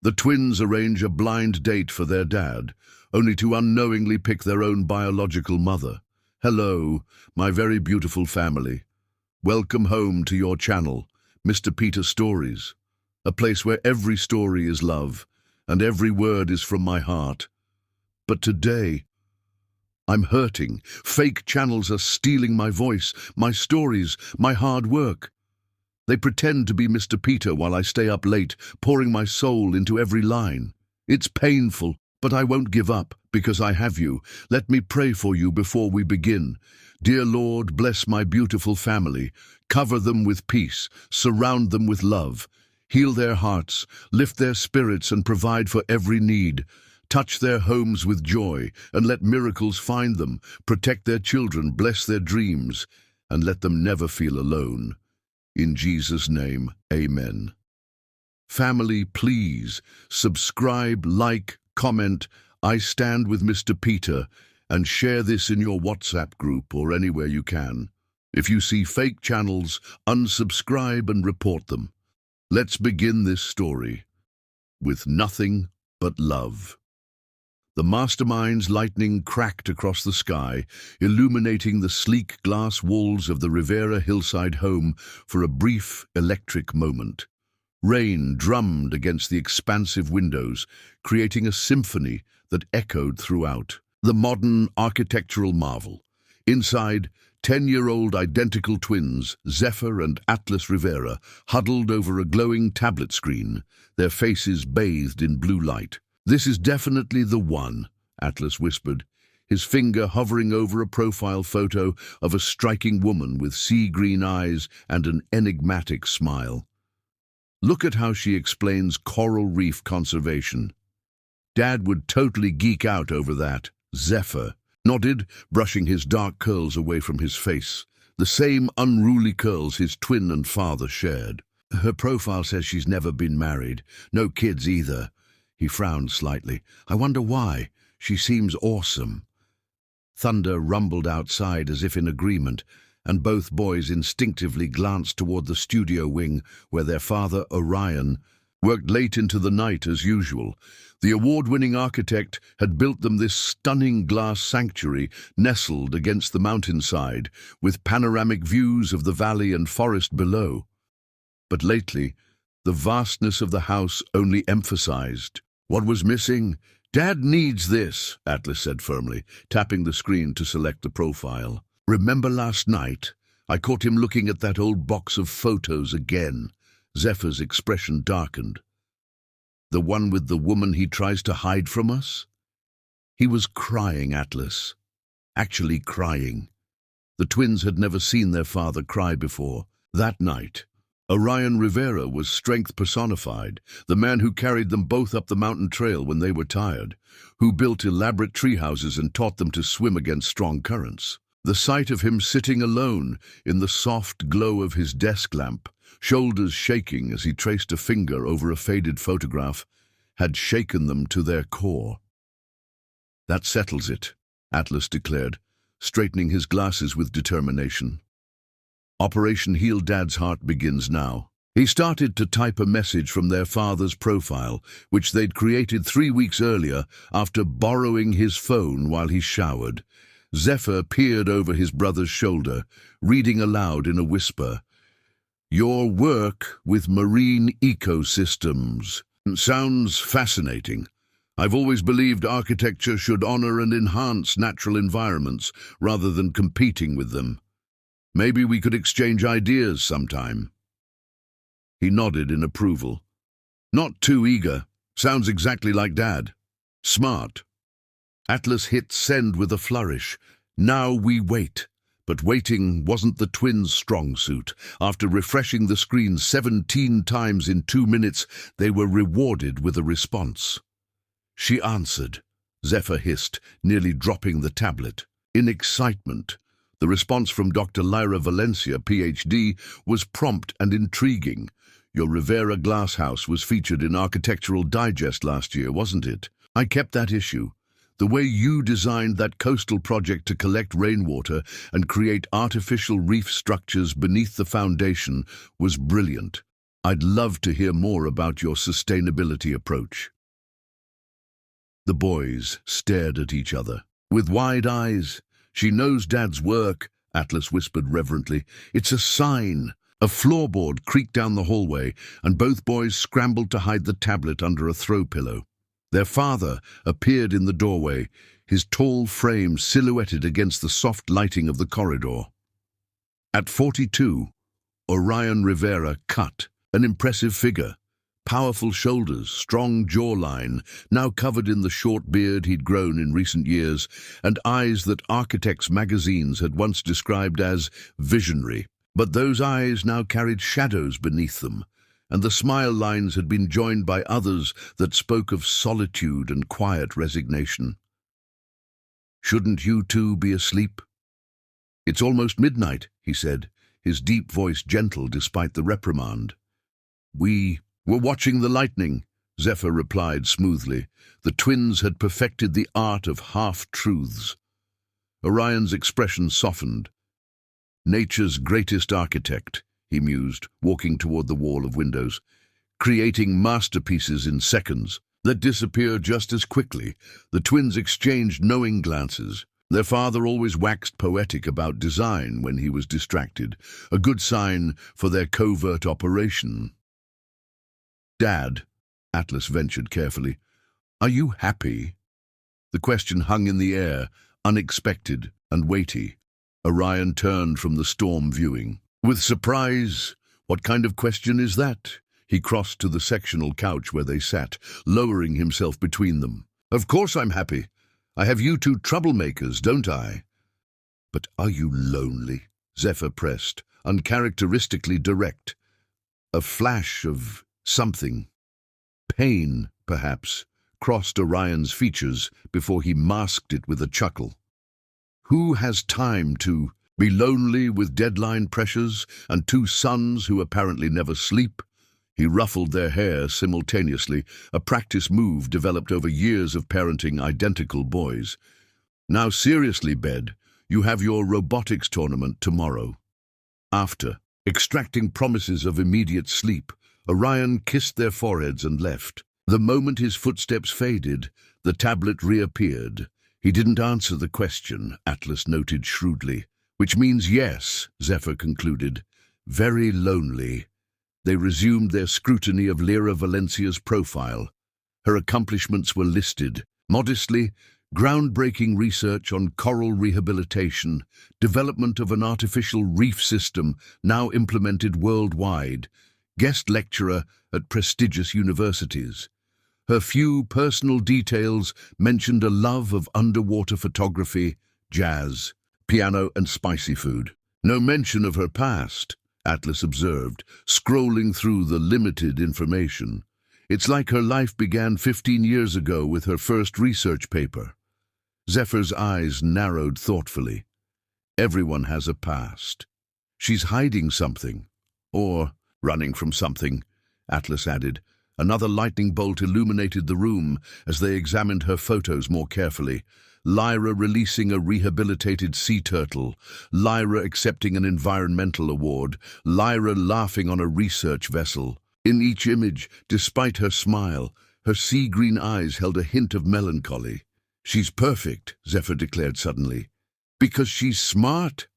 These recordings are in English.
The twins arrange a blind date for their dad, only to unknowingly pick their own biological mother. Hello, my very beautiful family. Welcome home to your channel, Mr. Peter Stories, a place where every story is love, and every word is from my heart. But today, I'm hurting. Fake channels are stealing my voice, my stories, my hard work. They pretend to be Mr. Peter while I stay up late, pouring my soul into every line. It's painful, but I won't give up, because I have you. Let me pray for you before we begin. Dear Lord, bless my beautiful family. Cover them with peace, surround them with love. Heal their hearts, lift their spirits, and provide for every need. Touch their homes with joy, and let miracles find them. Protect their children, bless their dreams, and let them never feel alone. In Jesus' name, amen. Family, please subscribe, like, comment, I stand with Mr. Peter, and share this in your WhatsApp group or anywhere you can. If you see fake channels, unsubscribe and report them. Let's begin this story with nothing but love. The mastermind's lightning cracked across the sky, illuminating the sleek glass walls of the Rivera hillside home for a brief electric moment. Rain drummed against the expansive windows, creating a symphony that echoed throughout. The modern architectural marvel. Inside, 10-year-old identical twins, Zephyr and Atlas Rivera, huddled over a glowing tablet screen, their faces bathed in blue light. "This is definitely the one," Atlas whispered, his finger hovering over a profile photo of a striking woman with sea-green eyes and an enigmatic smile. "Look at how she explains coral reef conservation. Dad would totally geek out over that." Zephyr nodded, brushing his dark curls away from his face, the same unruly curls his twin and father shared. "Her profile says she's never been married. No kids either." He frowned slightly. "I wonder why. She seems awesome." Thunder rumbled outside as if in agreement, and both boys instinctively glanced toward the studio wing where their father, Orion, worked late into the night as usual. The award-winning architect had built them this stunning glass sanctuary nestled against the mountainside, with panoramic views of the valley and forest below. But lately, the vastness of the house only emphasized what was missing. "Dad needs this," Atlas said firmly, tapping the screen to select the profile. "Remember last night? I caught him looking at that old box of photos again." Zephyr's expression darkened. "The one with the woman he tries to hide from us?" He was crying, Atlas. Actually crying. The twins had never seen their father cry before. That night, Orion Rivera was strength personified, the man who carried them both up the mountain trail when they were tired, who built elaborate tree houses and taught them to swim against strong currents. The sight of him sitting alone in the soft glow of his desk lamp, shoulders shaking as he traced a finger over a faded photograph, had shaken them to their core. "That settles it," Atlas declared, straightening his glasses with determination. "Operation Heal Dad's Heart begins now." He started to type a message from their father's profile, which they'd created 3 weeks earlier after borrowing his phone while he showered. Zephyr peered over his brother's shoulder, reading aloud in a whisper, "Your work with marine ecosystems sounds fascinating. I've always believed architecture should honor and enhance natural environments rather than competing with them. Maybe we could exchange ideas sometime." He nodded in approval. "Not too eager. Sounds exactly like Dad. Smart." Atlas hit send with a flourish. Now we wait. But waiting wasn't the twins' strong suit. After refreshing the screen 17 times in 2 minutes, they were rewarded with a response. "She answered," Zephyr hissed, nearly dropping the tablet. In excitement, the response from Dr. Lyra Valencia, Ph.D., was prompt and intriguing. "Your Rivera glasshouse was featured in Architectural Digest last year, wasn't it? I kept that issue. The way you designed that coastal project to collect rainwater and create artificial reef structures beneath the foundation was brilliant. I'd love to hear more about your sustainability approach. The boys stared at each other. With wide eyes. She knows Dad's work, Atlas whispered reverently. It's a sign. A floorboard creaked down the hallway, and both boys scrambled to hide the tablet under a throw pillow. Their father appeared in the doorway, his tall frame silhouetted against the soft lighting of the corridor. At 42, Orion Rivera cut, an impressive figure. Powerful shoulders, strong jawline, now covered in the short beard he'd grown in recent years, and eyes that Architects magazines had once described as visionary. But those eyes now carried shadows beneath them, and the smile lines had been joined by others that spoke of solitude and quiet resignation. "Shouldn't you two be asleep?" "It's almost midnight," he said, his deep voice gentle despite the reprimand. "We're watching the lightning," Zephyr replied smoothly. The twins had perfected the art of half-truths. Orion's expression softened. "Nature's greatest architect," he mused, walking toward the wall of windows, "creating masterpieces in seconds that disappear just as quickly." The twins exchanged knowing glances. Their father always waxed poetic about design when he was distracted, a good sign for their covert operation. "Dad," Atlas ventured carefully, "are you happy?" The question hung in the air, unexpected and weighty. Orion turned from the storm viewing. With surprise, "What kind of question is that?" He crossed to the sectional couch where they sat, lowering himself between them. "Of course I'm happy. I have you two troublemakers, don't I?" "But are you lonely?" Zephyr pressed, uncharacteristically direct. A flash of something, pain, perhaps, crossed Orion's features before he masked it with a chuckle. "Who has time to be lonely with deadline pressures and two sons who apparently never sleep?" He ruffled their hair simultaneously, a practice move developed over years of parenting identical boys. "Now seriously, Bed, you have your robotics tournament tomorrow." After extracting promises of immediate sleep, Orion kissed their foreheads and left. The moment his footsteps faded, the tablet reappeared. He didn't answer the question, Atlas noted shrewdly. "Which means yes," Zephyr concluded. "Very lonely." They resumed their scrutiny of Lyra Valencia's profile. Her accomplishments were listed. Modestly, groundbreaking research on coral rehabilitation, development of an artificial reef system now implemented worldwide, guest lecturer at prestigious universities. Her few personal details mentioned a love of underwater photography, jazz, piano, and spicy food. No mention of her past, Atlas observed, scrolling through the limited information. It's like her life began 15 years ago with her first research paper. Zephyr's eyes narrowed thoughtfully. Everyone has a past. She's hiding something. Or running from something, Atlas added. Another lightning bolt illuminated the room as they examined her photos more carefully. Lyra releasing a rehabilitated sea turtle, Lyra accepting an environmental award, Lyra laughing on a research vessel. In each image, despite her smile, her sea-green eyes held a hint of melancholy. "She's perfect," Zephyr declared suddenly. "Because she's smart.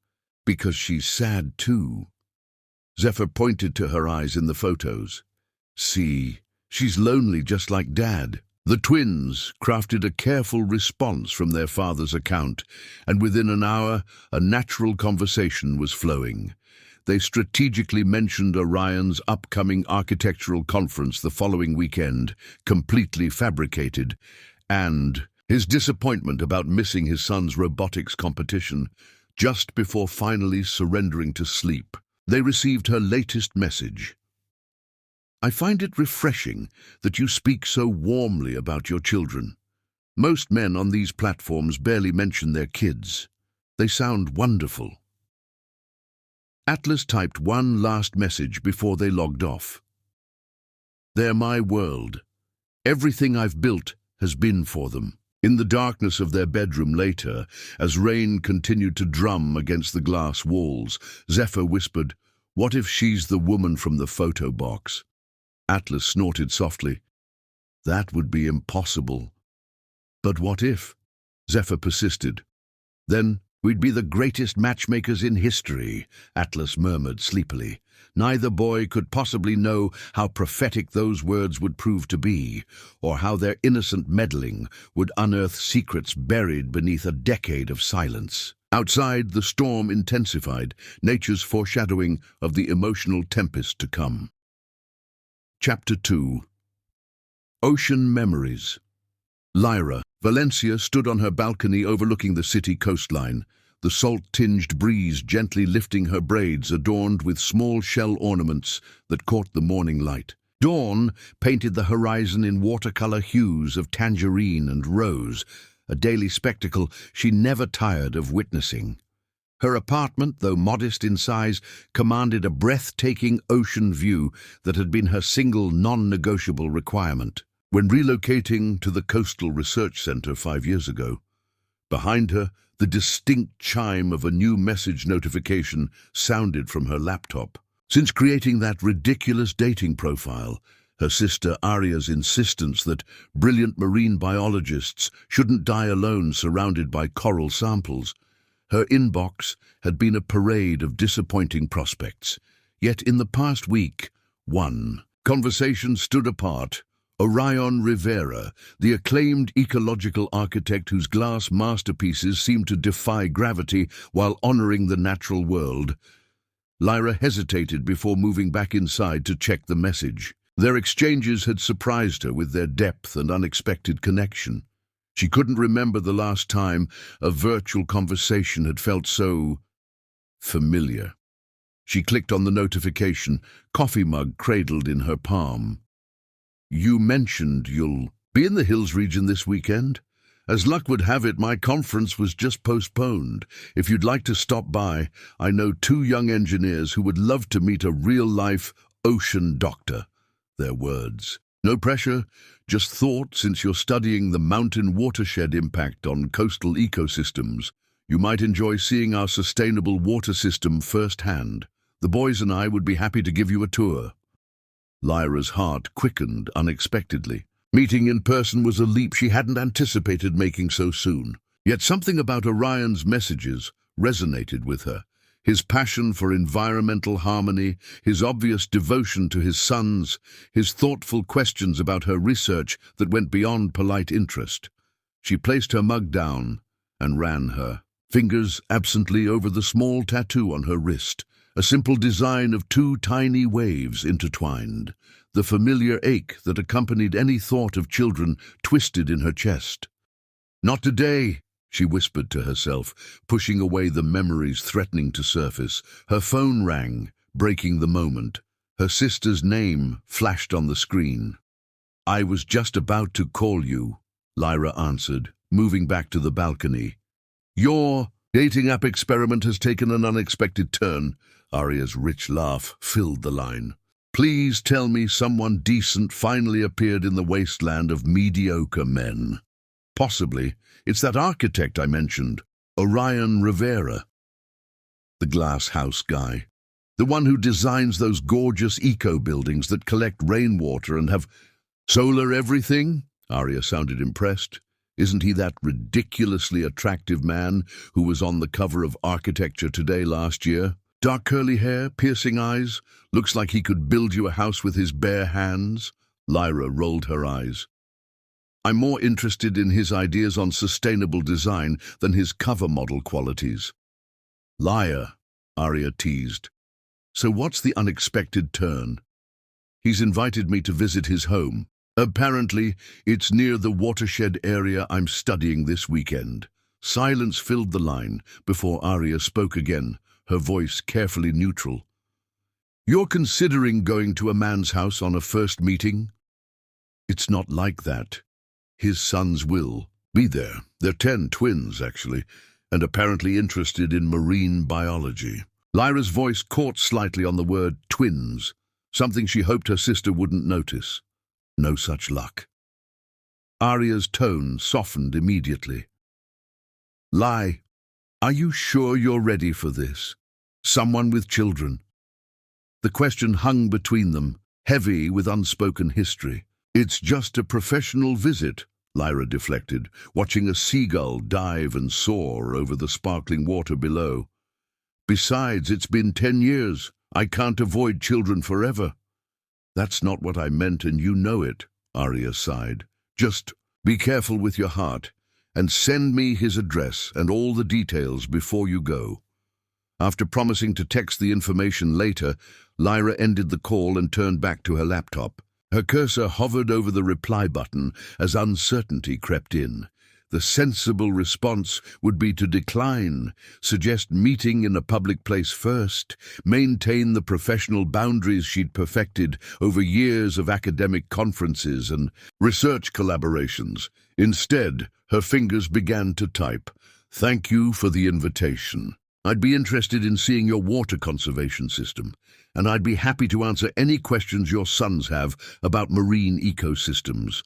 Because she's sad too." Zephyr pointed to her eyes in the photos. "See, she's lonely just like Dad." The twins crafted a careful response from their father's account, and within an hour, a natural conversation was flowing. They strategically mentioned Orion's upcoming architectural conference the following weekend, completely fabricated, and his disappointment about missing his son's robotics competition just before finally surrendering to sleep. They received her latest message. "I find it refreshing that you speak so warmly about your children. Most men on these platforms barely mention their kids. They sound wonderful." Atlas typed one last message before they logged off. "They're my world. Everything I've built has been for them." In the darkness of their bedroom later, as rain continued to drum against the glass walls, Zephyr whispered, What if she's the woman from the photo box? Atlas snorted softly. That would be impossible. But what if? Zephyr persisted. Then we'd be the greatest matchmakers in history, Atlas murmured sleepily. Neither boy could possibly know how prophetic those words would prove to be, or how their innocent meddling would unearth secrets buried beneath a decade of silence. Outside, the storm intensified, nature's foreshadowing of the emotional tempest to come. Chapter 2. Ocean Memories. Lyra, Valencia, stood on her balcony overlooking the city coastline, the salt-tinged breeze gently lifting her braids adorned with small shell ornaments that caught the morning light. Dawn painted the horizon in watercolor hues of tangerine and rose, a daily spectacle she never tired of witnessing. Her apartment, though modest in size, commanded a breathtaking ocean view that had been her single non-negotiable requirement. When relocating to the Coastal Research Center 5 years ago, behind her, the distinct chime of a new message notification sounded from her laptop. Since creating that ridiculous dating profile, her sister Aria's insistence that brilliant marine biologists shouldn't die alone surrounded by coral samples, her inbox had been a parade of disappointing prospects. Yet in the past week, one conversation stood apart. Orion Rivera, the acclaimed ecological architect whose glass masterpieces seemed to defy gravity while honoring the natural world. Lyra hesitated before moving back inside to check the message. Their exchanges had surprised her with their depth and unexpected connection. She couldn't remember the last time a virtual conversation had felt so familiar. She clicked on the notification, coffee mug cradled in her palm. You mentioned you'll be in the Hills region this weekend. As luck would have it, my conference was just postponed. If you'd like to stop by, I know 2 young engineers who would love to meet a real-life ocean doctor. Their words. No pressure, just thought since you're studying the mountain watershed impact on coastal ecosystems, you might enjoy seeing our sustainable water system firsthand. The boys and I would be happy to give you a tour. Lyra's heart quickened unexpectedly. Meeting in person was a leap she hadn't anticipated making so soon. Yet something about Orion's messages resonated with her. His passion for environmental harmony, his obvious devotion to his sons, his thoughtful questions about her research that went beyond polite interest. She placed her mug down and ran her fingers absently over the small tattoo on her wrist. A simple design of 2 tiny waves intertwined, the familiar ache that accompanied any thought of children twisted in her chest. Not today, she whispered to herself, pushing away the memories threatening to surface. Her phone rang, breaking the moment. Her sister's name flashed on the screen. I was just about to call you, Lyra answered, moving back to the balcony. Your dating app experiment has taken an unexpected turn. Aria's rich laugh filled the line. Please tell me someone decent finally appeared in the wasteland of mediocre men. Possibly. It's that architect I mentioned, Orion Rivera. The glass house guy. The one who designs those gorgeous eco-buildings that collect rainwater and have solar everything? Aria sounded impressed. Isn't he that ridiculously attractive man who was on the cover of Architecture Today last year? Dark curly hair, piercing eyes, looks like he could build you a house with his bare hands. Lyra rolled her eyes. I'm more interested in his ideas on sustainable design than his cover model qualities. Liar, Aria teased. So what's the unexpected turn? He's invited me to visit his home. Apparently, it's near the watershed area I'm studying this weekend. Silence filled the line before Aria spoke again, her voice carefully neutral. You're considering going to a man's house on a first meeting? It's not like that. His sons will be there. They're 10 twins, actually, and apparently interested in marine biology. Lyra's voice caught slightly on the word twins, something she hoped her sister wouldn't notice. No such luck. Aria's tone softened immediately. Are you sure you're ready for this? Someone with children? The question hung between them, heavy with unspoken history. "It's just a professional visit," Lyra deflected, watching a seagull dive and soar over the sparkling water below. "Besides, it's been 10 years. I can't avoid children forever." "That's not what I meant, and you know it," Arya sighed. "Just be careful with your heart, and send me his address and all the details before you go." After promising to text the information later, Lyra ended the call and turned back to her laptop. Her cursor hovered over the reply button as uncertainty crept in. The sensible response would be to decline, suggest meeting in a public place first, maintain the professional boundaries she'd perfected over years of academic conferences and research collaborations. Instead, her fingers began to type, "Thank you for the invitation. I'd be interested in seeing your water conservation system, and I'd be happy to answer any questions your sons have about marine ecosystems.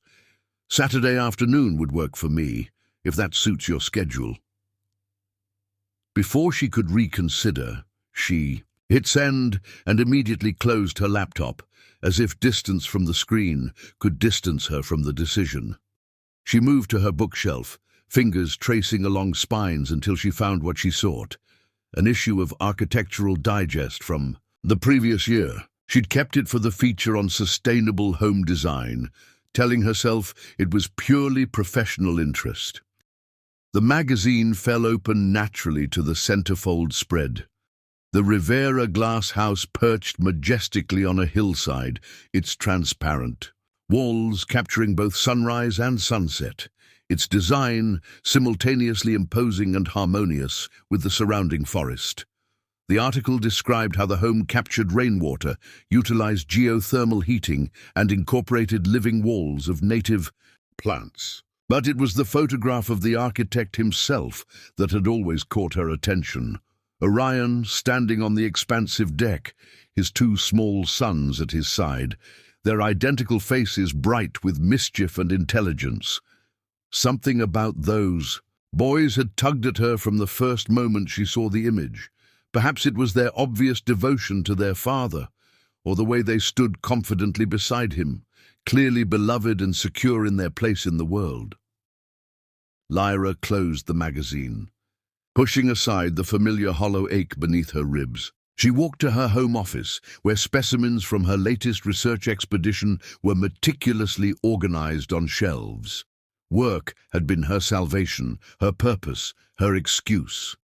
Saturday afternoon would work for me, if that suits your schedule." Before she could reconsider, she hit send and immediately closed her laptop, as if distance from the screen could distance her from the decision. She moved to her bookshelf, fingers tracing along spines until she found what she sought. An issue of Architectural Digest from the previous year. She'd kept it for the feature on sustainable home design, telling herself it was purely professional interest. The magazine fell open naturally to the centerfold spread. The Rivera glass house perched majestically on a hillside, its transparent walls capturing both sunrise and sunset, its design simultaneously imposing and harmonious with the surrounding forest. The article described how the home captured rainwater, utilized geothermal heating, and incorporated living walls of native plants. But it was the photograph of the architect himself that had always caught her attention. Orion standing on the expansive deck, his two small sons at his side, their identical faces bright with mischief and intelligence. Something about those boys had tugged at her from the first moment she saw the image. Perhaps it was their obvious devotion to their father, or the way they stood confidently beside him, clearly beloved and secure in their place in the world. Lyra closed the magazine, pushing aside the familiar hollow ache beneath her ribs. She walked to her home office, where specimens from her latest research expedition were meticulously organized on shelves. Work had been her salvation, her purpose, her excuse.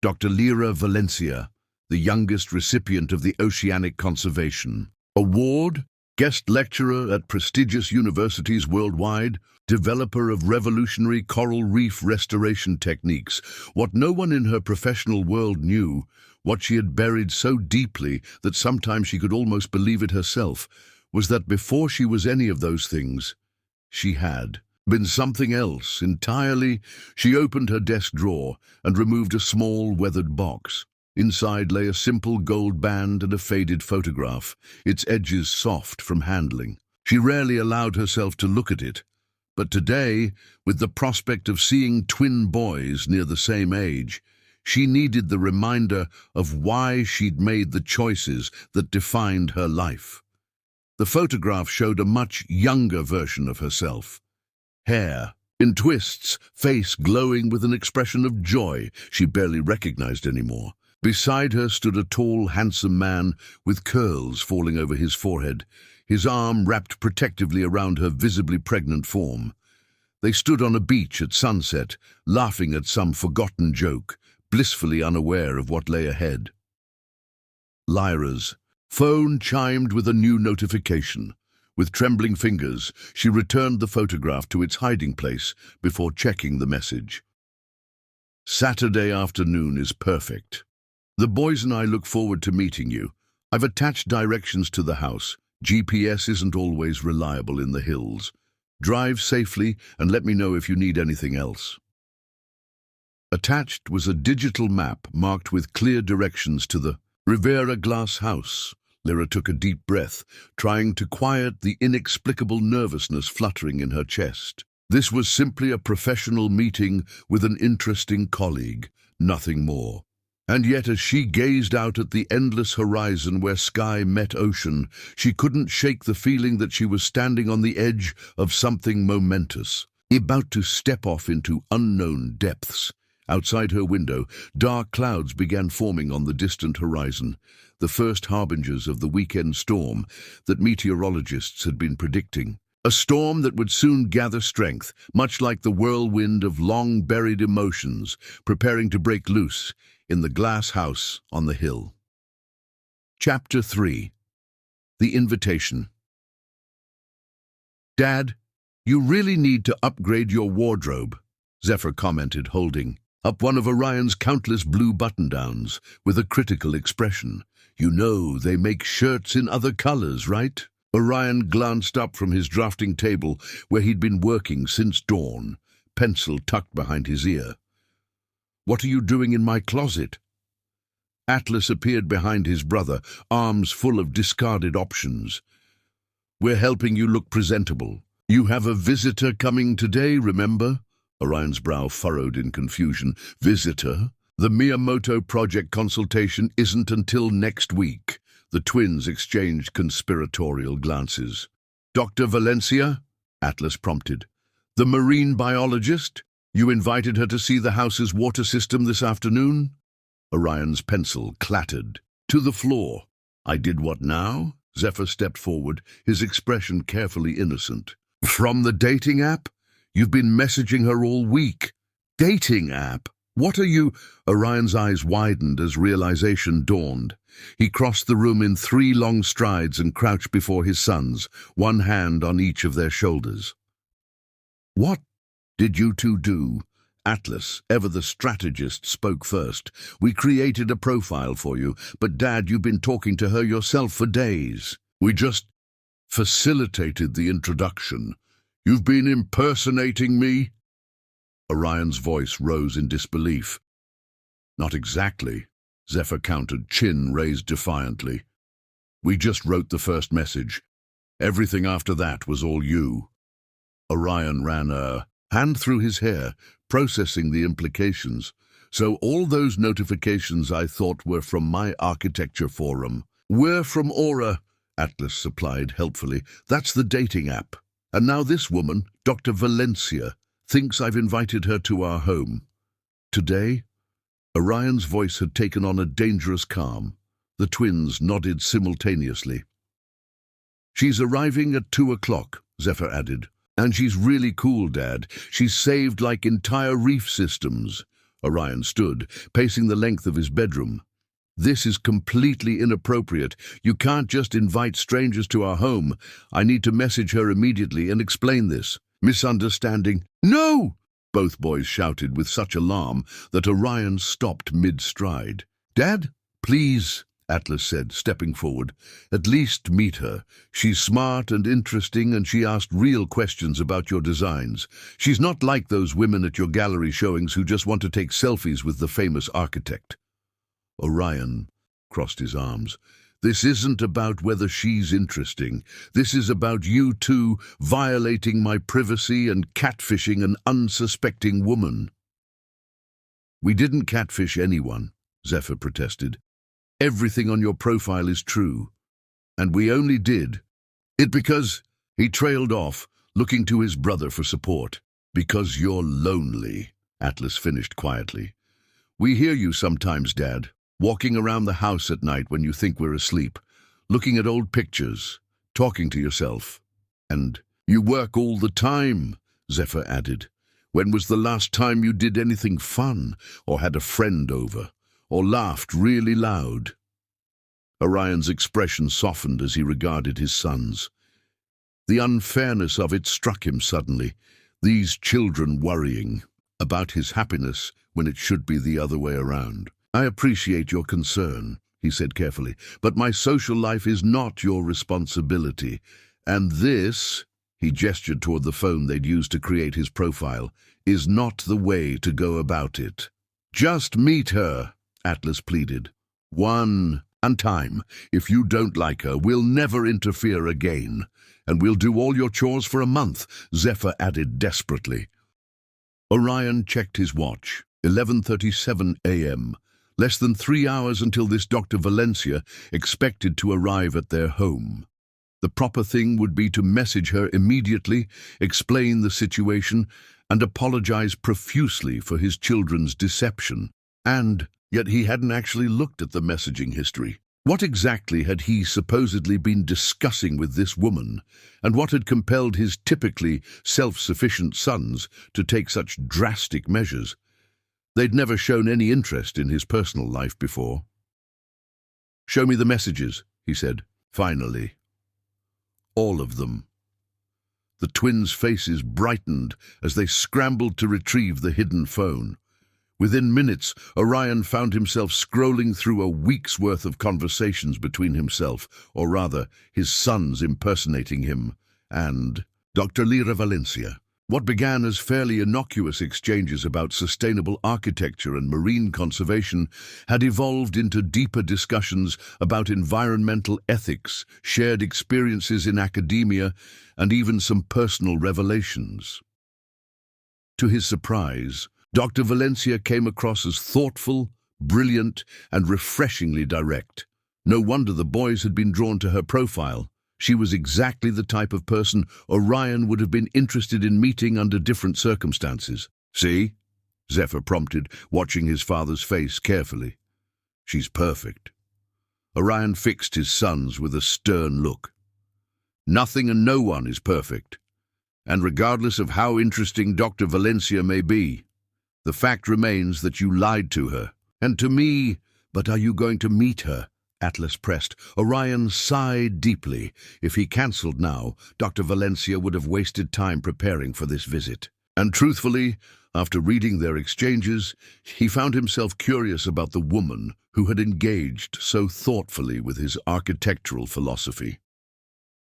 Dr. Lyra Valencia, the youngest recipient of the Oceanic Conservation Award, guest lecturer at prestigious universities worldwide, developer of revolutionary coral reef restoration techniques, what no one in her professional world knew, what she had buried so deeply that sometimes she could almost believe it herself, was that before she was any of those things, she had been something else entirely. She opened her desk drawer and removed a small, weathered box. Inside lay a simple gold band and a faded photograph, its edges soft from handling. She rarely allowed herself to look at it, but today, with the prospect of seeing twin boys near the same age, she needed the reminder of why she'd made the choices that defined her life. The photograph showed a much younger version of herself. Hair in twists, face glowing with an expression of joy she barely recognized anymore. Beside her stood a tall, handsome man with curls falling over his forehead, his arm wrapped protectively around her visibly pregnant form. They stood on a beach at sunset, laughing at some forgotten joke, blissfully unaware of what lay ahead. Lyra's phone chimed with a new notification. With trembling fingers, she returned the photograph to its hiding place before checking the message. "Saturday afternoon is perfect. The boys and I look forward to meeting you. I've attached directions to the house. GPS isn't always reliable in the hills. Drive safely and let me know if you need anything else." Attached was a digital map marked with clear directions to the Rivera glass house. Lyra took a deep breath, trying to quiet the inexplicable nervousness fluttering in her chest. This was simply a professional meeting with an interesting colleague, nothing more. And yet as she gazed out at the endless horizon where sky met ocean, she couldn't shake the feeling that she was standing on the edge of something momentous, about to step off into unknown depths. Outside her window, dark clouds began forming on the distant horizon, the first harbingers of the weekend storm that meteorologists had been predicting. A storm that would soon gather strength, much like the whirlwind of long-buried emotions preparing to break loose in the glass house on the hill. Chapter 3. The Invitation. "Dad, you really need to upgrade your wardrobe," Zephyr commented, holding up one of Orion's countless blue button-downs with a critical expression. "You know they make shirts in other colors, right?" Orion glanced up from his drafting table where he'd been working since dawn, pencil tucked behind his ear. "What are you doing in my closet?" Atlas appeared behind his brother, arms full of discarded options. "We're helping you look presentable. You have a visitor coming today, remember?" Orion's brow furrowed in confusion. "Visitor? The Miyamoto project consultation isn't until next week." The twins exchanged conspiratorial glances. "Dr. Valencia?" Atlas prompted. "The marine biologist? You invited her to see the house's water system this afternoon?" Orion's pencil clattered to the floor. "I did what now?" Zephyr stepped forward, his expression carefully innocent. "From the dating app? You've been messaging her all week." "Dating app? What are you—" Orion's eyes widened as realization dawned. He crossed the room in 3 long strides and crouched before his sons, one hand on each of their shoulders. "What did you two do?" Atlas, ever the strategist, spoke first. "We created a profile for you, but Dad, you've been talking to her yourself for days." "We just facilitated the introduction. You've been impersonating me?" Orion's voice rose in disbelief. "Not exactly," Zephyr countered, chin raised defiantly. "We just wrote the first message. Everything after that was all you." Orion ran a hand through his hair, processing the implications. "So all those notifications I thought were from my architecture forum were from Aura," Atlas supplied helpfully. "That's the dating app. And now this woman, Dr. Valencia, thinks I've invited her to our home. Today?" Orion's voice had taken on a dangerous calm. The twins nodded simultaneously. "She's arriving at 2 o'clock, Zephyr added. "And she's really cool, Dad. She's saved like entire reef systems." Orion stood, pacing the length of his bedroom. "This is completely inappropriate. You can't just invite strangers to our home. I need to message her immediately and explain this." "Misunderstanding." "No!" both boys shouted with such alarm that Orion stopped mid-stride. "Dad, please," Atlas said, stepping forward. "At least meet her. She's smart and interesting, and she asked real questions about your designs. She's not like those women at your gallery showings who just want to take selfies with the famous architect." Orion crossed his arms. "This isn't about whether she's interesting. This is about you two violating my privacy and catfishing an unsuspecting woman." "We didn't catfish anyone," Zephyr protested. "Everything on your profile is true. And we only did it because—" He trailed off, looking to his brother for support. "Because you're lonely," Atlas finished quietly. "We hear you sometimes, Dad. Walking around the house at night when you think we're asleep, looking at old pictures, talking to yourself. And you work all the time," Zephyr added. "When was the last time you did anything fun, or had a friend over, or laughed really loud?" Orion's expression softened as he regarded his sons. The unfairness of it struck him suddenly. These children worrying about his happiness when it should be the other way around. "I appreciate your concern," he said carefully, "but my social life is not your responsibility. And this," he gestured toward the phone they'd used to create his profile, "is not the way to go about it." "Just meet her," Atlas pleaded. "One time. If you don't like her, we'll never interfere again. And we'll do all your chores for a month," Zephyr added desperately. Orion checked his watch. 11:37 a.m. Less than 3 hours until this Dr. Valencia expected to arrive at their home. The proper thing would be to message her immediately, explain the situation, and apologize profusely for his children's deception. And yet he hadn't actually looked at the messaging history. What exactly had he supposedly been discussing with this woman, and what had compelled his typically self-sufficient sons to take such drastic measures? They'd never shown any interest in his personal life before. "Show me the messages," he said, finally. All of them. The twins' faces brightened as they scrambled to retrieve the hidden phone. Within minutes, Orion found himself scrolling through a week's worth of conversations between himself, or rather, his sons impersonating him, and Dr. Lira Valencia. What began as fairly innocuous exchanges about sustainable architecture and marine conservation had evolved into deeper discussions about environmental ethics, shared experiences in academia, and even some personal revelations. To his surprise, Dr. Valencia came across as thoughtful, brilliant, and refreshingly direct. No wonder the boys had been drawn to her profile. She was exactly the type of person Orion would have been interested in meeting under different circumstances. "See?" Zephyr prompted, watching his father's face carefully. "She's perfect." Orion fixed his sons with a stern look. "Nothing and no one is perfect. And regardless of how interesting Dr. Valencia may be, the fact remains that you lied to her. And to me, but are you going to meet her?" Atlas pressed. Orion sighed deeply. If he cancelled now, Dr. Valencia would have wasted time preparing for this visit. And truthfully, after reading their exchanges, he found himself curious about the woman who had engaged so thoughtfully with his architectural philosophy.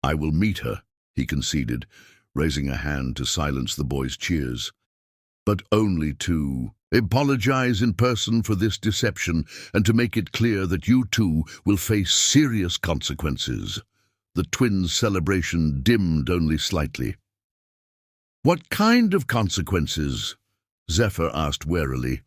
"I will meet her," he conceded, raising a hand to silence the boys' cheers. "But only to apologize in person for this deception and to make it clear that you two will face serious consequences." The twins' celebration dimmed only slightly. "What kind of consequences?" Zephyr asked warily.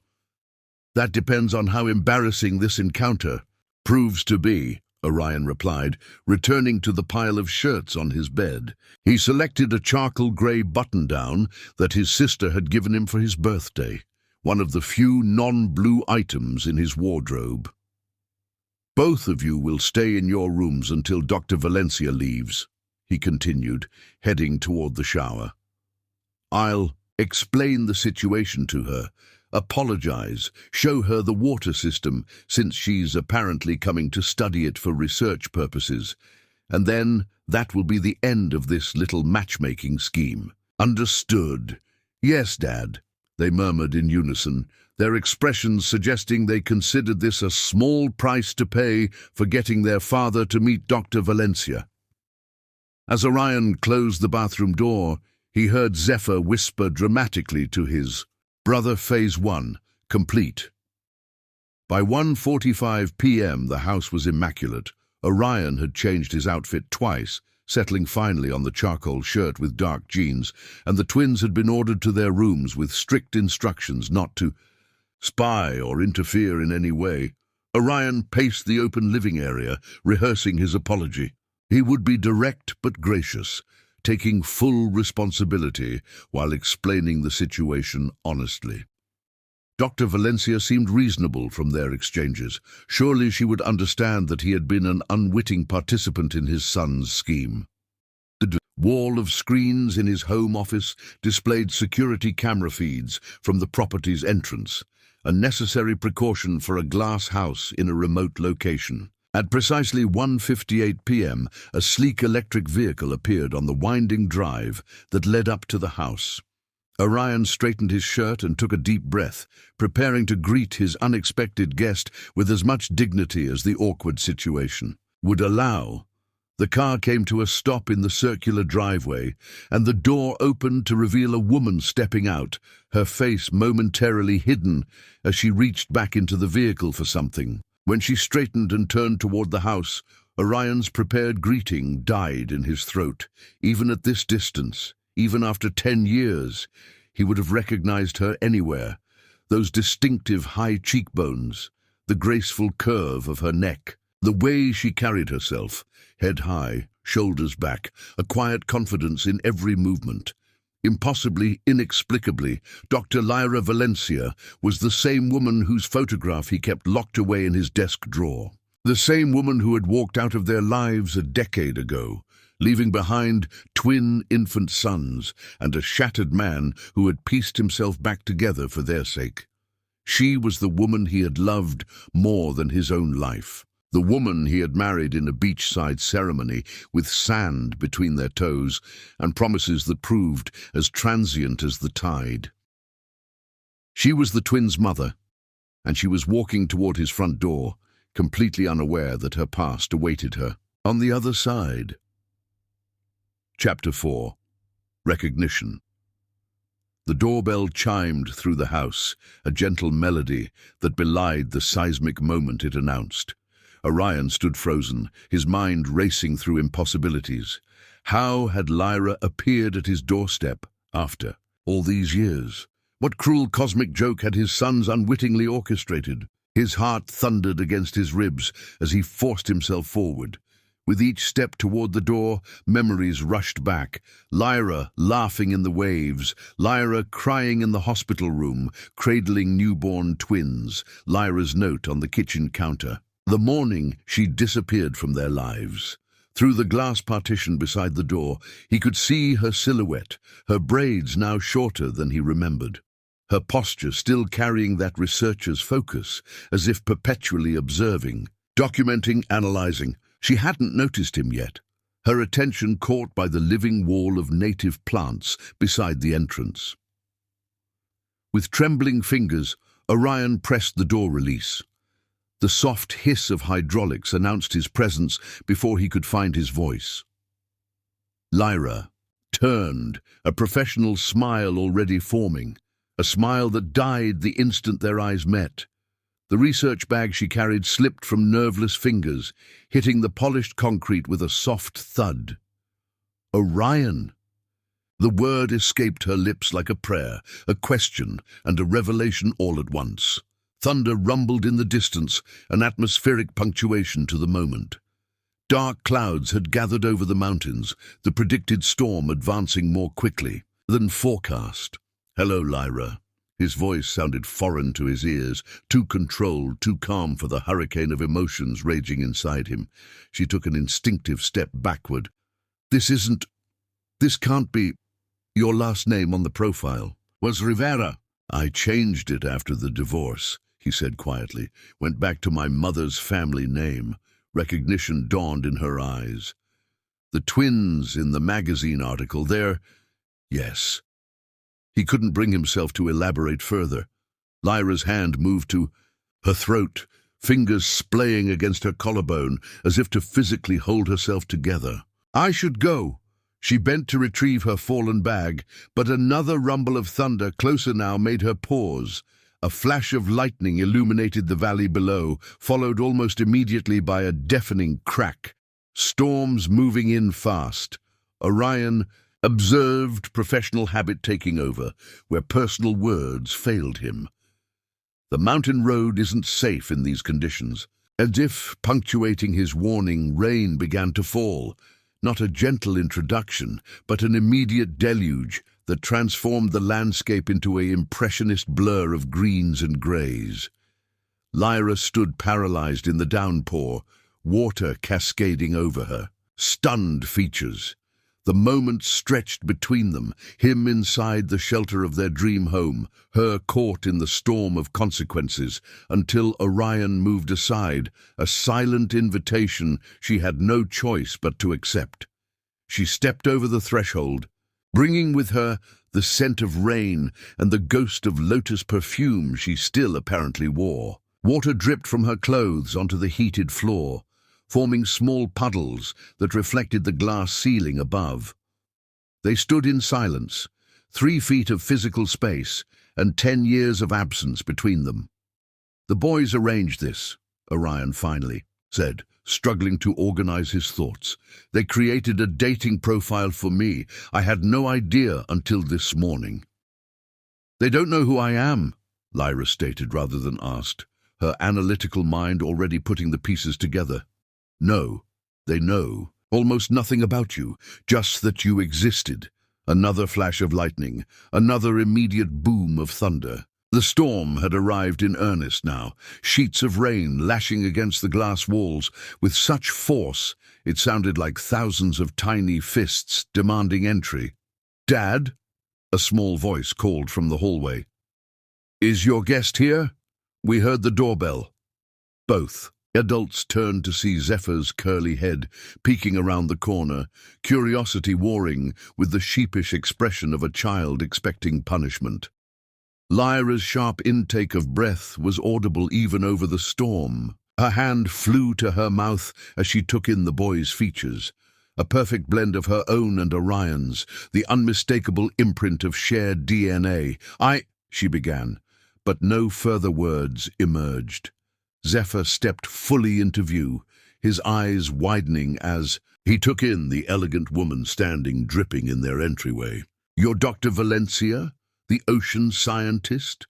"That depends on how embarrassing this encounter proves to be," Orion replied, returning to the pile of shirts on his bed. He selected a charcoal grey button-down that his sister had given him for his birthday, one of the few non-blue items in his wardrobe. "Both of you will stay in your rooms until Dr. Valencia leaves," he continued, heading toward the shower. "I'll explain the situation to her, apologize, show her the water system, since she's apparently coming to study it for research purposes, and then that will be the end of this little matchmaking scheme." "Understood. Yes, Dad," they murmured in unison, their expressions suggesting they considered this a small price to pay for getting their father to meet Dr. Valencia. As Orion closed the bathroom door, he heard Zephyr whisper dramatically to his brother, "Phase 1, complete." By 1:45 p.m. the house was immaculate. Orion had changed his outfit twice, settling finally on the charcoal shirt with dark jeans, and the twins had been ordered to their rooms with strict instructions not to spy or interfere in any way. Orion paced the open living area, rehearsing his apology. He would be direct but gracious, taking full responsibility while explaining the situation honestly. Dr. Valencia seemed reasonable from their exchanges. Surely she would understand that he had been an unwitting participant in his son's scheme. The wall of screens in his home office displayed security camera feeds from the property's entrance, a necessary precaution for a glass house in a remote location. At precisely 1:58 p.m., a sleek electric vehicle appeared on the winding drive that led up to the house. Orion straightened his shirt and took a deep breath, preparing to greet his unexpected guest with as much dignity as the awkward situation would allow. The car came to a stop in the circular driveway, and the door opened to reveal a woman stepping out, her face momentarily hidden as she reached back into the vehicle for something. When she straightened and turned toward the house, Orion's prepared greeting died in his throat. Even at this distance, even after 10 years, he would have recognized her anywhere. Those distinctive high cheekbones, the graceful curve of her neck, the way she carried herself, head high, shoulders back, a quiet confidence in every movement. Impossibly, inexplicably, Dr. Lyra Valencia was the same woman whose photograph he kept locked away in his desk drawer. The same woman who had walked out of their lives a decade ago, leaving behind twin infant sons and a shattered man who had pieced himself back together for their sake. She was the woman he had loved more than his own life. The woman he had married in a beachside ceremony with sand between their toes and promises that proved as transient as the tide. She was the twins' mother, and she was walking toward his front door, completely unaware that her past awaited her on the other side. Chapter 4. Recognition. The doorbell chimed through the house, a gentle melody that belied the seismic moment it announced. Orion stood frozen, his mind racing through impossibilities. How had Lyra appeared at his doorstep after all these years? What cruel cosmic joke had his sons unwittingly orchestrated? His heart thundered against his ribs as he forced himself forward. With each step toward the door, memories rushed back. Lyra laughing in the waves, Lyra crying in the hospital room, cradling newborn twins, Lyra's note on the kitchen counter. The morning she disappeared from their lives. Through the glass partition beside the door, he could see her silhouette, her braids now shorter than he remembered. Her posture still carrying that researcher's focus, as if perpetually observing, documenting, analyzing. She hadn't noticed him yet, her attention caught by the living wall of native plants beside the entrance. With trembling fingers, Orion pressed the door release. The soft hiss of hydraulics announced his presence before he could find his voice. Lyra turned, a professional smile already forming, a smile that died the instant their eyes met. The research bag she carried slipped from nerveless fingers, hitting the polished concrete with a soft thud. Orion! The word escaped her lips like a prayer, a question, and a revelation all at once. Thunder rumbled in the distance, an atmospheric punctuation to the moment. Dark clouds had gathered over the mountains, the predicted storm advancing more quickly than forecast. "Hello, Lyra." His voice sounded foreign to his ears, too controlled, too calm for the hurricane of emotions raging inside him. She took an instinctive step backward. This can't be your last name on the profile." "Was Rivera." "I changed it after the divorce," he said quietly. "Went back to my mother's family name." Recognition dawned in her eyes. "The twins in the magazine article, they're—" "Yes." He couldn't bring himself to elaborate further. Lyra's hand moved to her throat, fingers splaying against her collarbone, as if to physically hold herself together. "I should go." She bent to retrieve her fallen bag, but another rumble of thunder, closer now, made her pause. A flash of lightning illuminated the valley below, followed almost immediately by a deafening crack. Storms moving in fast. Orion observed, professional habit taking over, where personal words failed him. The mountain road isn't safe in these conditions. As if punctuating his warning, rain began to fall. Not a gentle introduction, but an immediate deluge that transformed the landscape into an impressionist blur of greens and greys. Lyra stood paralyzed in the downpour, water cascading over her. Stunned features. The moment stretched between them, him inside the shelter of their dream home, her caught in the storm of consequences, until Orion moved aside, a silent invitation she had no choice but to accept. She stepped over the threshold, bringing with her the scent of rain and the ghost of lotus perfume she still apparently wore. Water dripped from her clothes onto the heated floor, forming small puddles that reflected the glass ceiling above. They stood in silence, 3 feet of physical space and 10 years of absence between them. "The boys arranged this," Orion finally said, struggling to organize his thoughts. "They created a dating profile for me. I had no idea until this morning." "They don't know who I am," Lyra stated rather than asked. her analytical mind already putting the pieces together. No, they know almost nothing about you, just that you existed. Another flash of lightning, another immediate boom of thunder. The storm had arrived in earnest now, sheets of rain lashing against the glass walls with such force it sounded like thousands of tiny fists demanding entry. "Dad?" a small voice called from the hallway. "Is your guest here? We heard the doorbell." Both adults turned to see Zephyr's curly head peeking around the corner, curiosity warring with the sheepish expression of a child expecting punishment. Lyra's sharp intake of breath was audible even over the storm. Her hand flew to her mouth as she took in the boy's features, a perfect blend of her own and Orion's, the unmistakable imprint of shared DNA. She began, but no further words emerged. Zephyr stepped fully into view, his eyes widening as he took in the elegant woman standing dripping in their entryway. "You're Dr. Valencia, the ocean scientist?"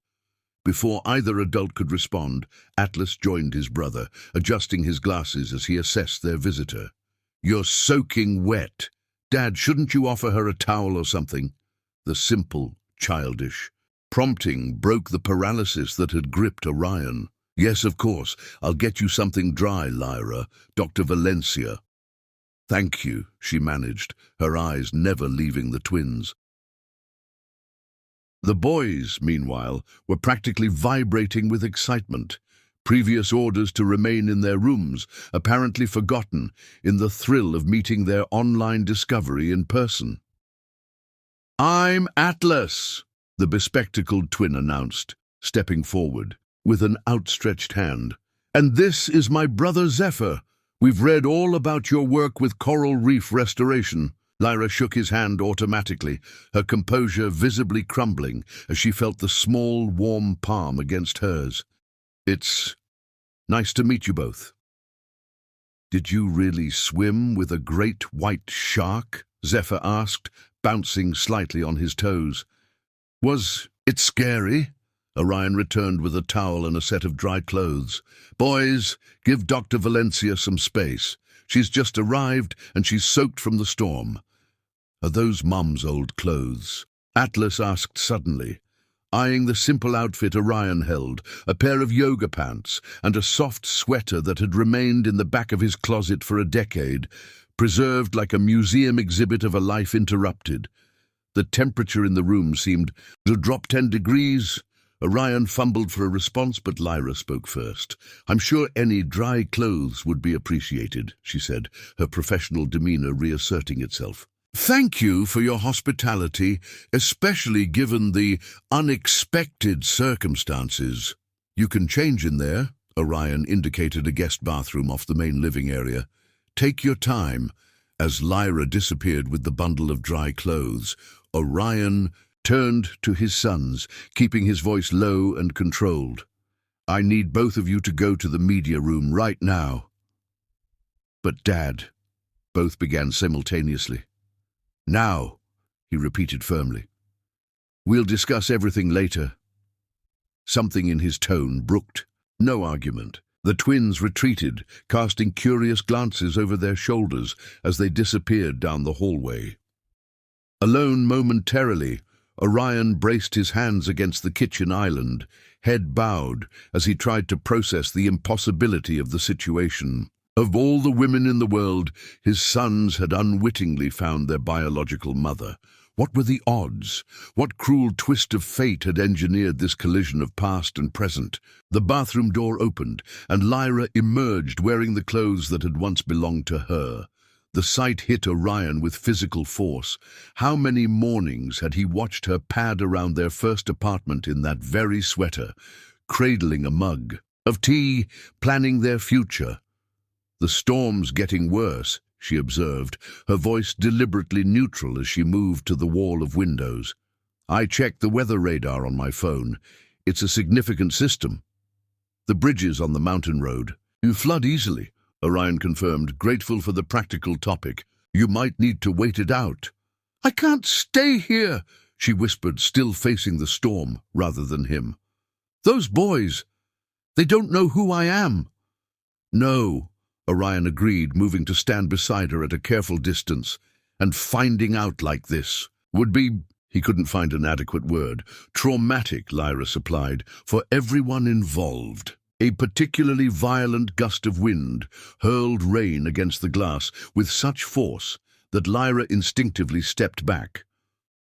Before either adult could respond, Atlas joined his brother, adjusting his glasses as he assessed their visitor. "You're soaking wet. Dad, shouldn't you offer her a towel or something?" The simple, childish prompting broke the paralysis that had gripped Orion. "Yes, of course. I'll get you something dry, Lyra. Dr. Valencia." "Thank you," she managed, her eyes never leaving the twins. The boys, meanwhile, were practically vibrating with excitement. Previous orders to remain in their rooms, apparently forgotten in the thrill of meeting their online discovery in person. "I'm Atlas," the bespectacled twin announced, stepping forward with an outstretched hand. "And this is my brother Zephyr. We've read all about your work with coral reef restoration." Lyra shook his hand automatically, her composure visibly crumbling as she felt the small, warm palm against hers. "It's nice to meet you both." "Did you really swim with a great white shark?" Zephyr asked, bouncing slightly on his toes. "Was it scary?" Orion returned with a towel and a set of dry clothes. "Boys, give Dr. Valencia some space. She's just arrived and she's soaked from the storm." "Are those Mum's old clothes?" Atlas asked suddenly, eyeing the simple outfit Orion held, a pair of yoga pants and a soft sweater that had remained in the back of his closet for a decade, preserved like a museum exhibit of a life interrupted. The temperature in the room seemed to drop 10 degrees. Orion fumbled for a response, but Lyra spoke first. "I'm sure any dry clothes would be appreciated," she said, her professional demeanor reasserting itself. "Thank you for your hospitality, especially given the unexpected circumstances." "You can change in there," Orion indicated a guest bathroom off the main living area. "Take your time." As Lyra disappeared with the bundle of dry clothes, Orion turned to his sons, keeping his voice low and controlled. "I need both of you to go to the media room right now." "But Dad," both began simultaneously. "Now," he repeated firmly. "We'll discuss everything later." Something in his tone brooked no argument. The twins retreated, casting curious glances over their shoulders as they disappeared down the hallway. Alone momentarily, Orion braced his hands against the kitchen island, head bowed as he tried to process the impossibility of the situation. Of all the women in the world, his sons had unwittingly found their biological mother. What were the odds? What cruel twist of fate had engineered this collision of past and present? The bathroom door opened, and Lyra emerged wearing the clothes that had once belonged to her. The sight hit Orion with physical force. How many mornings had he watched her pad around their first apartment in that very sweater, cradling a mug of tea, planning their future? "The storm's getting worse," she observed, her voice deliberately neutral as she moved to the wall of windows. "I checked the weather radar on my phone. It's a significant system. The bridges on the mountain road. You flood easily," Orion confirmed, grateful for the practical topic. "You might need to wait it out." "I can't stay here," she whispered, still facing the storm rather than him. "Those boys, They don't know who I am." "No," Orion agreed, moving to stand beside her at a careful distance. "And finding out like this would be—" He couldn't find an adequate word. "Traumatic," Lyra supplied, "for everyone involved." A particularly violent gust of wind hurled rain against the glass with such force that Lyra instinctively stepped back.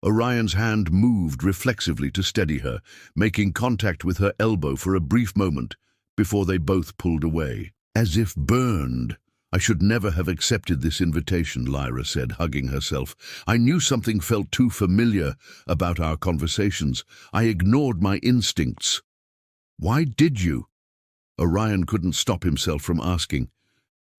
Orion's hand moved reflexively to steady her, making contact with her elbow for a brief moment before they both pulled away. "As if burned. I should never have accepted this invitation," Lyra said, hugging herself. "I knew something felt too familiar about our conversations. I ignored my instincts." "Why did you?" Orion couldn't stop himself from asking.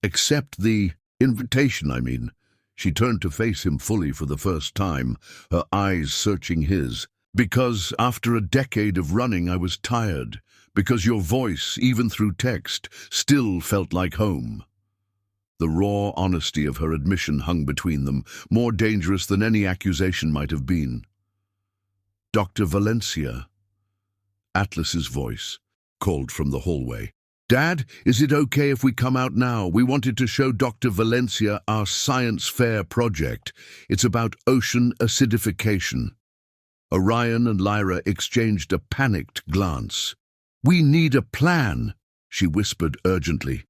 "Accept the invitation, I mean." She turned to face him fully for the first time, her eyes searching his. "Because after a decade of running I was tired. Because your voice, even through text, still felt like home." The raw honesty of her admission hung between them, more dangerous than any accusation might have been. "Dr. Valencia," Atlas's voice called from the hallway. "Dad, is it okay if we come out now? We wanted to show Dr. Valencia our science fair project. It's about ocean acidification." Orion and Lyra exchanged a panicked glance. "We need a plan," she whispered urgently.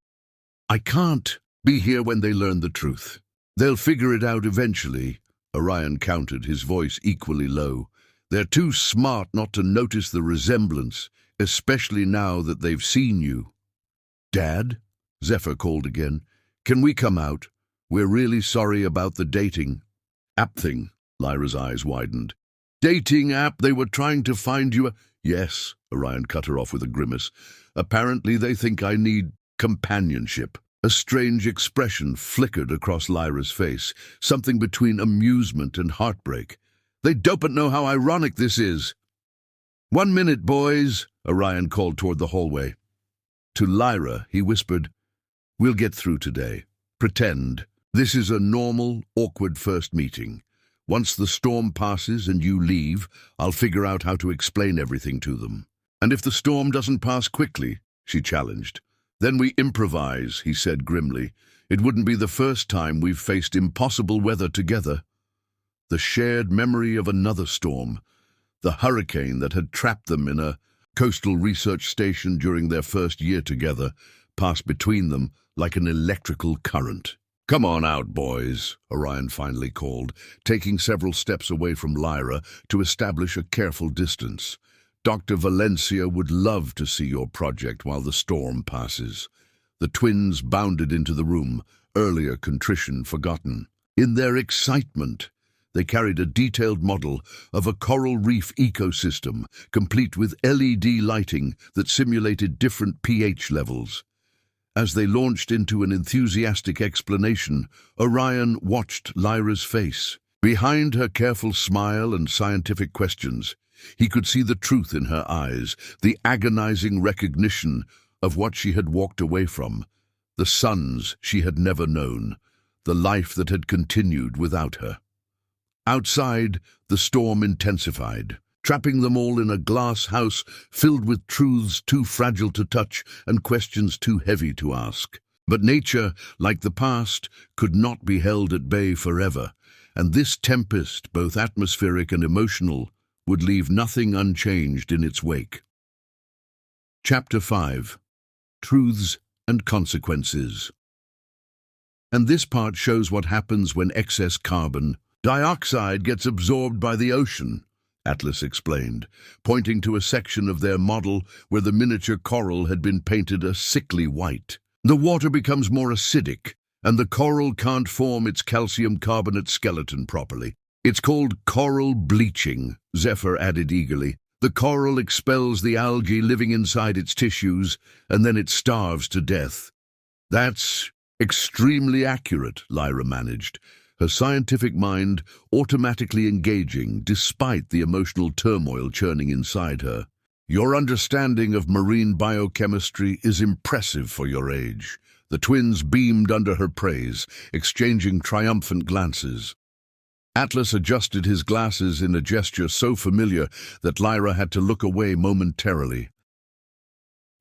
"I can't be here when they learn the truth." "They'll figure it out eventually," Orion countered, his voice equally low. "They're too smart not to notice the resemblance, especially now that they've seen you." "Dad?" Zephyr called again. "Can we come out? We're really sorry about the dating app thing." Lyra's eyes widened. "Dating app? They were trying to find you a—" "Yes," Orion cut her off with a grimace. "Apparently they think I need companionship." A strange expression flickered across Lyra's face, something between amusement and heartbreak. "They don't know how ironic this is." "1 minute, boys," Orion called toward the hallway. To Lyra, he whispered, "We'll get through today. Pretend. This is a normal, awkward first meeting. Once the storm passes and you leave, I'll figure out how to explain everything to them." "And if the storm doesn't pass quickly," she challenged. "Then we improvise," he said grimly. "It wouldn't be the first time we've faced impossible weather together." The shared memory of another storm, the hurricane that had trapped them in a coastal research station during their first year together, passed between them like an electrical current. "Come on out, boys," Orion finally called, taking several steps away from Lyra to establish a careful distance. "Dr. Valencia would love to see your project while the storm passes." The twins bounded into the room, earlier contrition forgotten. In their excitement, they carried a detailed model of a coral reef ecosystem, complete with LED lighting that simulated different pH levels. As they launched into an enthusiastic explanation, Orion watched Lyra's face. Behind her careful smile and scientific questions, he could see the truth in her eyes, the agonizing recognition of what she had walked away from, the sons she had never known, the life that had continued without her. Outside, the storm intensified, trapping them all in a glass house filled with truths too fragile to touch and questions too heavy to ask. But nature, like the past, could not be held at bay forever, and this tempest, both atmospheric and emotional, would leave nothing unchanged in its wake. Chapter 5. Truths and Consequences. And this part shows what happens when excess carbon dioxide gets absorbed by the ocean, Atlas explained, pointing to a section of their model where the miniature coral had been painted a sickly white. "The water becomes more acidic, and the coral can't form its calcium carbonate skeleton properly. It's called coral bleaching," Zephyr added eagerly. "The coral expels the algae living inside its tissues, and then it starves to death." "That's extremely accurate," Lyra managed, her scientific mind automatically engaging despite the emotional turmoil churning inside her. "Your understanding of marine biochemistry is impressive for your age." The twins beamed under her praise, exchanging triumphant glances. Atlas adjusted his glasses in a gesture so familiar that Lyra had to look away momentarily.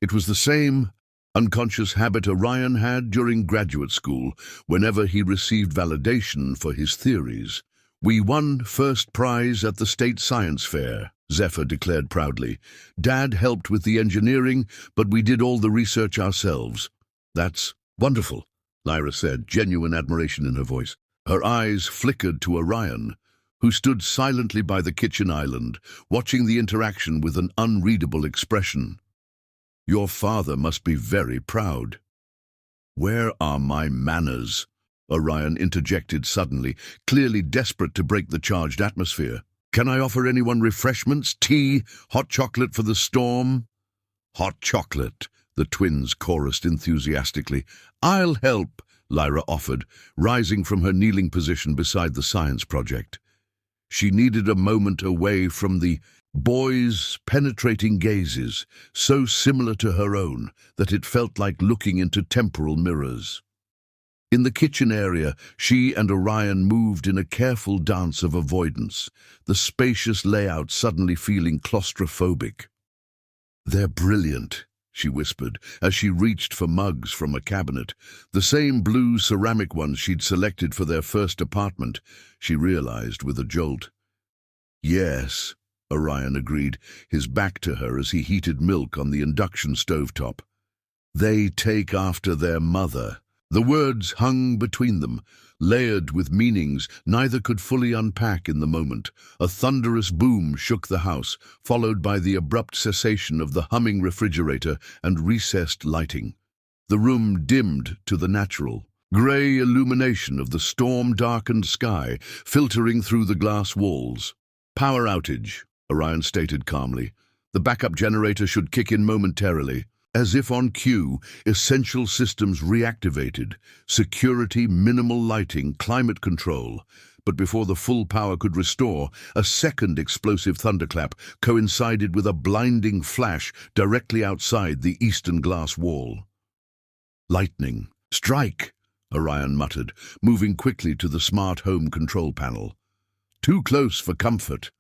It was the same unconscious habit Orion had during graduate school whenever he received validation for his theories. "We won first prize at the state science fair," Zephyr declared proudly. "Dad helped with the engineering, but we did all the research ourselves." "That's wonderful," Lyra said, genuine admiration in her voice. Her eyes flickered to Orion, who stood silently by the kitchen island, watching the interaction with an unreadable expression. "Your father must be very proud." "Where are my manners?" Orion interjected suddenly, clearly desperate to break the charged atmosphere. "Can I offer anyone refreshments? Tea? Hot chocolate for the storm?" "Hot chocolate," the twins chorused enthusiastically. "I'll help," Lyra offered, rising from her kneeling position beside the science project. She needed a moment away from the boys' penetrating gazes, so similar to her own that it felt like looking into temporal mirrors. In the kitchen area, she and Orion moved in a careful dance of avoidance, the spacious layout suddenly feeling claustrophobic. "They're brilliant," she whispered, as she reached for mugs from a cabinet, the same blue ceramic ones she'd selected for their first apartment, she realized with a jolt. "Yes," Orion agreed, his back to her as he heated milk on the induction stovetop. "They take after their mother." The words hung between them, layered with meanings neither could fully unpack in the moment. A thunderous boom shook the house, followed by the abrupt cessation of the humming refrigerator and recessed lighting. The room dimmed to the natural, grey illumination of the storm-darkened sky filtering through the glass walls. "Power outage," Orion stated calmly. "The backup generator should kick in momentarily." As if on cue, essential systems reactivated, security, minimal lighting, climate control. But before the full power could restore, a second explosive thunderclap coincided with a blinding flash directly outside the eastern glass wall. "Lightning! Strike!" Orion muttered, moving quickly to the smart home control panel. "Too close for comfort."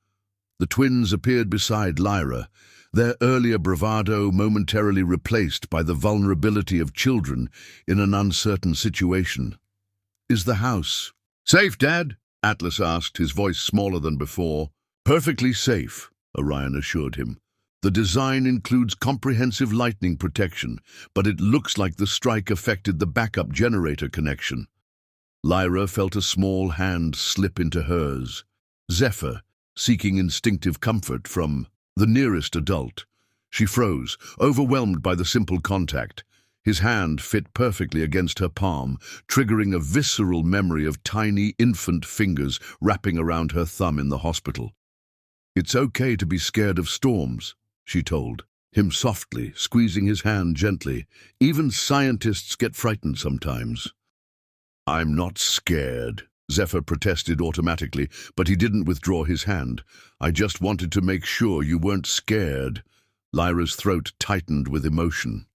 The twins appeared beside Lyra, their earlier bravado momentarily replaced by the vulnerability of children in an uncertain situation. "Is the house safe, Dad?" Atlas asked, his voice smaller than before. "Perfectly safe," Orion assured him. "The design includes comprehensive lightning protection, but it looks like the strike affected the backup generator connection." Lyra felt a small hand slip into hers. Zephyr, seeking instinctive comfort from the nearest adult. She froze, overwhelmed by the simple contact. His hand fit perfectly against her palm, triggering a visceral memory of tiny infant fingers wrapping around her thumb in the hospital. "It's okay to be scared of storms," she told him softly, squeezing his hand gently. "Even scientists get frightened sometimes." "I'm not scared," Zephyr protested automatically, but he didn't withdraw his hand. "I just wanted to make sure you weren't scared." Lyra's throat tightened with emotion.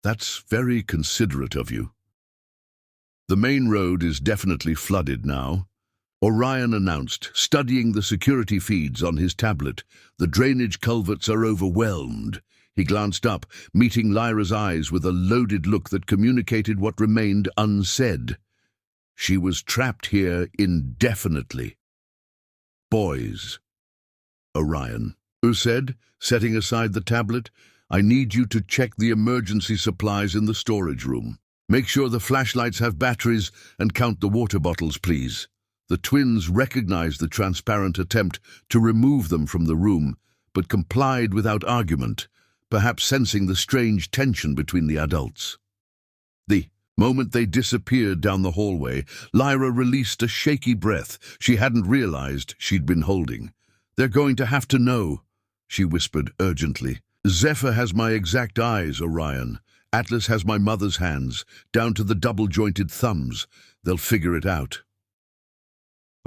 "That's very considerate of you." "The main road is definitely flooded now," Orion announced, studying the security feeds on his tablet. "The drainage culverts are overwhelmed." He glanced up, meeting Lyra's eyes with a loaded look that communicated what remained unsaid. She was trapped here indefinitely. "Boys," Orion said, setting aside the tablet, "I need you to check the emergency supplies in the storage room. Make sure the flashlights have batteries and count the water bottles, please." The twins recognized the transparent attempt to remove them from the room, but complied without argument, perhaps sensing the strange tension between the adults. The moment they disappeared down the hallway, Lyra released a shaky breath she hadn't realized she'd been holding. "They're going to have to know," she whispered urgently. "Zephyr has my exact eyes, Orion. Atlas has my mother's hands, down to the double-jointed thumbs. They'll figure it out."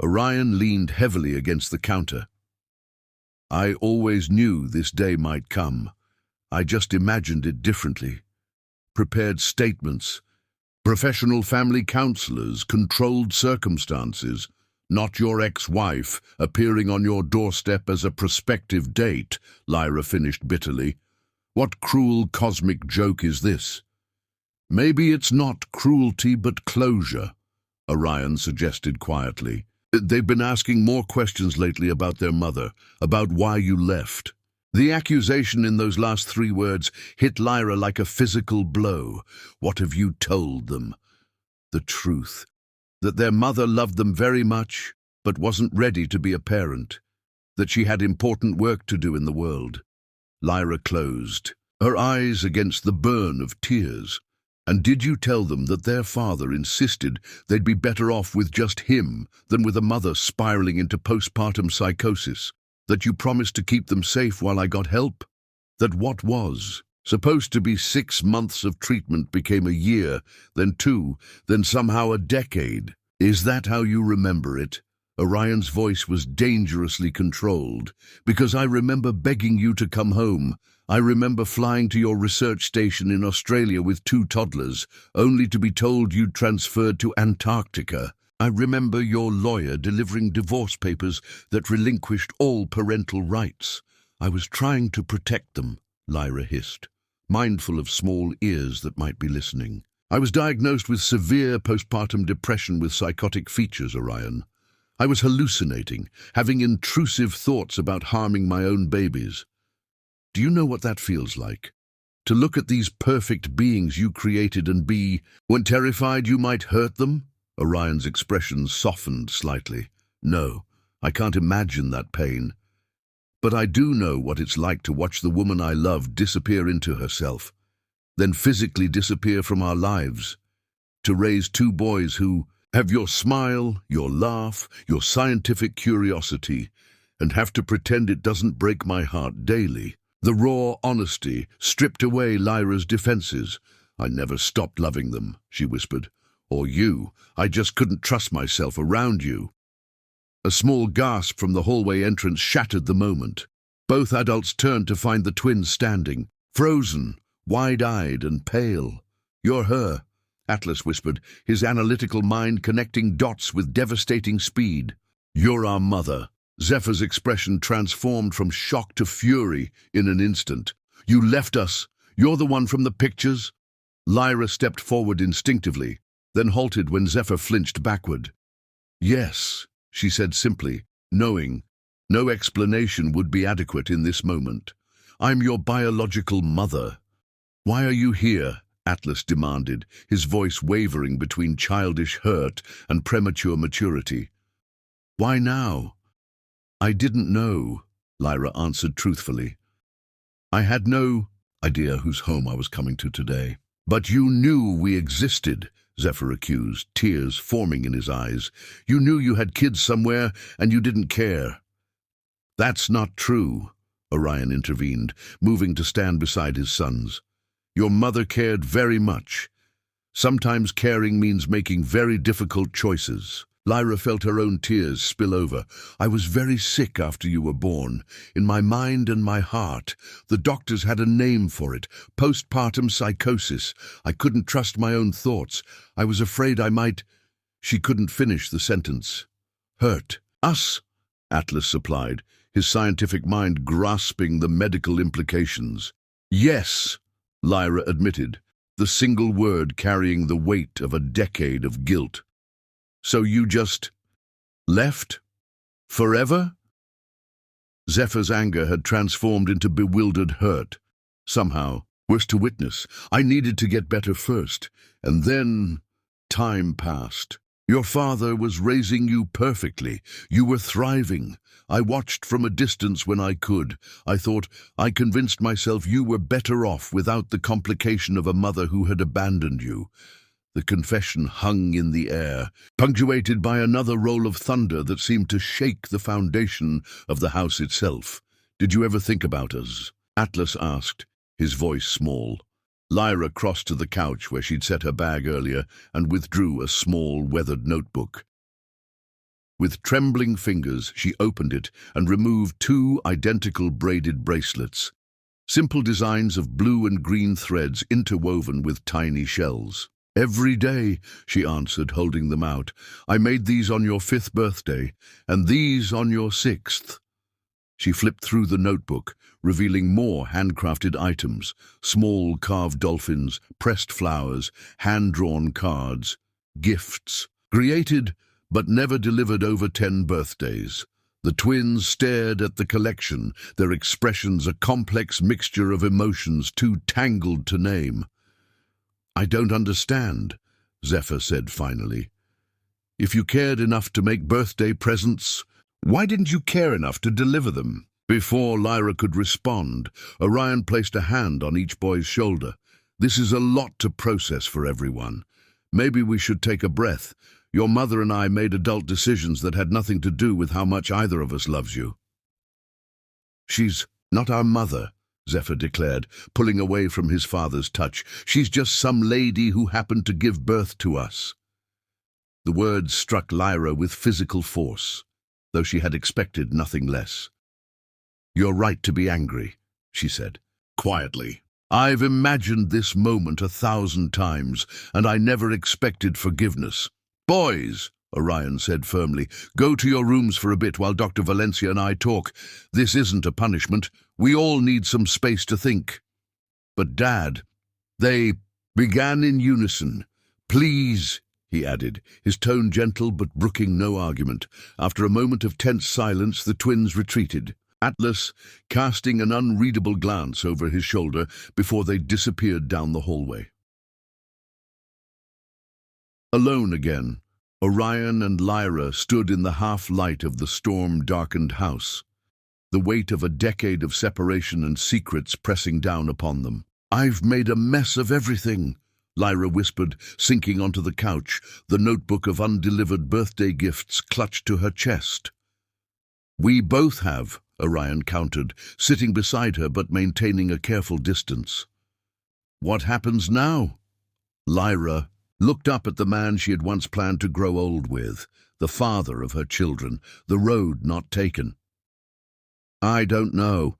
Orion leaned heavily against the counter. "I always knew this day might come. I just imagined it differently. Prepared statements, professional family counselors, controlled circumstances, not your ex-wife appearing on your doorstep as a prospective date," Lyra finished bitterly. What cruel cosmic joke is this? Maybe it's not cruelty but closure, Orion suggested quietly. They've been asking more questions lately about their mother, about why you left. The accusation in those last 3 words hit Lyra like a physical blow. What have you told them? The truth. That their mother loved them very much, but wasn't ready to be a parent. That she had important work to do in the world. Lyra closed, her eyes against the burn of tears. And did you tell them that their father insisted they'd be better off with just him than with a mother spiraling into postpartum psychosis? That you promised to keep them safe while I got help? That what was supposed to be 6 months of treatment became a year, then 2, then somehow a decade? Is that how you remember it? Orion's voice was dangerously controlled. Because I remember begging you to come home. I remember flying to your research station in Australia with 2 toddlers, only to be told you'd transferred to Antarctica. I remember your lawyer delivering divorce papers that relinquished all parental rights. I was trying to protect them, Lyra hissed, mindful of small ears that might be listening. I was diagnosed with severe postpartum depression with psychotic features, Orion. I was hallucinating, having intrusive thoughts about harming my own babies. Do you know what that feels like? To look at these perfect beings you created and be, when terrified you might hurt them? Orion's expression softened slightly. No, I can't imagine that pain. But I do know what it's like to watch the woman I love disappear into herself, then physically disappear from our lives. To raise 2 boys who have your smile, your laugh, your scientific curiosity, and have to pretend it doesn't break my heart daily. The raw honesty stripped away Lyra's defenses. I never stopped loving them, she whispered. Or you. I just couldn't trust myself around you. A small gasp from the hallway entrance shattered the moment. Both adults turned to find the twins standing, frozen, wide-eyed and pale. You're her, Atlas whispered, his analytical mind connecting dots with devastating speed. You're our mother. Zephyr's expression transformed from shock to fury in an instant. You left us. You're the one from the pictures? Lyra stepped forward instinctively, then halted when Zephyr flinched backward. Yes, she said simply, knowing no explanation would be adequate in this moment. I'm your biological mother. Why are you here? Atlas demanded, his voice wavering between childish hurt and premature maturity. Why now? I didn't know, Lyra answered truthfully. I had no idea whose home I was coming to today. But you knew we existed, Zephyr accused, tears forming in his eyes. You knew you had kids somewhere, and you didn't care. That's not true, Orion intervened, moving to stand beside his sons. Your mother cared very much. Sometimes caring means making very difficult choices. Lyra felt her own tears spill over. I was very sick after you were born, in my mind and my heart. The doctors had a name for it, postpartum psychosis. I couldn't trust my own thoughts. I was afraid I might... She couldn't finish the sentence. Hurt. Us, Atlas supplied, his scientific mind grasping the medical implications. Yes, Lyra admitted, the single word carrying the weight of a decade of guilt. So you just left? Forever? Zephyr's anger had transformed into bewildered hurt. Somehow, worse to witness, I needed to get better first, and then time passed. Your father was raising you perfectly. You were thriving. I watched from a distance when I could. I thought, I convinced myself you were better off without the complication of a mother who had abandoned you. The confession hung in the air, punctuated by another roll of thunder that seemed to shake the foundation of the house itself. Did you ever think about us? Atlas asked, his voice small. Lyra crossed to the couch where she'd set her bag earlier and withdrew a small, weathered notebook. With trembling fingers, she opened it and removed 2 identical braided bracelets, simple designs of blue and green threads interwoven with tiny shells. Every day, she answered, holding them out. I made these on your 5th birthday, and these on your 6th. She flipped through the notebook, revealing more handcrafted items, small carved dolphins, pressed flowers, hand-drawn cards, gifts, created but never delivered over 10 birthdays. The twins stared at the collection, their expressions a complex mixture of emotions too tangled to name. "I don't understand," Zephyr said finally. "If you cared enough to make birthday presents, why didn't you care enough to deliver them?" Before Lyra could respond, Orion placed a hand on each boy's shoulder. "This is a lot to process for everyone. Maybe we should take a breath. Your mother and I made adult decisions that had nothing to do with how much either of us loves you." "She's not our mother," Zephyr declared, pulling away from his father's touch. "She's just some lady who happened to give birth to us." The words struck Lyra with physical force, though she had expected nothing less. "You're right to be angry," she said, quietly. "I've imagined this moment 1,000 times, and I never expected forgiveness." "Boys," Orion said firmly, "go to your rooms for a bit while Dr. Valencia and I talk. This isn't a punishment. We all need some space to think." "But Dad," they began in unison. "Please," he added, his tone gentle but brooking no argument. After a moment of tense silence, the twins retreated, Atlas casting an unreadable glance over his shoulder before they disappeared down the hallway. Alone again, Orion and Lyra stood in the half-light of the storm-darkened house, the weight of a decade of separation and secrets pressing down upon them. "I've made a mess of everything," Lyra whispered, sinking onto the couch, the notebook of undelivered birthday gifts clutched to her chest. "We both have," Orion countered, sitting beside her but maintaining a careful distance. "What happens now?" Lyra looked up at the man she had once planned to grow old with, the father of her children, the road not taken. "I don't know,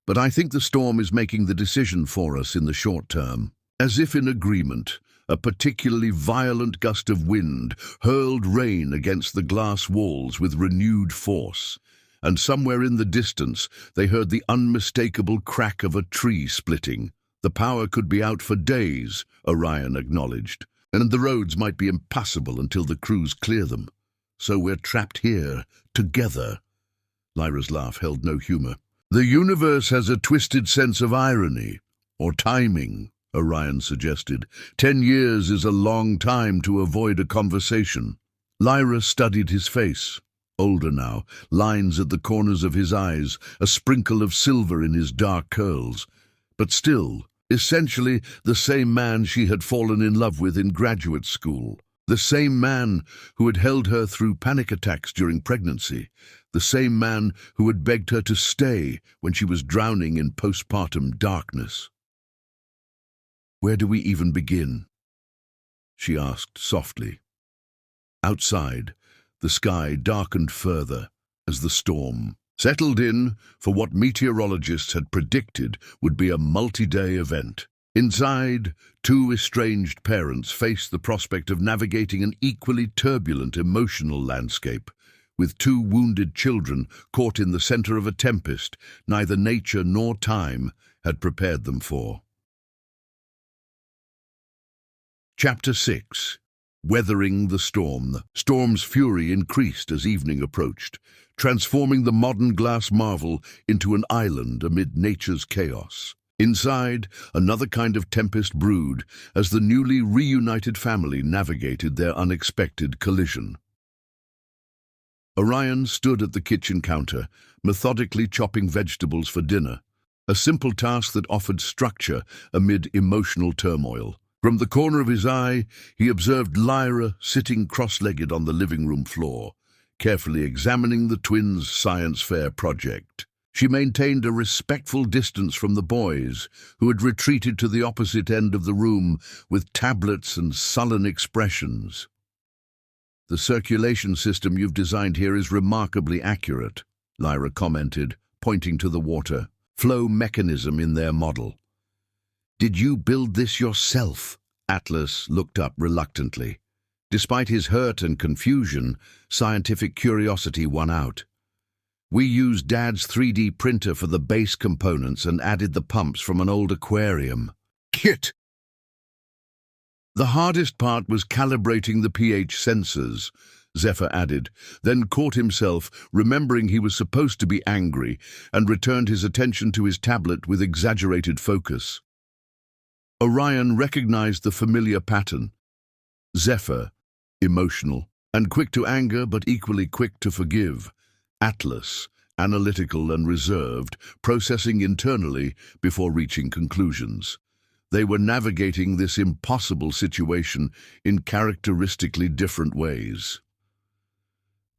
but I think the storm is making the decision for us in the short term." As if in agreement, a particularly violent gust of wind hurled rain against the glass walls with renewed force, and somewhere in the distance they heard the unmistakable crack of a tree splitting. The power could be out for days, Orion acknowledged, and the roads might be impassable until the crews clear them. "So we're trapped here, together." Lyra's laugh held no humor. "The universe has a twisted sense of irony, or timing," Orion suggested. 10 years is a long time to avoid a conversation." Lyra studied his face. Older now, lines at the corners of his eyes, a sprinkle of silver in his dark curls. But still, essentially the same man she had fallen in love with in graduate school. The same man who had held her through panic attacks during pregnancy. The same man who had begged her to stay when she was drowning in postpartum darkness. "Where do we even begin?" she asked softly. Outside, the sky darkened further as the storm settled in for what meteorologists had predicted would be a multi-day event. Inside, 2 estranged parents faced the prospect of navigating an equally turbulent emotional landscape, with 2 wounded children caught in the center of a tempest neither nature nor time had prepared them for. Chapter 6. Weathering the storm. The storm's fury increased as evening approached, transforming the modern glass marvel into an island amid nature's chaos. Inside, another kind of tempest brewed as the newly reunited family navigated their unexpected collision. Orion stood at the kitchen counter, methodically chopping vegetables for dinner, a simple task that offered structure amid emotional turmoil. From the corner of his eye, he observed Lyra sitting cross-legged on the living room floor, carefully examining the twins' science fair project. She maintained a respectful distance from the boys, who had retreated to the opposite end of the room with tablets and sullen expressions. "The circulation system you've designed here is remarkably accurate," Lyra commented, pointing to the water flow mechanism in their model. "Did you build this yourself?" Atlas looked up reluctantly. Despite his hurt and confusion, scientific curiosity won out. We used Dad's 3D printer for the base components and added the pumps from an old aquarium. Kit! The hardest part was calibrating the pH sensors, Zephyr added, then caught himself, remembering he was supposed to be angry, and returned his attention to his tablet with exaggerated focus. Orion recognized the familiar pattern. Zephyr, emotional, and quick to anger but equally quick to forgive. Atlas, analytical and reserved, processing internally before reaching conclusions. They were navigating this impossible situation in characteristically different ways.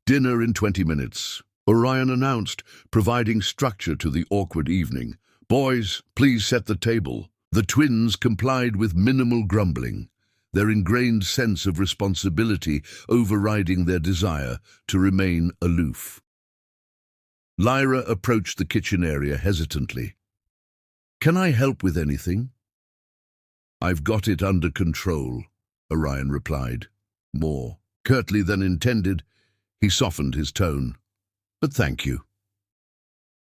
Dinner in 20 minutes, Orion announced, providing structure to the awkward evening. Boys, please set the table. The twins complied with minimal grumbling, their ingrained sense of responsibility overriding their desire to remain aloof. Lyra approached the kitchen area hesitantly. Can I help with anything? I've got it under control, Orion replied. More curtly than intended, he softened his tone. But thank you.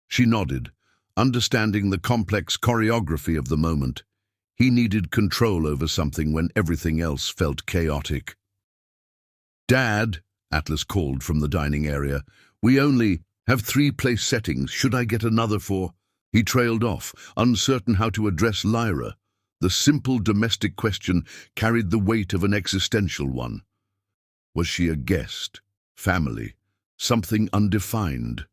She nodded, understanding the complex choreography of the moment. He needed control over something when everything else felt chaotic. Dad, Atlas called from the dining area, we only have 3 place settings. Should I get another for? He trailed off, uncertain how to address Lyra. The simple domestic question carried the weight of an existential one. Was she a guest? Family? Something undefined?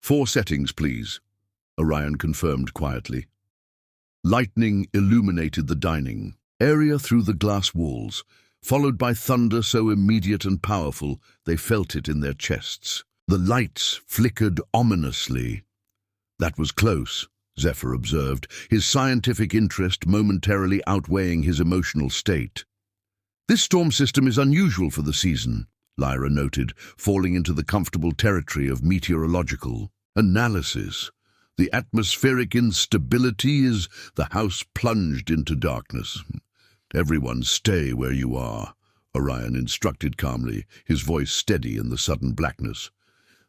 4 settings, please, Orion confirmed quietly. Lightning illuminated the dining area through the glass walls, followed by thunder so immediate and powerful they felt it in their chests. The lights flickered ominously. That was close, Zephyr observed, his scientific interest momentarily outweighing his emotional state. This storm system is unusual for the season, Lyra noted, falling into the comfortable territory of meteorological analysis. The atmospheric instability is the house plunged into darkness. Everyone stay where you are, Orion instructed calmly, his voice steady in the sudden blackness.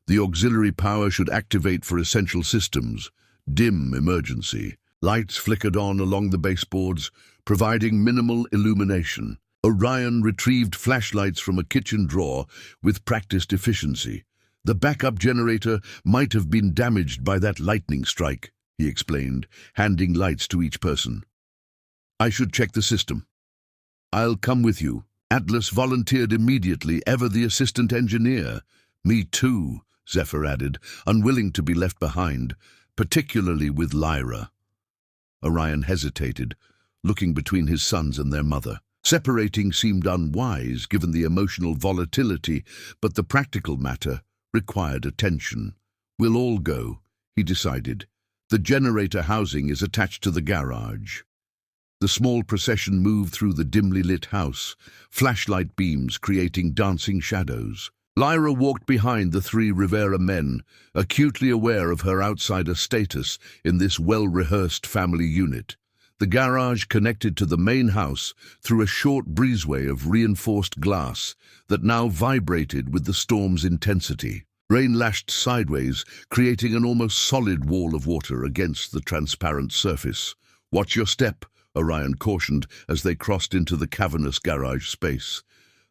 The auxiliary power should activate for essential systems. Dim emergency. Lights flickered on along the baseboards, providing minimal illumination. Orion retrieved flashlights from a kitchen drawer with practiced efficiency. The backup generator might have been damaged by that lightning strike, he explained, handing lights to each person. I should check the system. I'll come with you. Atlas volunteered immediately, ever the assistant engineer. Me too, Zephyr added, unwilling to be left behind, particularly with Lyra. Orion hesitated, looking between his sons and their mother. Separating seemed unwise, given the emotional volatility, but the practical matter required attention. We'll all go, he decided. The generator housing is attached to the garage. The small procession moved through the dimly lit house, flashlight beams creating dancing shadows. Lyra walked behind the 3 Rivera men, acutely aware of her outsider status in this well-rehearsed family unit. The garage connected to the main house through a short breezeway of reinforced glass that now vibrated with the storm's intensity. Rain lashed sideways, creating an almost solid wall of water against the transparent surface. Watch your step, Orion cautioned as they crossed into the cavernous garage space.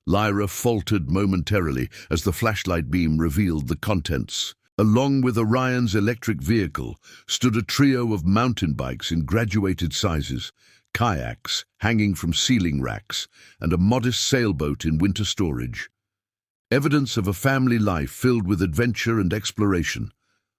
Lyra faltered momentarily as the flashlight beam revealed the contents. Along with Orion's electric vehicle stood a trio of mountain bikes in graduated sizes, kayaks hanging from ceiling racks, and a modest sailboat in winter storage. Evidence of a family life filled with adventure and exploration.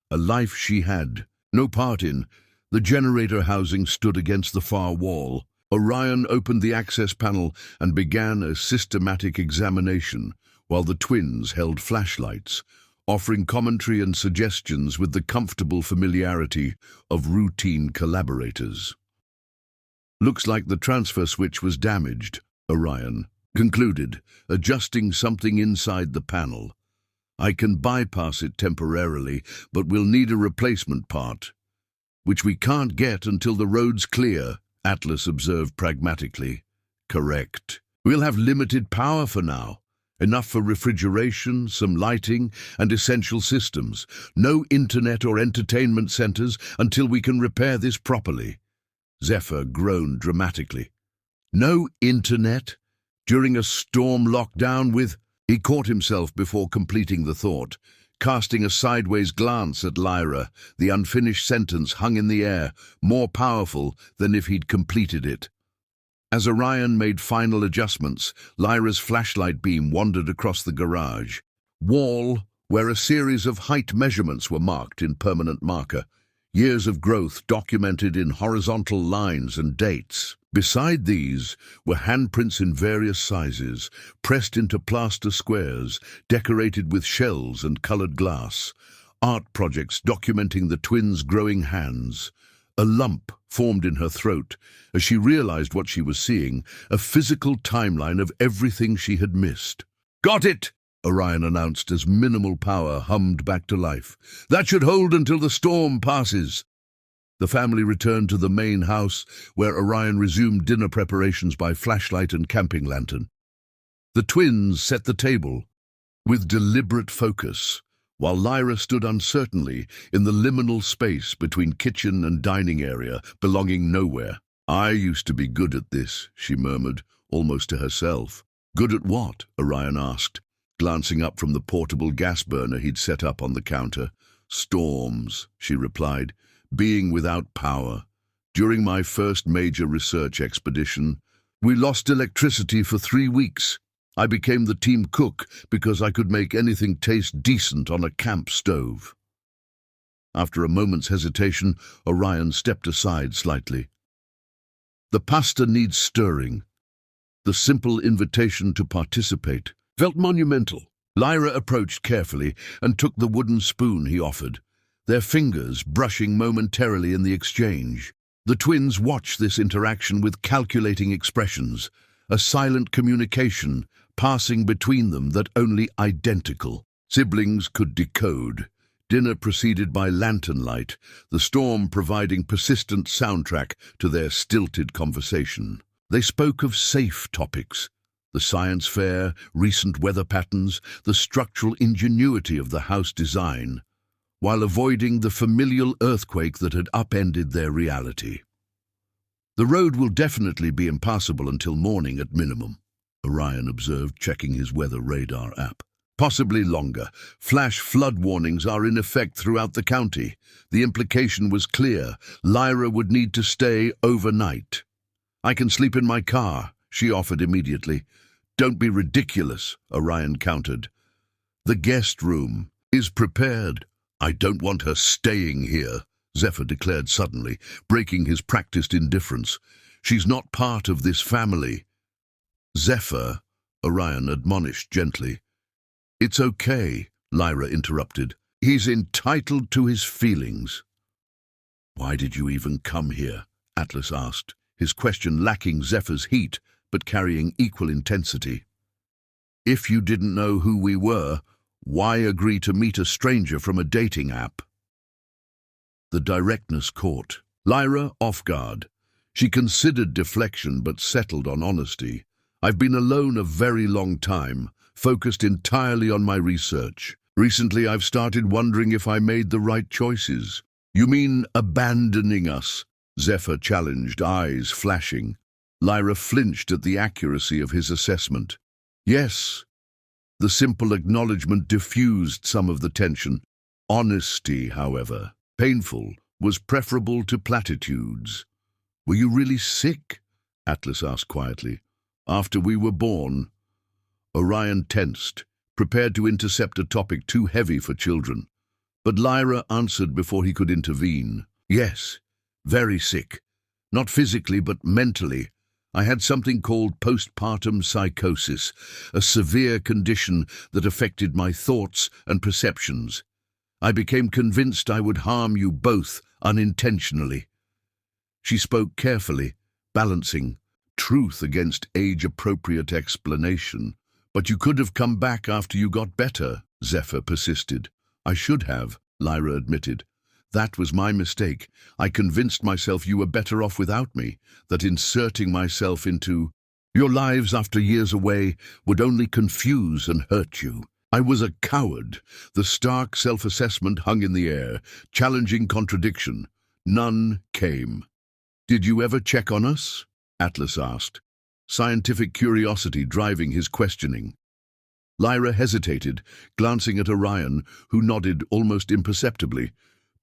A life she had no part in. The generator housing stood against the far wall. Orion opened the access panel and began a systematic examination, while the twins held flashlights, offering commentary and suggestions with the comfortable familiarity of routine collaborators. Looks like the transfer switch was damaged, Orion concluded, adjusting something inside the panel. I can bypass it temporarily, but we'll need a replacement part, which we can't get until the road's clear, Atlas observed pragmatically. Correct. We'll have limited power for now, Enough for refrigeration, some lighting, and essential systems. No internet or entertainment centers until we can repair this properly. Zephyr groaned dramatically. No internet? During a storm lockdown with... He caught himself before completing the thought. Casting a sideways glance at Lyra, the unfinished sentence hung in the air, more powerful than if he'd completed it. As Orion made final adjustments, Lyra's flashlight beam wandered across the garage wall, where a series of height measurements were marked in permanent marker, years of growth documented in horizontal lines and dates. Beside these were handprints in various sizes, pressed into plaster squares, decorated with shells and colored glass, art projects documenting the twins' growing hands. A lump formed in her throat as she realized what she was seeing, a physical timeline of everything she had missed. "Got it!" Orion announced as minimal power hummed back to life. "That should hold until the storm passes." The family returned to the main house, where Orion resumed dinner preparations by flashlight and camping lantern. The twins set the table with deliberate focus, while Lyra stood uncertainly in the liminal space between kitchen and dining area, belonging nowhere. "I used to be good at this," she murmured, almost to herself. "Good at what?" Orion asked, glancing up from the portable gas burner he'd set up on the counter. "Storms," she replied. "Being without power. During my first major research expedition, we lost electricity for 3 weeks. I became the team cook because I could make anything taste decent on a camp stove." After a moment's hesitation, Orion stepped aside slightly. "The pasta needs stirring." The simple invitation to participate felt monumental. Lyra approached carefully and took the wooden spoon he offered, their fingers brushing momentarily in the exchange. The twins watched this interaction with calculating expressions, a silent communication passing between them that only identical siblings could decode. Dinner proceeded by lantern light, the storm providing persistent soundtrack to their stilted conversation. They spoke of safe topics: the science fair, recent weather patterns, the structural ingenuity of the house design, while avoiding the familial earthquake that had upended their reality. "The road will definitely be impassable until morning at minimum," Orion observed, checking his weather radar app. "Possibly longer. Flash flood warnings are in effect throughout the county." The implication was clear. Lyra would need to stay overnight. "I can sleep in my car," she offered immediately. "Don't be ridiculous," Orion countered. "The guest room is prepared." "I don't want her staying here," Zephyr declared suddenly, breaking his practiced indifference. "She's not part of this family." "Zephyr," Orion admonished gently. "It's okay," Lyra interrupted. "He's entitled to his feelings." "Why did you even come here?" Atlas asked, his question lacking Zephyr's heat, but carrying equal intensity. "If you didn't know who we were, why agree to meet a stranger from a dating app?" The directness caught Lyra off guard. She considered deflection but settled on honesty. "I've been alone a very long time, focused entirely on my research. Recently I've started wondering if I made the right choices." "You mean abandoning us?" Zephyr challenged, eyes flashing. Lyra flinched at the accuracy of his assessment. "Yes." The simple acknowledgement diffused some of the tension. Honesty, however, painful, was preferable to platitudes. "Were you really sick?" Atlas asked quietly. "After we were born." Orion tensed, prepared to intercept a topic too heavy for children. But Lyra answered before he could intervene. "Yes, very sick. Not physically, but mentally. I had something called postpartum psychosis, a severe condition that affected my thoughts and perceptions. I became convinced I would harm you both unintentionally." She spoke carefully, balancing truth against age-appropriate explanation. "But you could have come back after you got better," Zephyr persisted. "I should have," Lyra admitted. "That was my mistake. I convinced myself you were better off without me, that inserting myself into..." Your lives after years away would only confuse and hurt you. I was a coward. The stark self-assessment hung in the air, challenging contradiction. None came. Did you ever check on us? Atlas asked, scientific curiosity driving his questioning. Lyra hesitated, glancing at Orion, who nodded almost imperceptibly.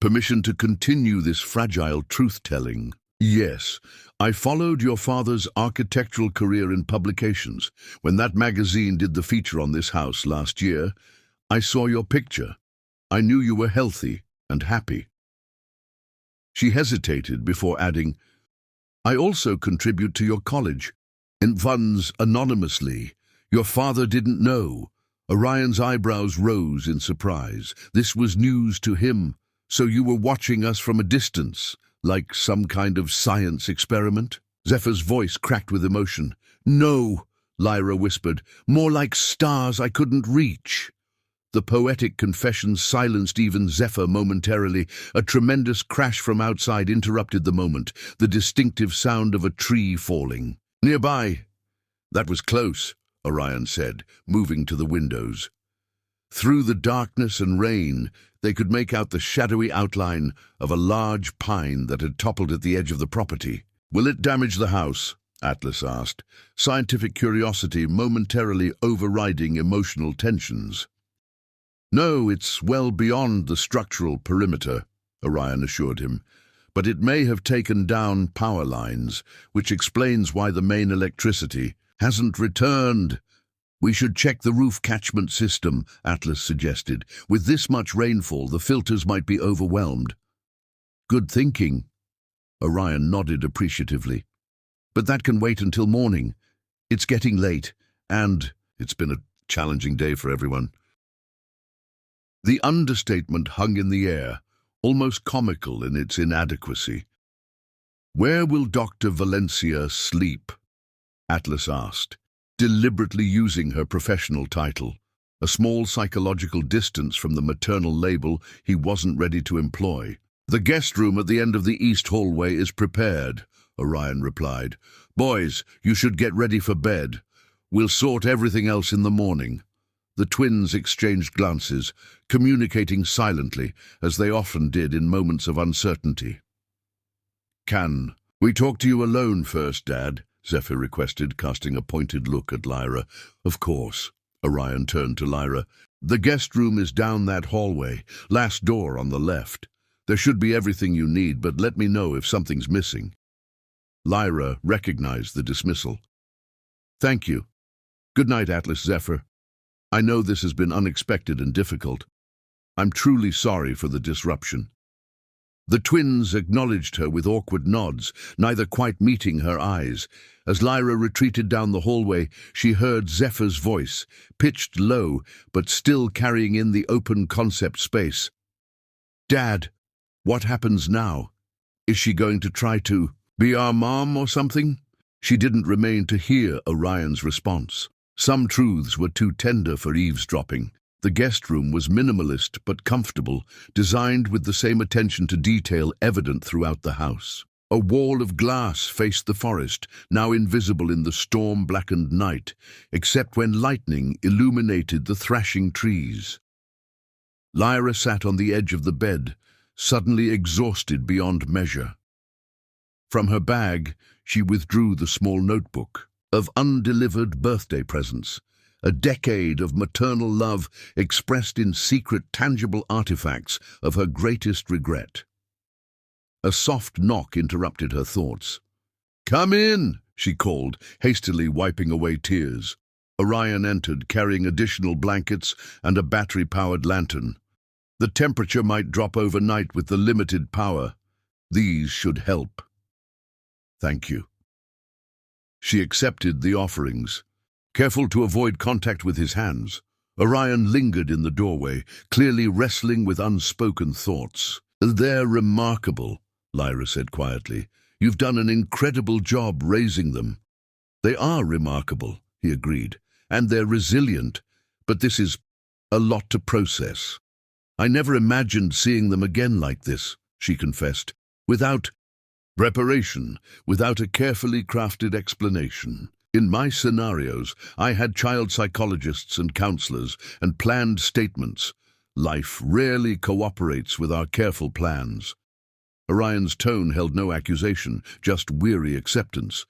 Permission to continue this fragile truth-telling. Yes, I followed your father's architectural career in publications. When that magazine did the feature on this house last year, I saw your picture. I knew you were healthy and happy. She hesitated before adding, I also contribute to your college, in funds anonymously. Your father didn't know. Orion's eyebrows rose in surprise. This was news to him. So you were watching us from a distance, like some kind of science experiment? Zephyr's voice cracked with emotion. No, Lyra whispered, more like stars I couldn't reach. The poetic confession silenced even Zephyr momentarily. A tremendous crash from outside interrupted the moment, the distinctive sound of a tree falling. Nearby. That was close, Orion said, moving to the windows. Through the darkness and rain, they could make out the shadowy outline of a large pine that had toppled at the edge of the property. Will it damage the house? Atlas asked, scientific curiosity momentarily overriding emotional tensions. No, it's well beyond the structural perimeter, Orion assured him, but it may have taken down power lines, which explains why the main electricity hasn't returned. We should check the roof catchment system, Atlas suggested. With this much rainfall, the filters might be overwhelmed. Good thinking. Orion nodded appreciatively. But that can wait until morning. It's getting late, and it's been a challenging day for everyone. The understatement hung in the air, almost comical in its inadequacy. Where will Dr. Valencia sleep? Atlas asked, deliberately using her professional title, a small psychological distance from the maternal label he wasn't ready to employ. The guest room at the end of the east hallway is prepared, Orion replied. Boys, you should get ready for bed. We'll sort everything else in the morning. The twins exchanged glances, communicating silently, as they often did in moments of uncertainty. Can we talk to you alone first, Dad? Zephyr requested, casting a pointed look at Lyra. Of course. Orion turned to Lyra. The guest room is down that hallway, last door on the left. There should be everything you need, but let me know if something's missing. Lyra recognized the dismissal. Thank you. Good night, Atlas Zephyr. I know this has been unexpected and difficult. I'm truly sorry for the disruption. The twins acknowledged her with awkward nods, neither quite meeting her eyes. As Lyra retreated down the hallway, she heard Zephyr's voice, pitched low, but still carrying in the open concept space. Dad, what happens now? Is she going to try to be our mom or something? She didn't remain to hear Orion's response. Some truths were too tender for eavesdropping. The guest room was minimalist but comfortable, designed with the same attention to detail evident throughout the house. A wall of glass faced the forest, now invisible in the storm-blackened night, except when lightning illuminated the thrashing trees. Lyra sat on the edge of the bed, suddenly exhausted beyond measure. From her bag, she withdrew the small notebook of undelivered birthday presents, a decade of maternal love expressed in secret, tangible artifacts of her greatest regret. A soft knock interrupted her thoughts. "Come in," she called, hastily wiping away tears. Orion entered, carrying additional blankets and a battery-powered lantern. The temperature might drop overnight with the limited power. These should help. Thank you. She accepted the offerings. Careful to avoid contact with his hands, Orion lingered in the doorway, clearly wrestling with unspoken thoughts. "They're remarkable," Lyra said quietly. "You've done an incredible job raising them." "They are remarkable," he agreed, "and they're resilient, but this is a lot to process. I never imagined seeing them again like this," she confessed, "without preparation, without a carefully crafted explanation." In my scenarios, I had child psychologists and counselors and planned statements. Life rarely cooperates with our careful plans. Orion's tone held no accusation, just weary acceptance.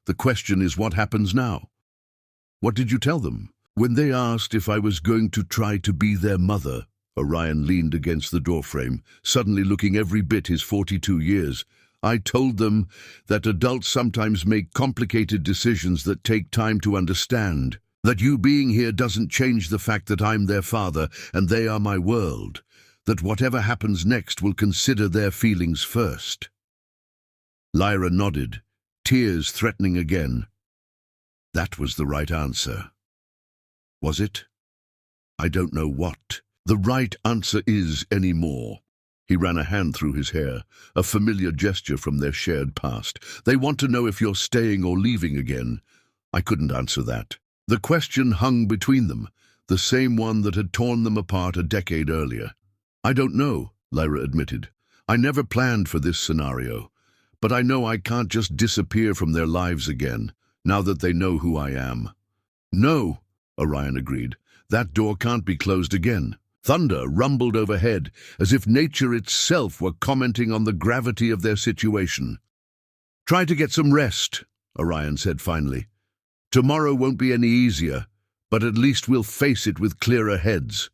The question is, what happens now? What did you tell them? When they asked if I was going to try to be their mother, Orion leaned against the doorframe, suddenly looking every bit his 42 years. I told them that adults sometimes make complicated decisions that take time to understand. That you being here doesn't change the fact that I'm their father and they are my world. That whatever happens next will consider their feelings first. Lyra nodded, tears threatening again. That was the right answer. Was it? I don't know what the right answer is anymore. He ran a hand through his hair, a familiar gesture from their shared past. They want to know if you're staying or leaving again. I couldn't answer that. The question hung between them, the same one that had torn them apart a decade earlier. I don't know, Lyra admitted. I never planned for this scenario, but I know I can't just disappear from their lives again, now that they know who I am. No, Orion agreed. That door can't be closed again. Thunder rumbled overhead, as if nature itself were commenting on the gravity of their situation. Try to get some rest, Orion said finally. Tomorrow won't be any easier, but at least we'll face it with clearer heads.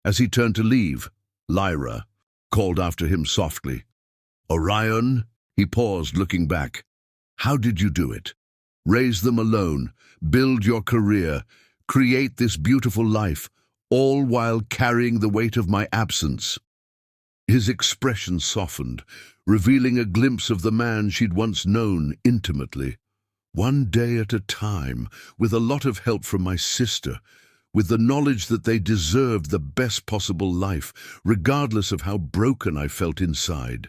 As he turned to leave, Lyra called after him softly. Orion? He paused, looking back. How did you do it? Raise them alone, build your career, create this beautiful life, all while carrying the weight of my absence. His expression softened, revealing a glimpse of the man she'd once known intimately. One day at a time, with a lot of help from my sister, with the knowledge that they deserved the best possible life, regardless of how broken I felt inside.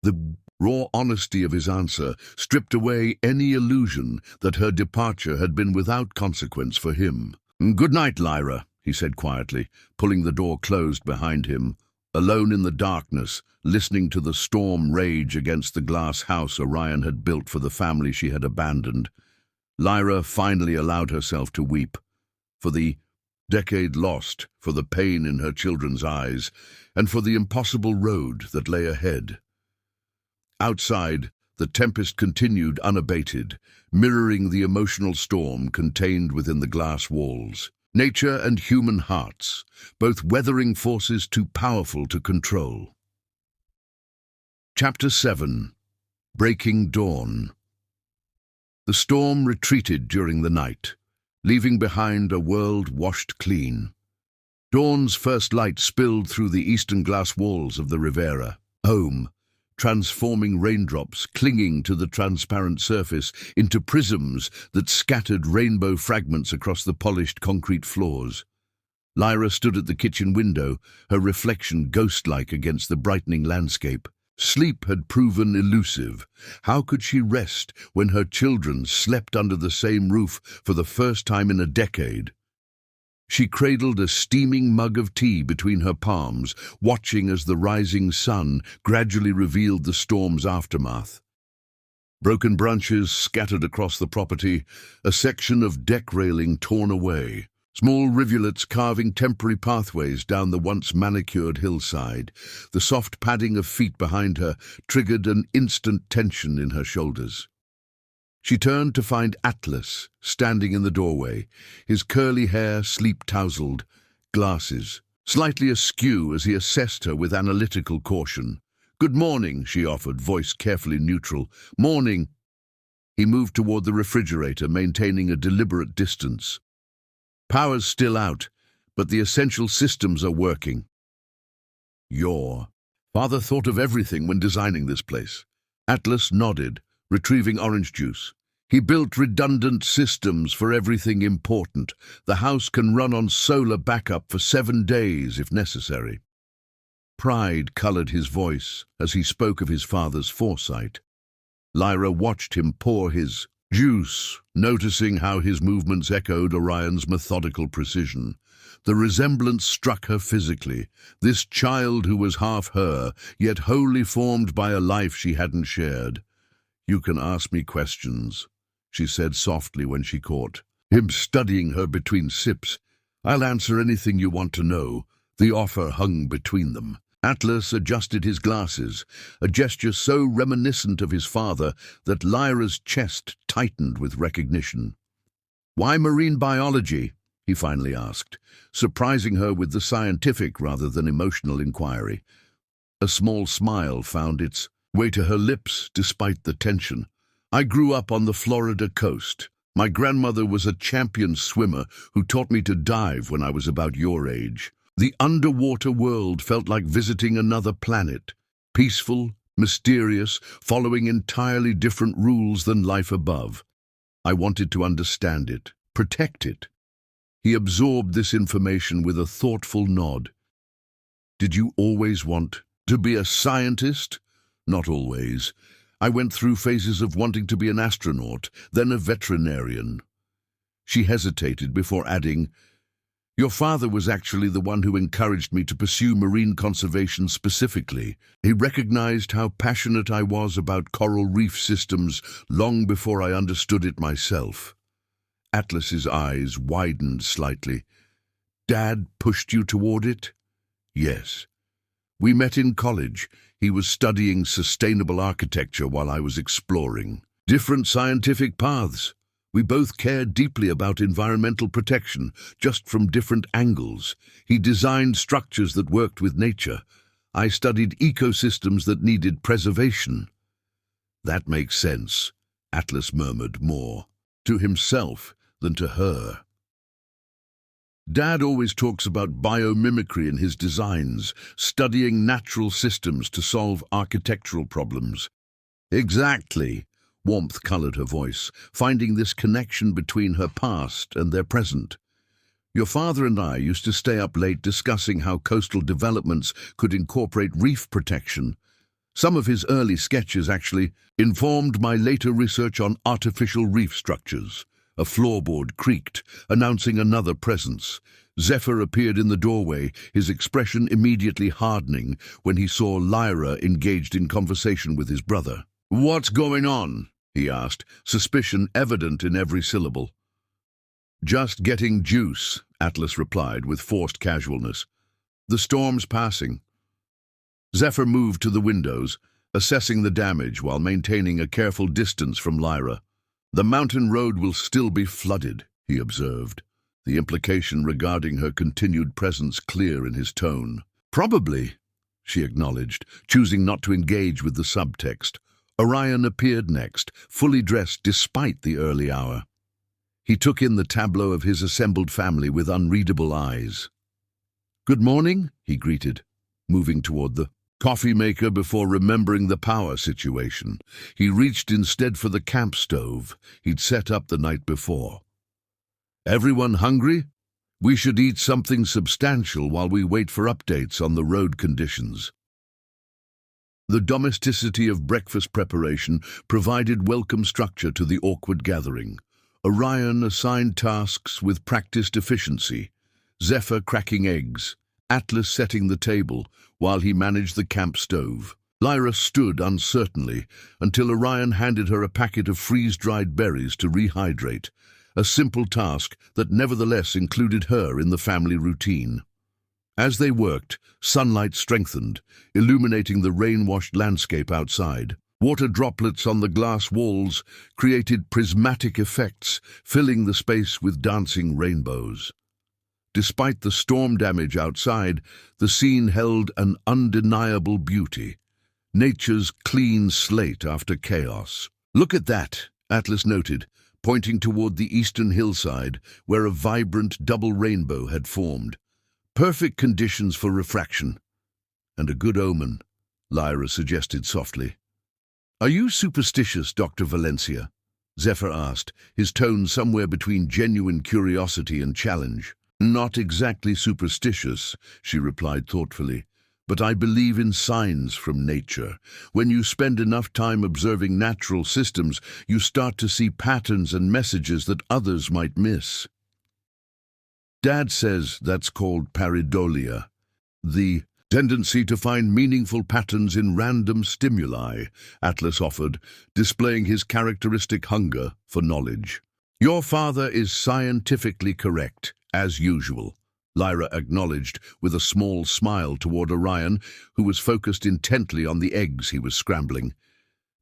The raw honesty of his answer stripped away any illusion that her departure had been without consequence for him. Good night, Lyra, he said quietly, pulling the door closed behind him. Alone in the darkness, listening to the storm rage against the glass house Orion had built for the family she had abandoned, Lyra finally allowed herself to weep, for the decade lost, for the pain in her children's eyes, and for the impossible road that lay ahead. Outside, the tempest continued unabated, mirroring the emotional storm contained within the glass walls. Nature and human hearts, both weathering forces too powerful to control. Chapter 7. Breaking Dawn. The storm retreated during the night, leaving behind a world washed clean. Dawn's first light spilled through the eastern glass walls of the Riviera, home, transforming raindrops clinging to the transparent surface into prisms that scattered rainbow fragments across the polished concrete floors. Lyra stood at the kitchen window, her reflection ghost-like against the brightening landscape. Sleep had proven elusive. How could she rest when her children slept under the same roof for the first time in a decade? She cradled a steaming mug of tea between her palms, watching as the rising sun gradually revealed the storm's aftermath. Broken branches scattered across the property, a section of deck railing torn away, small rivulets carving temporary pathways down the once manicured hillside. The soft padding of feet behind her triggered an instant tension in her shoulders. She turned to find Atlas standing in the doorway, his curly hair sleep-tousled, glasses slightly askew as he assessed her with analytical caution. "Good morning," she offered, voice carefully neutral. "Morning." He moved toward the refrigerator, maintaining a deliberate distance. "Power's still out, but the essential systems are working." "Your father thought of everything when designing this place." Atlas nodded, retrieving orange juice. "He built redundant systems for everything important. The house can run on solar backup for 7 days if necessary." Pride colored his voice as he spoke of his father's foresight. Lyra watched him pour his juice, noticing how his movements echoed Orion's methodical precision. The resemblance struck her physically. This child who was half her, yet wholly formed by a life she hadn't shared. "You can ask me questions." she said softly when she caught him studying her between sips. "I'll answer anything you want to know." The offer hung between them. Atlas adjusted his glasses, a gesture so reminiscent of his father that Lyra's chest tightened with recognition. "Why marine biology?" he finally asked, surprising her with the scientific rather than emotional inquiry. A small smile found its way to her lips despite the tension. "I grew up on the Florida coast. My grandmother was a champion swimmer who taught me to dive when I was about your age. The underwater world felt like visiting another planet, peaceful, mysterious, following entirely different rules than life above. I wanted to understand it, protect it." He absorbed this information with a thoughtful nod. "Did you always want to be a scientist?" "Not always. I went through phases of wanting to be an astronaut, then a veterinarian." She hesitated before adding, "Your father was actually the one who encouraged me to pursue marine conservation specifically. He recognized how passionate I was about coral reef systems long before I understood it myself." Atlas's eyes widened slightly. "Dad pushed you toward it?" "Yes. We met in college. He was studying sustainable architecture while I was exploring. Different scientific paths. We both cared deeply about environmental protection, just from different angles. He designed structures that worked with nature. I studied ecosystems that needed preservation." "That makes sense," Atlas murmured, more to himself than to her. "Dad always talks about biomimicry in his designs, studying natural systems to solve architectural problems." "Exactly." Warmth colored her voice, finding this connection between her past and their present. "Your father and I used to stay up late discussing how coastal developments could incorporate reef protection. Some of his early sketches actually informed my later research on artificial reef structures." A floorboard creaked, announcing another presence. Zephyr appeared in the doorway, his expression immediately hardening when he saw Lyra engaged in conversation with his brother. "What's going on?" he asked, suspicion evident in every syllable. "Just getting juice," Atlas replied with forced casualness. "The storm's passing." Zephyr moved to the windows, assessing the damage while maintaining a careful distance from Lyra. "The mountain road will still be flooded," he observed, the implication regarding her continued presence clear in his tone. "Probably," she acknowledged, choosing not to engage with the subtext. Orion appeared next, fully dressed despite the early hour. He took in the tableau of his assembled family with unreadable eyes. "Good morning," he greeted, moving toward the coffee maker before remembering the power situation. He reached instead for the camp stove he'd set up the night before. "Everyone hungry? We should eat something substantial while we wait for updates on the road conditions." The domesticity of breakfast preparation provided welcome structure to the awkward gathering. Orion assigned tasks with practiced efficiency, Zephyr cracking eggs, Atlas setting the table while he managed the camp stove. Lyra stood uncertainly until Orion handed her a packet of freeze-dried berries to rehydrate, a simple task that nevertheless included her in the family routine. As they worked, sunlight strengthened, illuminating the rain-washed landscape outside. Water droplets on the glass walls created prismatic effects, filling the space with dancing rainbows. Despite the storm damage outside, the scene held an undeniable beauty, nature's clean slate after chaos. "Look at that," Atlas noted, pointing toward the eastern hillside where a vibrant double rainbow had formed. "Perfect conditions for refraction." "And a good omen," Lyra suggested softly. "Are you superstitious, Dr. Valencia?" Zephyr asked, his tone somewhere between genuine curiosity and challenge. "Not exactly superstitious," she replied thoughtfully, "but I believe in signs from nature. When you spend enough time observing natural systems, you start to see patterns and messages that others might miss." "Dad says that's called pareidolia." The Tendency to find meaningful patterns in random stimuli, Atlas offered, displaying his characteristic hunger for knowledge. Your father is scientifically correct, as usual, Lyra acknowledged with a small smile toward Orion, who was focused intently on the eggs he was scrambling.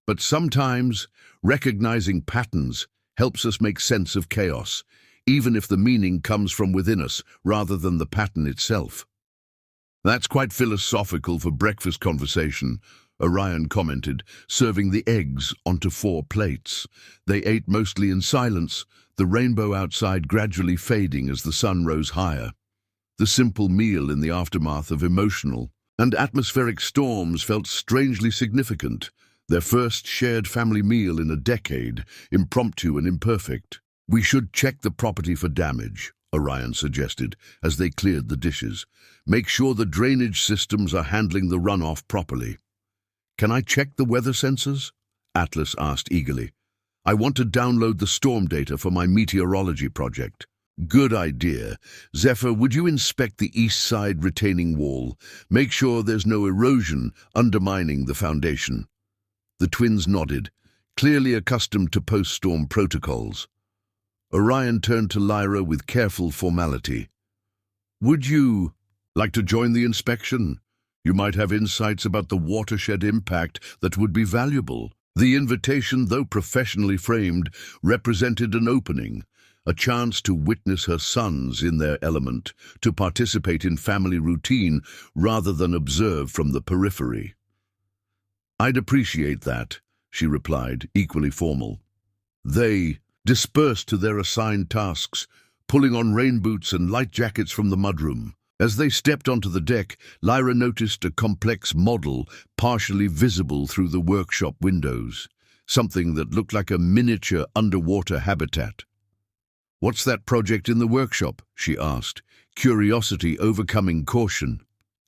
But sometimes, recognizing patterns helps us make sense of chaos, even if the meaning comes from within us rather than the pattern itself. That's quite philosophical for breakfast conversation, Orion commented, serving the eggs onto 4 plates. They ate mostly in silence, the rainbow outside gradually fading as the sun rose higher. The simple meal in the aftermath of emotional and atmospheric storms felt strangely significant. Their first shared family meal in a decade, impromptu and imperfect. We should check the property for damage, Orion suggested, as they cleared the dishes. Make sure the drainage systems are handling the runoff properly. Can I check the weather sensors? Atlas asked eagerly. I want to download the storm data for my meteorology project. Good idea. Zephyr, would you inspect the east side retaining wall? Make sure there's no erosion undermining the foundation. The twins nodded, clearly accustomed to post-storm protocols. Orion turned to Lyra with careful formality. Would you like to join the inspection? You might have insights about the watershed impact that would be valuable. The invitation, though professionally framed, represented an opening, a chance to witness her sons in their element, to participate in family routine rather than observe from the periphery. I'd appreciate that, she replied, equally formal. They dispersed to their assigned tasks, pulling on rain boots and light jackets from the mudroom. As they stepped onto the deck, Lyra noticed a complex model partially visible through the workshop windows, something that looked like a miniature underwater habitat. What's that project in the workshop? She asked, curiosity overcoming caution.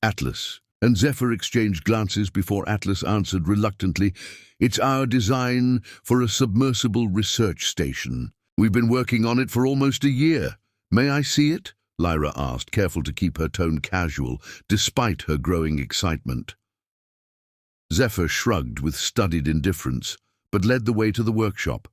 Atlas and Zephyr exchanged glances before Atlas answered reluctantly, It's our design for a submersible research station. We've been working on it for almost a year. May I see it? Lyra asked, careful to keep her tone casual, despite her growing excitement. Zephyr shrugged with studied indifference, but led the way to the workshop,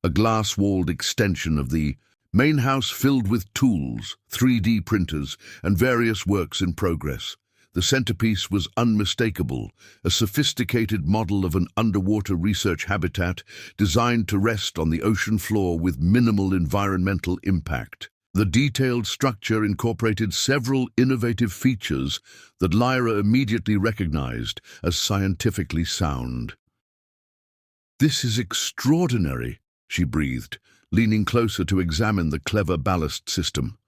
a glass-walled extension of the main house filled with tools, 3D printers, and various works in progress. The centerpiece was unmistakable, a sophisticated model of an underwater research habitat designed to rest on the ocean floor with minimal environmental impact. The detailed structure incorporated several innovative features that Lyra immediately recognized as scientifically sound. This is extraordinary, she breathed, leaning closer to examine the clever ballast system.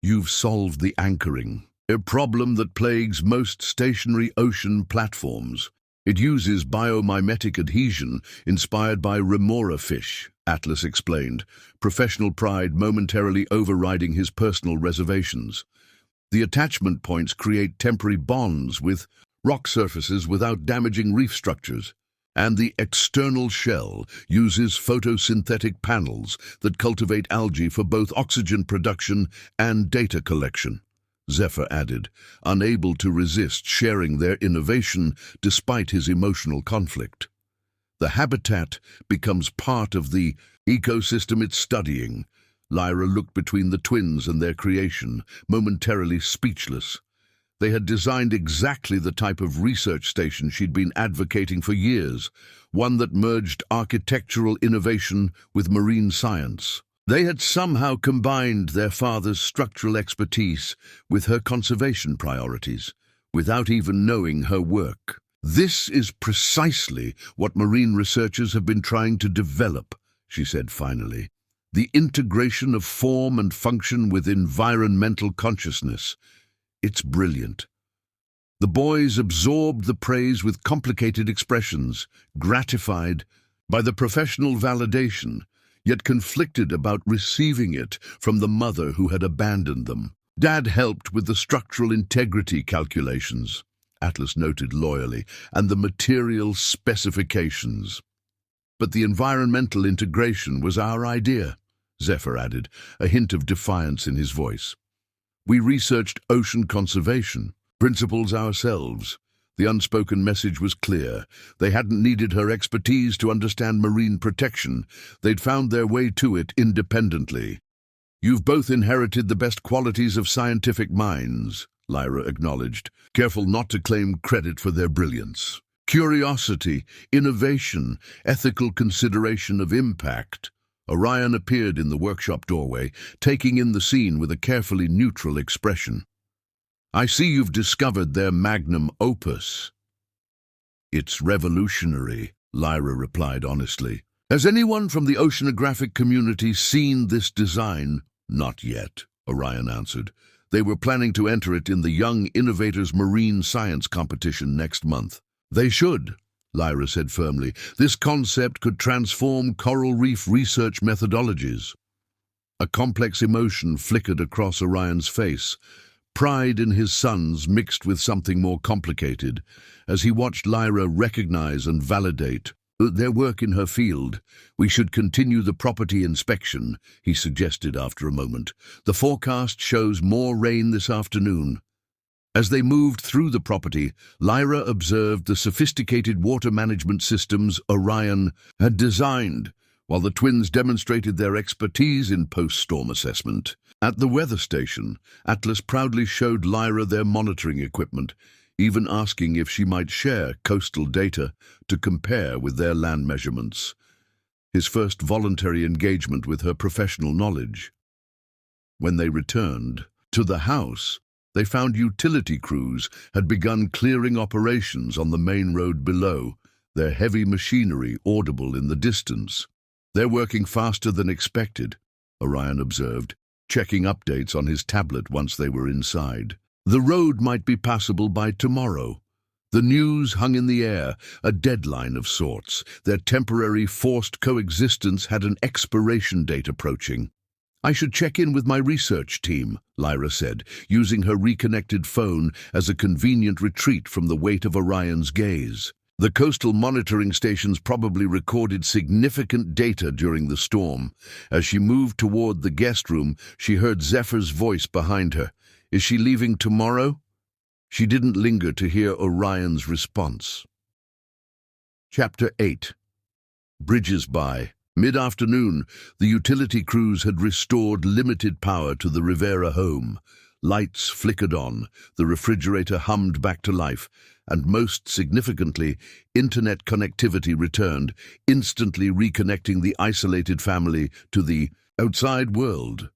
You've solved the anchoring, a problem that plagues most stationary ocean platforms. It uses biomimetic adhesion inspired by remora fish, Atlas explained, professional pride momentarily overriding his personal reservations. The attachment points create temporary bonds with rock surfaces without damaging reef structures, and the external shell uses photosynthetic panels that cultivate algae for both oxygen production and data collection. Zephyr added, unable to resist sharing their innovation despite his emotional conflict. The habitat becomes part of the ecosystem it's studying. Lyra looked between the twins and their creation, momentarily speechless. They had designed exactly the type of research station she'd been advocating for years, one that merged architectural innovation with marine science. They had somehow combined their father's structural expertise with her conservation priorities, without even knowing her work. This is precisely what marine researchers have been trying to develop, she said finally. The integration of form and function with environmental consciousness. It's brilliant. The boys absorbed the praise with complicated expressions, gratified by the professional validation, yet conflicted about receiving it from the mother who had abandoned them. Dad helped with the structural integrity calculations, Atlas noted loyally, and the material specifications. But the environmental integration was our idea, Zephyr added, a hint of defiance in his voice. We researched ocean conservation. Principals ourselves. The unspoken message was clear. They hadn't needed her expertise to understand marine protection. They'd found their way to it independently. You've both inherited the best qualities of scientific minds, Lyra acknowledged, careful not to claim credit for their brilliance. Curiosity, innovation, ethical consideration of impact. Orion appeared in the workshop doorway, taking in the scene with a carefully neutral expression. I see you've discovered their magnum opus. It's revolutionary, Lyra replied honestly. Has anyone from the oceanographic community seen this design? Not yet, Orion answered. They were planning to enter it in the Young Innovators Marine Science competition next month. They should, Lyra said firmly. This concept could transform coral reef research methodologies. A complex emotion flickered across Orion's face. Pride in his sons mixed with something more complicated, as he watched Lyra recognize and validate their work in her field. We should continue the property inspection, he suggested after a moment. The forecast shows more rain this afternoon. As they moved through the property, Lyra observed the sophisticated water management systems Orion had designed, while the twins demonstrated their expertise in post-storm assessment. At the weather station, Atlas proudly showed Lyra their monitoring equipment, even asking if she might share coastal data to compare with their land measurements. His first voluntary engagement with her professional knowledge. When they returned to the house, they found utility crews had begun clearing operations on the main road below, their heavy machinery audible in the distance. They're working faster than expected, Orion observed, checking updates on his tablet once they were inside. The road might be passable by tomorrow. The news hung in the air, a deadline of sorts. Their temporary forced coexistence had an expiration date approaching. I should check in with my research team, Lyra said, using her reconnected phone as a convenient retreat from the weight of Orion's gaze. The coastal monitoring stations probably recorded significant data during the storm. As she moved toward the guest room, she heard Zephyr's voice behind her. Is she leaving tomorrow? She didn't linger to hear Orion's response. Chapter 8. Bridges by. Mid-afternoon, the utility crews had restored limited power to the Rivera home. Lights flickered on, the refrigerator hummed back to life, and most significantly, internet connectivity returned, instantly reconnecting the isolated family to the outside world.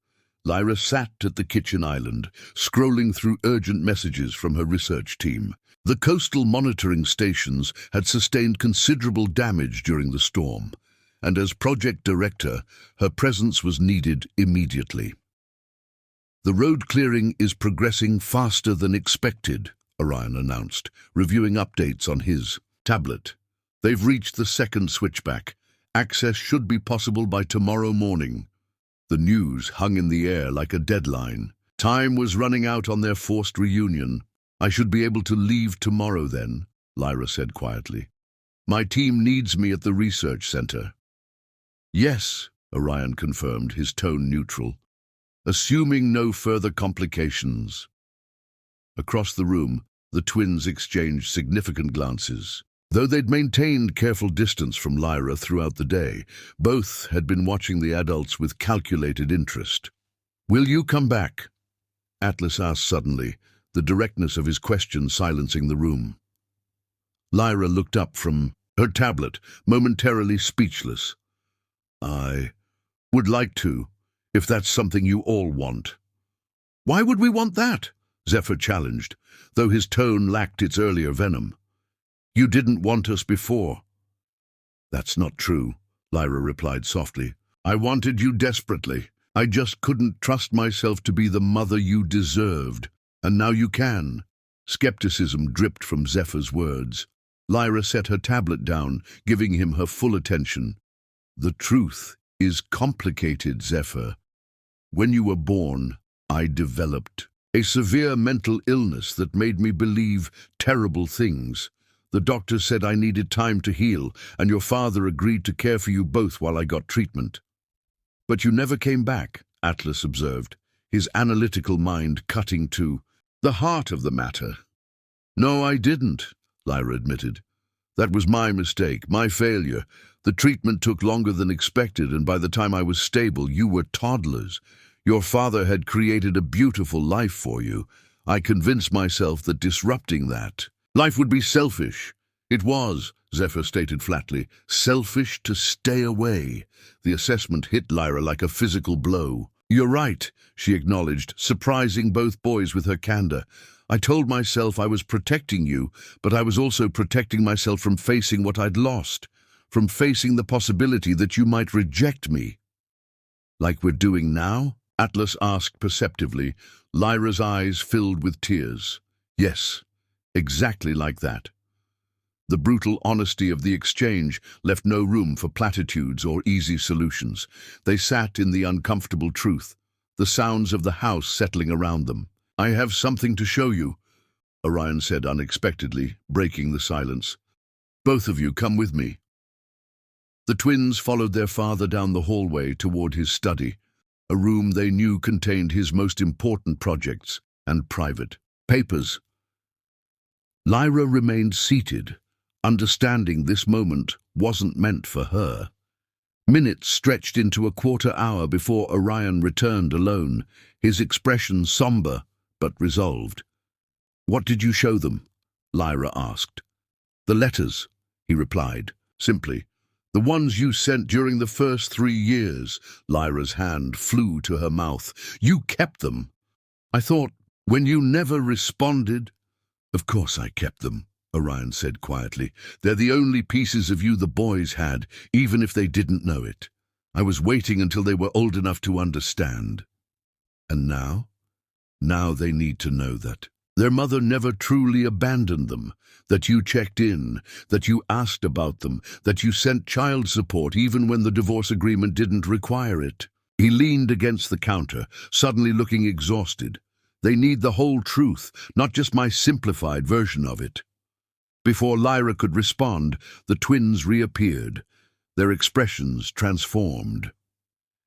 Lyra sat at the kitchen island, scrolling through urgent messages from her research team. The coastal monitoring stations had sustained considerable damage during the storm, and as project director, her presence was needed immediately. The road clearing is progressing faster than expected, Orion announced, reviewing updates on his tablet. They've reached the second switchback. Access should be possible by tomorrow morning. The news hung in the air like a deadline. Time was running out on their forced reunion. I should be able to leave tomorrow then, Lyra said quietly. My team needs me at the research center. Yes, Orion confirmed, his tone neutral. Assuming no further complications. Across the room, the twins exchanged significant glances. Though they'd maintained careful distance from Lyra throughout the day, both had been watching the adults with calculated interest. Will you come back? Atlas asked suddenly, the directness of his question silencing the room. Lyra looked up from her tablet, momentarily speechless. I would like to, if that's something you all want. Why would we want that? Zephyr challenged, though his tone lacked its earlier venom. You didn't want us before. That's not true, Lyra replied softly. I wanted you desperately. I just couldn't trust myself to be the mother you deserved, and now you can. Skepticism dripped from Zephyr's words. Lyra set her tablet down, giving him her full attention. The truth is complicated, Zephyr. When you were born, I developed a severe mental illness that made me believe terrible things. The doctor said I needed time to heal, and your father agreed to care for you both while I got treatment. But you never came back, Atlas observed, his analytical mind cutting to the heart of the matter. No, I didn't, Lyra admitted. That was my mistake, my failure. The treatment took longer than expected, and by the time I was stable, you were toddlers. Your father had created a beautiful life for you. I convinced myself that disrupting that life would be selfish. It was, Zephyr stated flatly, selfish to stay away. The assessment hit Lyra like a physical blow. You're right, she acknowledged, surprising both boys with her candor. I told myself I was protecting you, but I was also protecting myself from facing what I'd lost, from facing the possibility that you might reject me. Like we're doing now? Atlas asked perceptively. Lyra's eyes filled with tears. Yes, exactly like that. The brutal honesty of the exchange left no room for platitudes or easy solutions. They sat in the uncomfortable truth, the sounds of the house settling around them. I have something to show you, Orion said unexpectedly, breaking the silence. Both of you come with me. The twins followed their father down the hallway toward his study, a room they knew contained his most important projects and private papers. Lyra remained seated, understanding this moment wasn't meant for her. Minutes stretched into a quarter hour before Orion returned alone, his expression somber but resolved. What did you show them? Lyra asked. The letters, he replied, simply. The ones you sent during the first 3 years. Lyra's hand flew to her mouth. You kept them. I thought, when you never responded. Of course I kept them, Orion said quietly. They're the only pieces of you the boys had, even if they didn't know it. I was waiting until they were old enough to understand. And now? Now they need to know that their mother never truly abandoned them, that you checked in, that you asked about them, that you sent child support even when the divorce agreement didn't require it. He leaned against the counter, suddenly looking exhausted. They need the whole truth, not just my simplified version of it. Before Lyra could respond, the twins reappeared, their expressions transformed.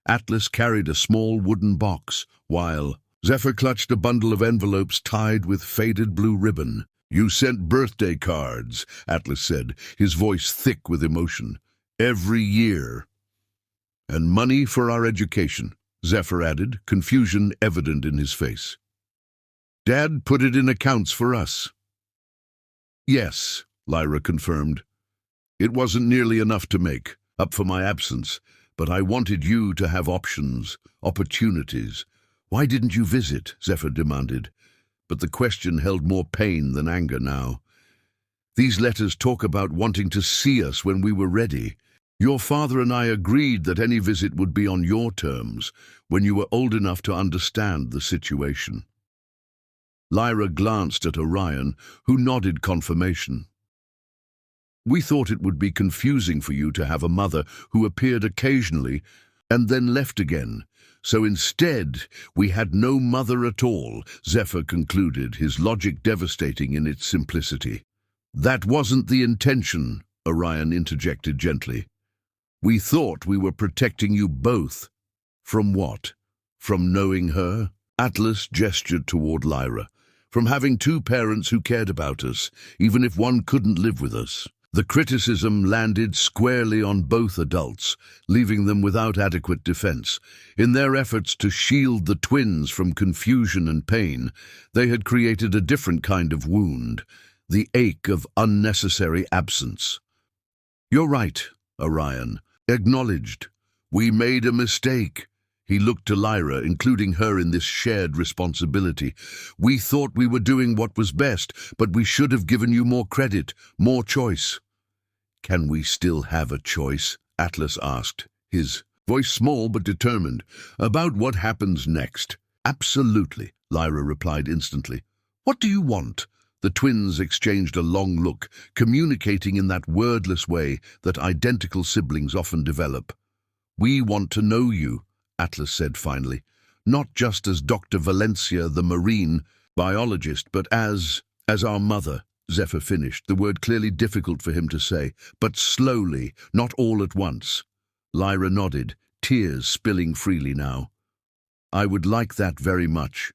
Atlas carried a small wooden box, while Zephyr clutched a bundle of envelopes tied with faded blue ribbon. You sent birthday cards, Atlas said, his voice thick with emotion. Every year. And money for our education, Zephyr added, confusion evident in his face. Dad put it in accounts for us. Yes, Lyra confirmed. It wasn't nearly enough to make up for my absence, but I wanted you to have options, opportunities. Why didn't you visit? Zephyr demanded. But the question held more pain than anger now. These letters talk about wanting to see us when we were ready. Your father and I agreed that any visit would be on your terms, when you were old enough to understand the situation. Lyra glanced at Orion, who nodded confirmation. We thought it would be confusing for you to have a mother who appeared occasionally and then left again. So instead, we had no mother at all, Zephyr concluded, his logic devastating in its simplicity. That wasn't the intention, Orion interjected gently. We thought we were protecting you both. From what? From knowing her? Atlas gestured toward Lyra. From having two parents who cared about us, even if one couldn't live with us. The criticism landed squarely on both adults, leaving them without adequate defense. In their efforts to shield the twins from confusion and pain, they had created a different kind of wound, the ache of unnecessary absence. You're right, Orion. Acknowledged. We made a mistake. He looked to Lyra, including her in this shared responsibility. We thought we were doing what was best, but we should have given you more credit, more choice. Can we still have a choice? Atlas asked, his voice small but determined. About what happens next? Absolutely, Lyra replied instantly. What do you want? The twins exchanged a long look, communicating in that wordless way that identical siblings often develop. We want to know you, Atlas said finally, not just as Dr. Valencia, the marine biologist, but as our mother, Zephyr finished, the word clearly difficult for him to say, but slowly, not all at once. Lyra nodded, tears spilling freely now. I would like that very much.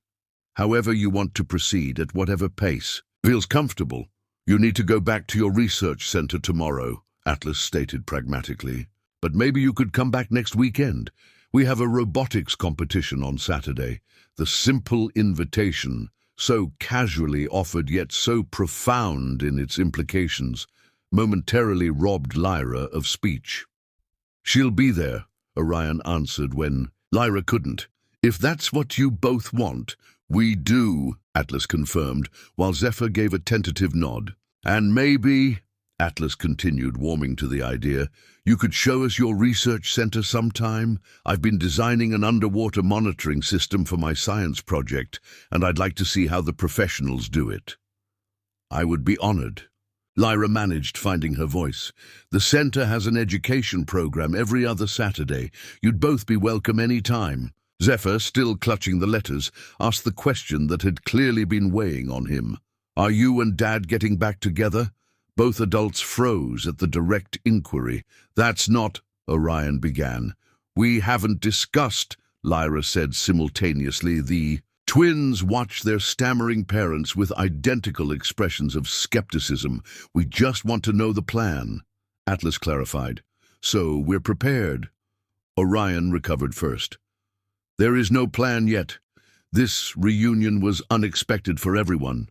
However you want to proceed, at whatever pace. Feels comfortable. You need to go back to your research center tomorrow, Atlas stated pragmatically. But maybe you could come back next weekend. We have a robotics competition on Saturday. The simple invitation, so casually offered yet so profound in its implications, momentarily robbed Lyra of speech. She'll be there, Orion answered when Lyra couldn't. If that's what you both want, we do, Atlas confirmed, while Zephyr gave a tentative nod. And maybe, Atlas continued, warming to the idea, you could show us your research center sometime? I've been designing an underwater monitoring system for my science project, and I'd like to see how the professionals do it. I would be honored. Lyra managed, finding her voice. The center has an education program every other Saturday. You'd both be welcome any time. Zephyr, still clutching the letters, asked the question that had clearly been weighing on him. Are you and Dad getting back together? Both adults froze at the direct inquiry. That's not, Orion began. We haven't discussed, Lyra said simultaneously. The twins watched their stammering parents with identical expressions of skepticism. We just want to know the plan, Atlas clarified. So we're prepared. Orion recovered first. There is no plan yet. This reunion was unexpected for everyone.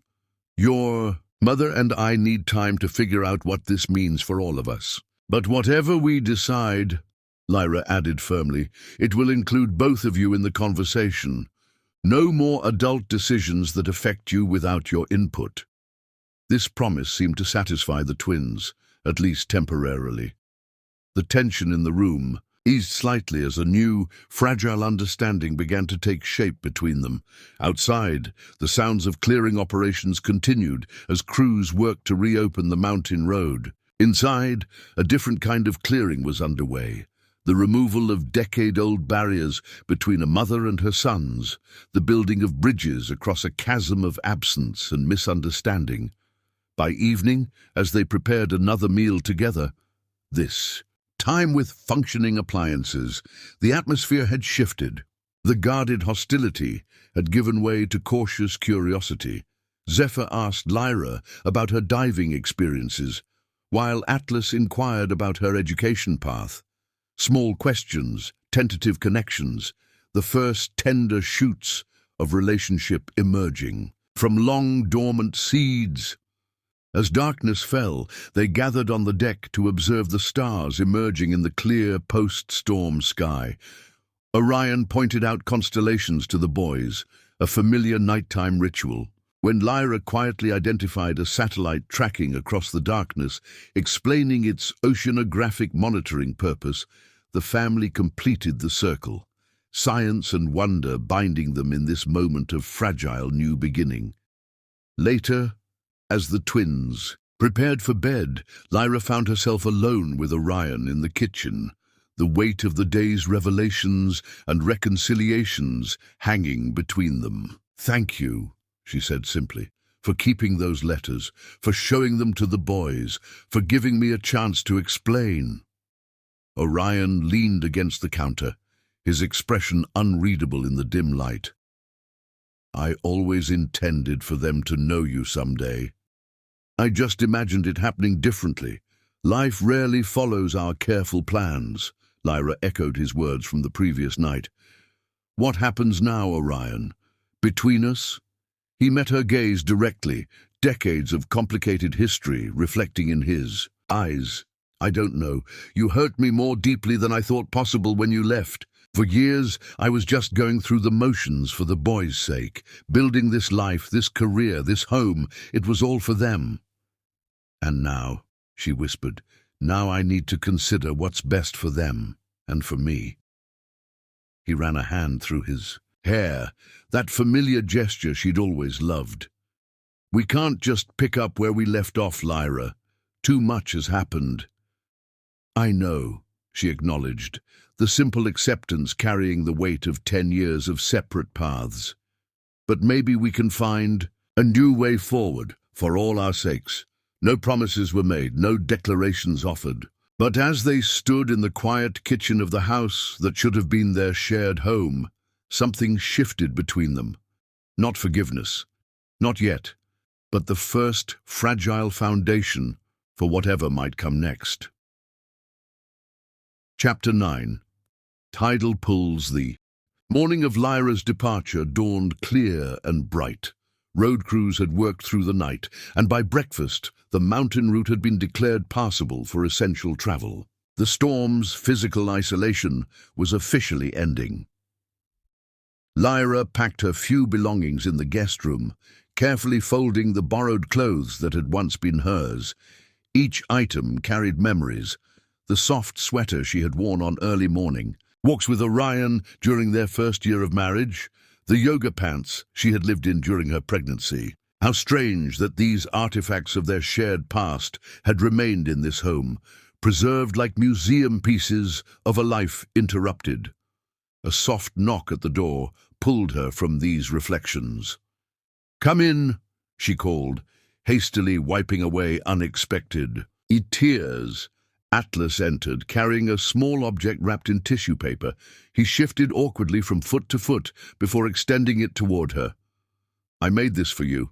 Your mother and I need time to figure out what this means for all of us. But whatever we decide, Lyra added firmly, it will include both of you in the conversation. No more adult decisions that affect you without your input. This promise seemed to satisfy the twins, at least temporarily. The tension in the room eased slightly as a new, fragile understanding began to take shape between them. Outside, the sounds of clearing operations continued as crews worked to reopen the mountain road. Inside, a different kind of clearing was underway. The removal of decade-old barriers between a mother and her sons, the building of bridges across a chasm of absence and misunderstanding. By evening, as they prepared another meal together, this time with functioning appliances, the atmosphere had shifted. The guarded hostility had given way to cautious curiosity. Zephyr asked Lyra about her diving experiences, while Atlas inquired about her education path. Small questions, tentative connections, the first tender shoots of relationship emerging from long dormant seeds. As darkness fell, they gathered on the deck to observe the stars emerging in the clear post-storm sky. Orion pointed out constellations to the boys, a familiar nighttime ritual. When Lyra quietly identified a satellite tracking across the darkness, explaining its oceanographic monitoring purpose, the family completed the circle, science and wonder binding them in this moment of fragile new beginning. Later, as the twins prepared for bed, Lyra found herself alone with Orion in the kitchen, the weight of the day's revelations and reconciliations hanging between them. Thank you, she said simply, for keeping those letters, for showing them to the boys, for giving me a chance to explain. Orion leaned against the counter, his expression unreadable in the dim light. I always intended for them to know you someday. I just imagined it happening differently. Life rarely follows our careful plans. Lyra echoed his words from the previous night. What happens now, Orion? Between us? He met her gaze directly, decades of complicated history reflecting in his eyes. I don't know. You hurt me more deeply than I thought possible when you left. For years, I was just going through the motions for the boys' sake, building this life, this career, this home. It was all for them. And now, she whispered, now I need to consider what's best for them and for me. He ran a hand through his hair, that familiar gesture she'd always loved. We can't just pick up where we left off, Lyra. Too much has happened. I know, she acknowledged, the simple acceptance carrying the weight of 10 years of separate paths. But maybe we can find a new way forward for all our sakes. No promises were made, no declarations offered. But as they stood in the quiet kitchen of the house that should have been their shared home, something shifted between them. Not forgiveness. Not yet. but the first fragile foundation for whatever might come next. Chapter 9. Tidal Pulls. The morning of Lyra's departure dawned clear and bright. Road crews had worked through the night, and by breakfast, the mountain route had been declared passable for essential travel. The storm's physical isolation was officially ending. Lyra packed her few belongings in the guest room, carefully folding the borrowed clothes that had once been hers. Each item carried memories: the soft sweater she had worn on early morning, walks with Orion during their first year of marriage, the yoga pants she had lived in during her pregnancy. How strange that these artifacts of their shared past had remained in this home, preserved like museum pieces of a life interrupted. A soft knock at the door pulled her from these reflections. "Come in," she called, hastily wiping away unexpected tears. Atlas entered, carrying a small object wrapped in tissue paper. He shifted awkwardly from foot to foot before extending it toward her. "I made this for you."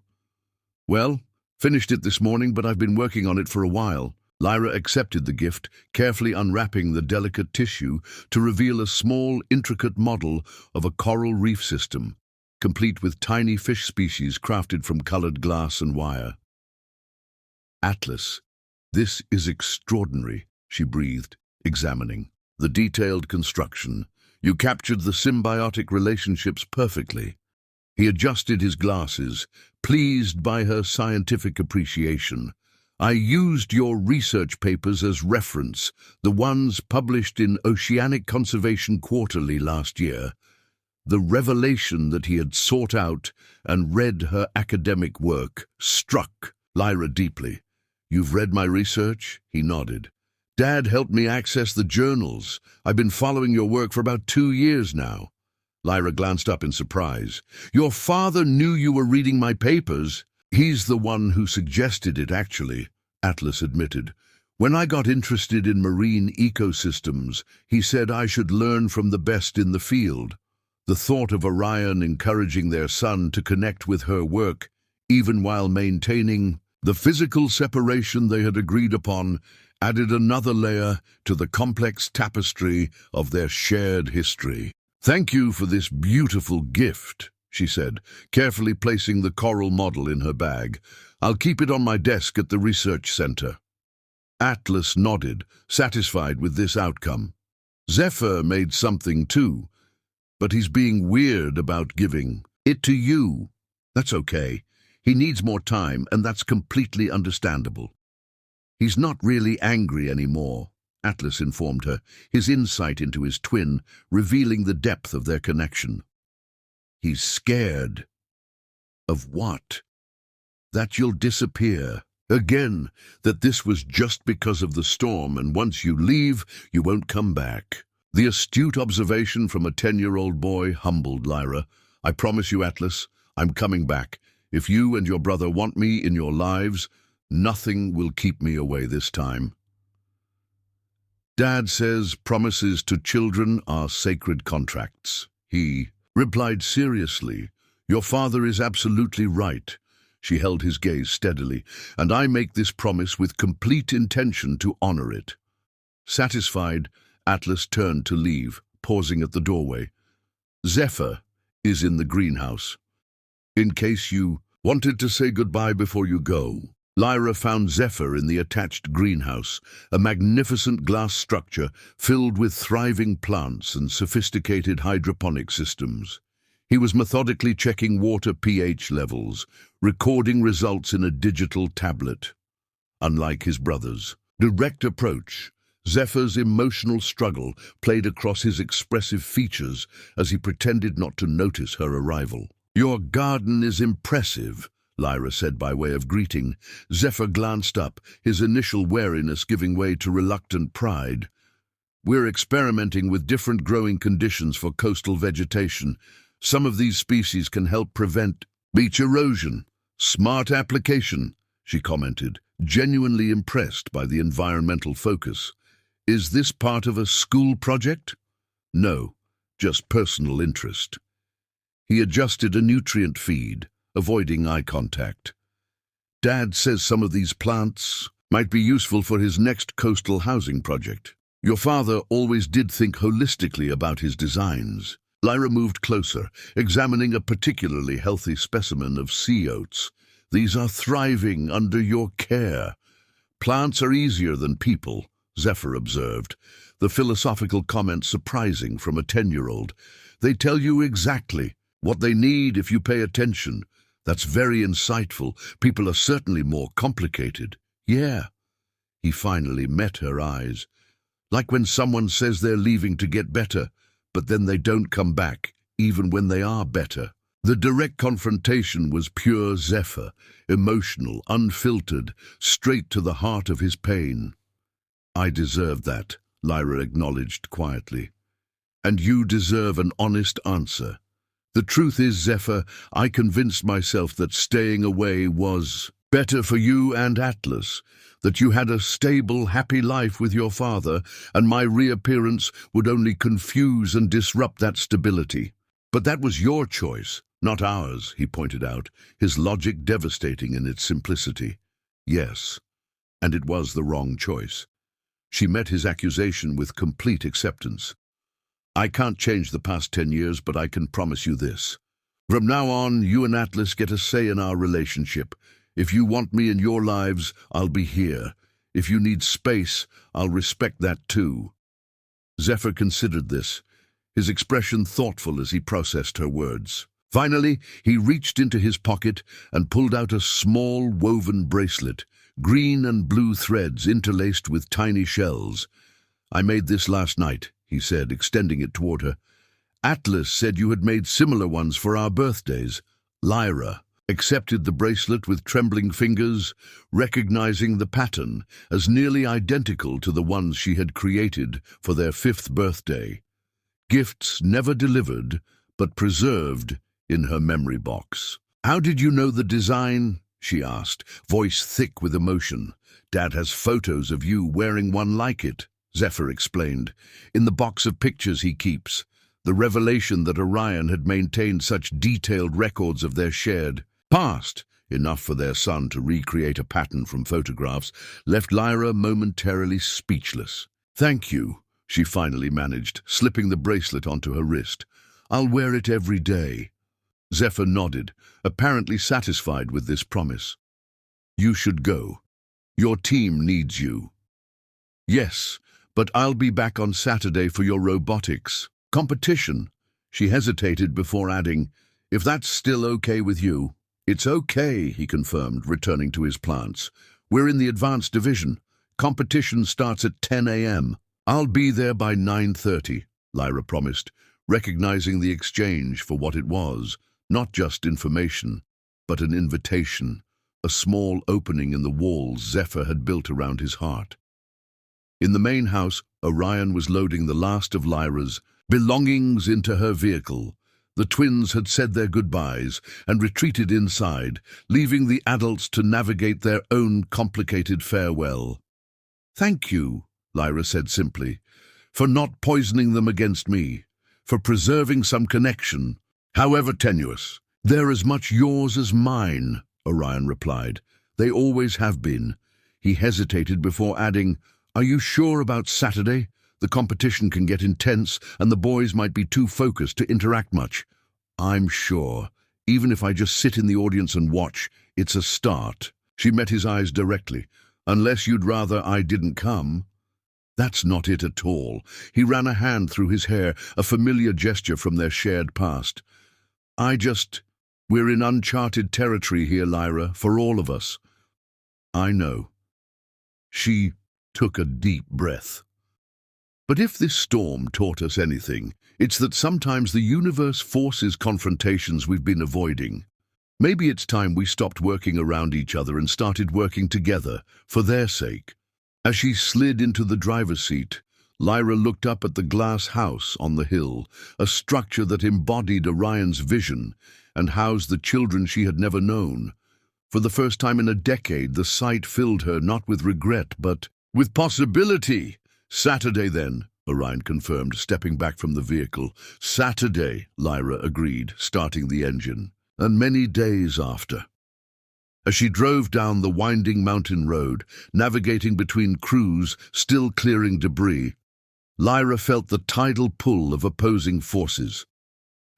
"Well, finished it this morning, but I've been working on it for a while." Lyra accepted the gift, carefully unwrapping the delicate tissue to reveal a small, intricate model of a coral reef system, complete with tiny fish species crafted from colored glass and wire. "Atlas, this is extraordinary," she breathed, examining the detailed construction. "You captured the symbiotic relationships perfectly." He adjusted his glasses, pleased by her scientific appreciation. "I used your research papers as reference, the ones published in Oceanic Conservation Quarterly last year." The revelation that he had sought out and read her academic work struck Lyra deeply. "You've read my research?" He nodded. "Dad helped me access the journals. I've been following your work for about 2 years now." Lyra glanced up in surprise. "Your father knew you were reading my papers?" "He's the one who suggested it, actually," Atlas admitted. "When I got interested in marine ecosystems, he said I should learn from the best in the field." The thought of Orion encouraging their son to connect with her work, even while maintaining the physical separation they had agreed upon, added another layer to the complex tapestry of their shared history. "Thank you for this beautiful gift," she said, carefully placing the coral model in her bag. "I'll keep it on my desk at the research center." Atlas nodded, satisfied with this outcome. "Zephyr made something too, but he's being weird about giving it to you." "That's okay. He needs more time, and that's completely understandable." "He's not really angry anymore," Atlas informed her, his insight into his twin revealing the depth of their connection. "He's scared." "Of what?" "That you'll disappear. Again, that this was just because of the storm, and once you leave, you won't come back." The astute observation from a 10-year-old boy humbled Lyra. "I promise you, Atlas, I'm coming back. If you and your brother want me in your lives, nothing will keep me away this time." "Dad says promises to children are sacred contracts." He replied seriously. "Your father is absolutely right." She held his gaze steadily. "And I make this promise with complete intention to honor it." Satisfied, Atlas turned to leave, pausing at the doorway. "Zephyr is in the greenhouse. In case you wanted to say goodbye before you go." Lyra found Zephyr in the attached greenhouse, a magnificent glass structure filled with thriving plants and sophisticated hydroponic systems. He was methodically checking water pH levels, recording results in a digital tablet. Unlike his brother's direct approach, Zephyr's emotional struggle played across his expressive features as he pretended not to notice her arrival. "Your garden is impressive," Lyra said by way of greeting. Zephyr glanced up, his initial wariness giving way to reluctant pride. "We're experimenting with different growing conditions for coastal vegetation. Some of these species can help prevent beach erosion." "Smart application," she commented, genuinely impressed by the environmental focus. "Is this part of a school project?" "No, just personal interest." He adjusted a nutrient feed, avoiding eye contact. Dad says some of these plants might be useful for his next coastal housing project. Your father always did think holistically about his designs. Lyra moved closer, examining a particularly healthy specimen of sea oats. These are thriving under your care. Plants are easier than people, Zephyr observed, the philosophical comment surprising from a 10-year-old. They tell you exactly what they need if you pay attention. That's very insightful. People are certainly more complicated. Yeah. He finally met her eyes. Like when someone says they're leaving to get better, but then they don't come back, even when they are better. The direct confrontation was pure Zephyr, emotional, unfiltered, straight to the heart of his pain. I deserve that, Lyra acknowledged quietly. And you deserve an honest answer. The truth is, Zephyr, I convinced myself that staying away was better for you and Atlas, that you had a stable, happy life with your father, and my reappearance would only confuse and disrupt that stability. But that was your choice, not ours, he pointed out, his logic devastating in its simplicity. Yes, and it was the wrong choice. She met his accusation with complete acceptance. I can't change the past 10 years, but I can promise you this. From now on, you and Atlas get a say in our relationship. If you want me in your lives, I'll be here. If you need space, I'll respect that too. Zephyr considered this, his expression thoughtful as he processed her words. Finally, he reached into his pocket and pulled out a small woven bracelet, green and blue threads interlaced with tiny shells. I made this last night, he said, extending it toward her. Atlas said you had made similar ones for our birthdays. Lyra accepted the bracelet with trembling fingers, recognizing the pattern as nearly identical to the ones she had created for their 5th birthday. Gifts never delivered, but preserved in her memory box. How did you know the design? She asked, voice thick with emotion. Dad has photos of you wearing one like it, Zephyr explained, in the box of pictures he keeps. The revelation that Orion had maintained such detailed records of their shared past, enough for their son to recreate a pattern from photographs, left Lyra momentarily speechless. Thank you, she finally managed, slipping the bracelet onto her wrist. I'll wear it every day. Zephyr nodded, apparently satisfied with this promise. You should go. Your team needs you. Yes, but I'll be back on Saturday for your robotics competition. She hesitated before adding, if that's still okay with you. It's okay, he confirmed, returning to his plants. We're in the advanced division. Competition starts at 10 a.m. I'll be there by 9:30, Lyra promised, recognizing the exchange for what it was, not just information, but an invitation, a small opening in the walls Zephyr had built around his heart. In the main house, Orion was loading the last of Lyra's belongings into her vehicle. The twins had said their goodbyes and retreated inside, leaving the adults to navigate their own complicated farewell. Thank you, Lyra said simply, for not poisoning them against me, for preserving some connection, however tenuous. They're as much yours as mine, Orion replied. They always have been. He hesitated before adding, are you sure about Saturday? The competition can get intense, and the boys might be too focused to interact much. I'm sure. Even if I just sit in the audience and watch, it's a start. She met his eyes directly. Unless you'd rather I didn't come. That's not it at all. He ran a hand through his hair, a familiar gesture from their shared past. We're in uncharted territory here, Lyra, for all of us. I know. She took a deep breath. But if this storm taught us anything, it's that sometimes the universe forces confrontations we've been avoiding. Maybe it's time we stopped working around each other and started working together, for their sake. As she slid into the driver's seat, Lyra looked up at the glass house on the hill, a structure that embodied Orion's vision and housed the children she had never known. For the first time in a decade, the sight filled her not with regret, but with possibility. Saturday, then, Orion confirmed, stepping back from the vehicle. Saturday, Lyra agreed, starting the engine. And many days after. As she drove down the winding mountain road, navigating between crews still clearing debris, Lyra felt the tidal pull of opposing forces.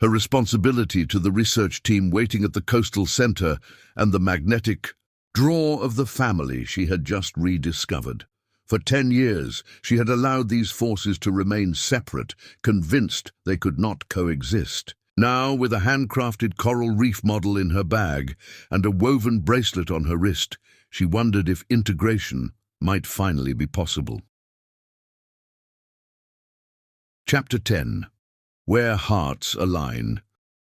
Her responsibility to the research team waiting at the coastal center and the magnetic draw of the family she had just rediscovered. For 10 years, she had allowed these forces to remain separate, convinced they could not coexist. Now, with a handcrafted coral reef model in her bag and a woven bracelet on her wrist, she wondered if integration might finally be possible. Chapter 10. Where Hearts Align.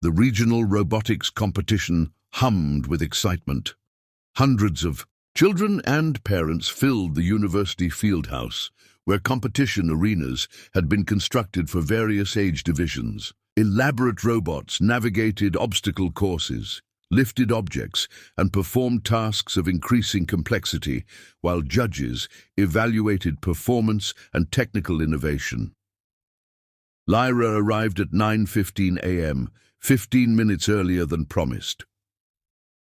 The regional robotics competition hummed with excitement. Hundreds of children and parents filled the university fieldhouse, where competition arenas had been constructed for various age divisions. Elaborate robots navigated obstacle courses, lifted objects, and performed tasks of increasing complexity, while judges evaluated performance and technical innovation. Lyra arrived at 9:15 a.m., 15 minutes earlier than promised.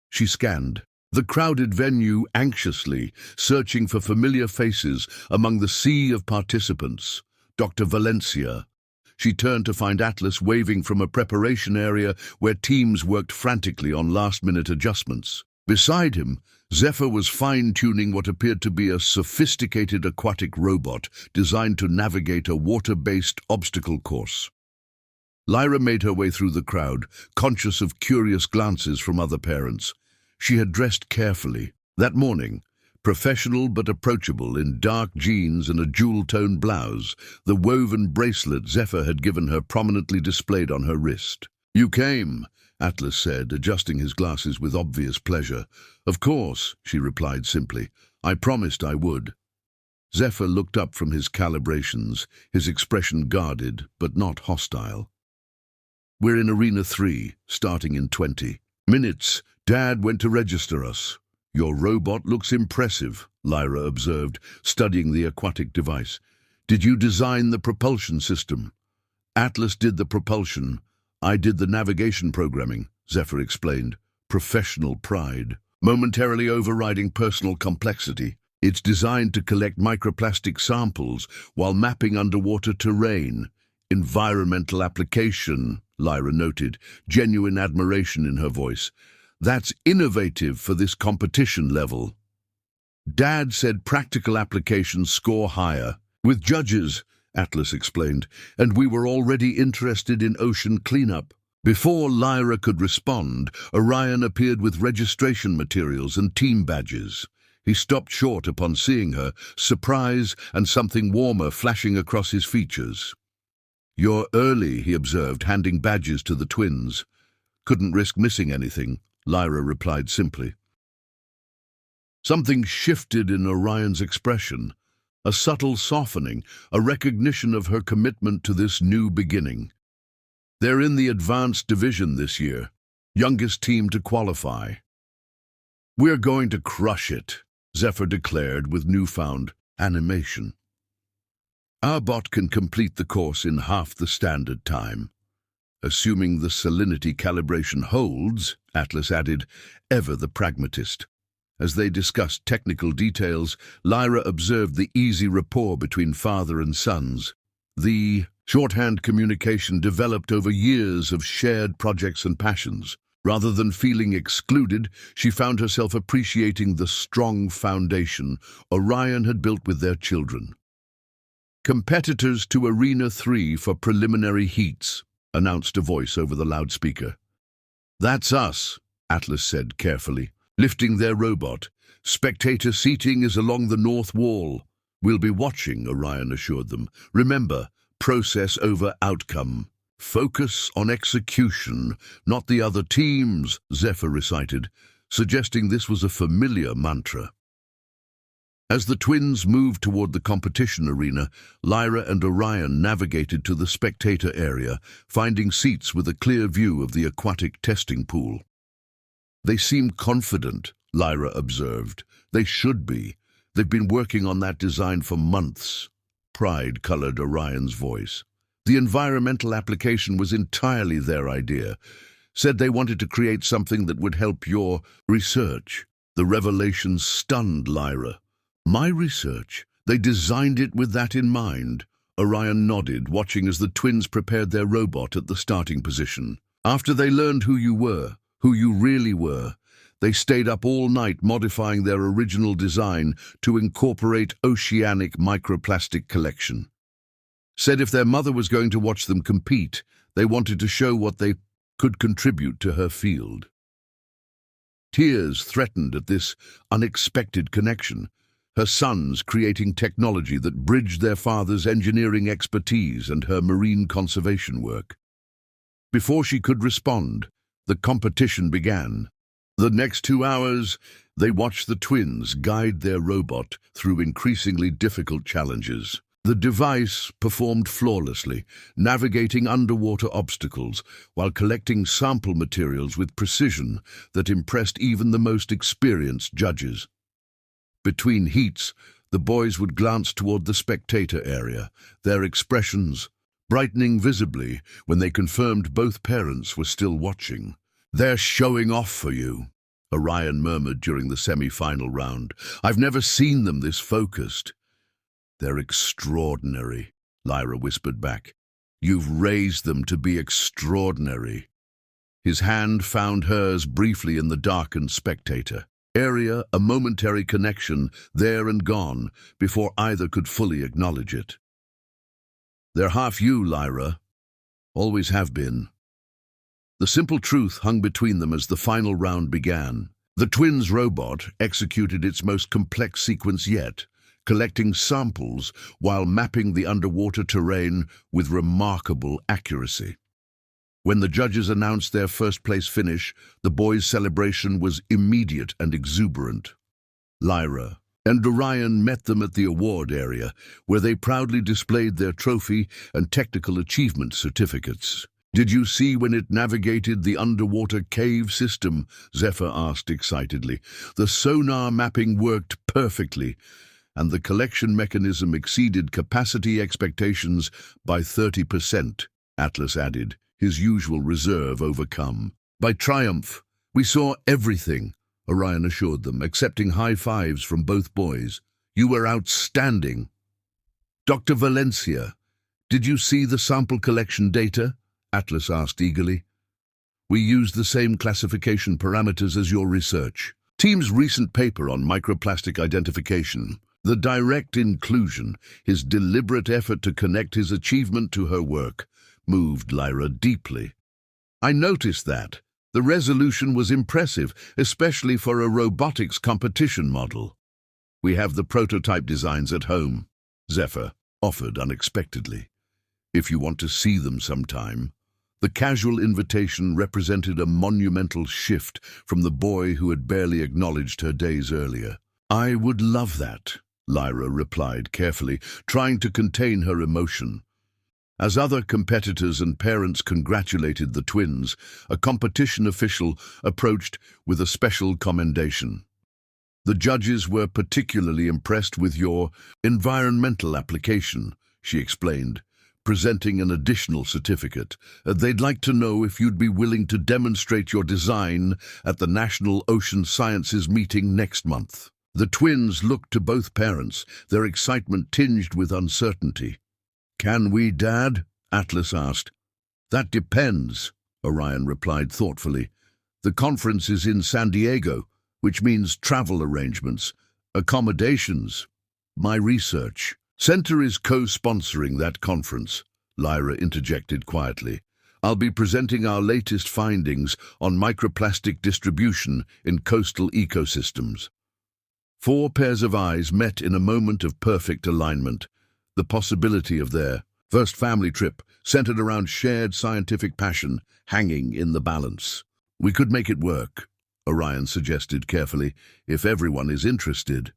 She scanned the crowded venue anxiously, searching for familiar faces among the sea of participants. Dr. Valencia. She turned to find Atlas waving from a preparation area where teams worked frantically on last-minute adjustments. Beside him, Zephyr was fine-tuning what appeared to be a sophisticated aquatic robot designed to navigate a water-based obstacle course. Lyra made her way through the crowd, conscious of curious glances from other parents. She had dressed carefully. That morning, professional but approachable in dark jeans and a jewel-toned blouse, the woven bracelet Zephyr had given her prominently displayed on her wrist. "You came," Atlas said, adjusting his glasses with obvious pleasure. "Of course," she replied simply. "I promised I would." Zephyr looked up from his calibrations, his expression guarded but not hostile. "We're in Arena 3, starting in 20 minutes. Dad went to register us." "Your robot looks impressive," Lyra observed, studying the aquatic device. "Did you design the propulsion system?" "Atlas did the propulsion. I did the navigation programming," Zephyr explained. Professional pride, momentarily overriding personal complexity. "It's designed to collect microplastic samples while mapping underwater terrain. Environmental application," Lyra noted, genuine admiration in her voice. "That's innovative for this competition level." "Dad said practical applications score higher. With judges," Atlas explained, "and we were already interested in ocean cleanup." Before Lyra could respond, Orion appeared with registration materials and team badges. He stopped short upon seeing her, surprise and something warmer flashing across his features. "You're early," he observed, handing badges to the twins. "Couldn't risk missing anything," Lyra replied simply. Something shifted in Orion's expression, a subtle softening, a recognition of her commitment to this new beginning. "They're in the advanced division this year, youngest team to qualify." "We're going to crush it," Zephyr declared with newfound animation. "Our bot can complete the course in half the standard time. Assuming the salinity calibration holds," Atlas added, ever the pragmatist. As they discussed technical details, Lyra observed the easy rapport between father and sons. The shorthand communication developed over years of shared projects and passions. Rather than feeling excluded, she found herself appreciating the strong foundation Orion had built with their children. "Competitors to Arena 3 for preliminary heats," announced a voice over the loudspeaker. "That's us," Atlas said carefully, lifting their robot. "Spectator seating is along the north wall." "We'll be watching," Orion assured them. "Remember, process over outcome. Focus on execution, not the other teams," Zephyr recited, suggesting this was a familiar mantra. As the twins moved toward the competition arena, Lyra and Orion navigated to the spectator area, finding seats with a clear view of the aquatic testing pool. "They seem confident," Lyra observed. "They should be. They've been working on that design for months." Pride colored Orion's voice. "The environmental application was entirely their idea. Said they wanted to create something that would help your research." The revelation stunned Lyra. My research? They designed it with that in mind. Orion nodded, watching as the twins prepared their robot at the starting position. After they learned who you really were, they stayed up all night modifying their original design to incorporate oceanic microplastic collection. Said if their mother was going to watch them compete, they wanted to show what they could contribute to her field. Tears threatened at this unexpected connection, her sons creating technology that bridged their father's engineering expertise and her marine conservation work. Before she could respond, the competition began. The next 2 hours, they watched the twins guide their robot through increasingly difficult challenges. The device performed flawlessly, navigating underwater obstacles while collecting sample materials with precision that impressed even the most experienced judges. Between heats, the boys would glance toward the spectator area, their expressions brightening visibly when they confirmed both parents were still watching. "They're showing off for you," Orion murmured during the semi-final round. "I've never seen them this focused." "They're extraordinary," Lyra whispered back. "You've raised them to be extraordinary." His hand found hers briefly in the darkened spectator area, a momentary connection, there and gone, before either could fully acknowledge it. "They're half you, Lyra. Always have been." The simple truth hung between them as the final round began. The twins' robot executed its most complex sequence yet, collecting samples while mapping the underwater terrain with remarkable accuracy. When the judges announced their first-place finish, the boys' celebration was immediate and exuberant. Lyra and Orion met them at the award area, where they proudly displayed their trophy and technical achievement certificates. "Did you see when it navigated the underwater cave system?" Zephyr asked excitedly. "The sonar mapping worked perfectly, and the collection mechanism exceeded capacity expectations by 30%, Atlas added, his usual reserve overcome. "By triumph, we saw everything," Orion assured them, accepting high fives from both boys. "You were outstanding." "Dr. Valencia, did you see the sample collection data?" Atlas asked eagerly. "We used the same classification parameters as your research. Team's recent paper on microplastic identification, the direct inclusion, his deliberate effort to connect his achievement to her work, moved Lyra deeply. I noticed that. The resolution was impressive, especially for a robotics competition model. We have the prototype designs at home," Zephyr offered unexpectedly. "If you want to see them sometime." The casual invitation represented a monumental shift from the boy who had barely acknowledged her days earlier. "I would love that," Lyra replied carefully, trying to contain her emotion. As other competitors and parents congratulated the twins, a competition official approached with a special commendation. "The judges were particularly impressed with your environmental application," she explained, presenting an additional certificate. "They'd like to know if you'd be willing to demonstrate your design at the National Ocean Sciences meeting next month." The twins looked to both parents, their excitement tinged with uncertainty. "Can we, Dad?" Atlas asked. "That depends," Orion replied thoughtfully. "The conference is in San Diego, which means travel arrangements, accommodations. My research center is co-sponsoring that conference," Lyra interjected quietly. "I'll be presenting our latest findings on microplastic distribution in coastal ecosystems." 4 pairs of eyes met in a moment of perfect alignment. The possibility of their first family trip, centered around shared scientific passion, hanging in the balance. "We could make it work," Orion suggested carefully, "if everyone is interested."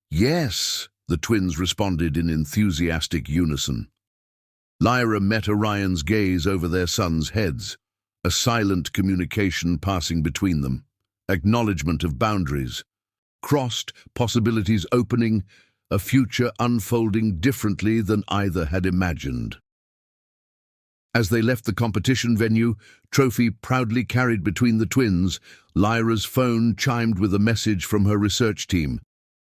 "Yes," the twins responded in enthusiastic unison. Lyra met Orion's gaze over their sons' heads, a silent communication passing between them, acknowledgement of boundaries, crossed possibilities opening, a future unfolding differently than either had imagined. As they left the competition venue, trophy proudly carried between the twins, Lyra's phone chimed with a message from her research team.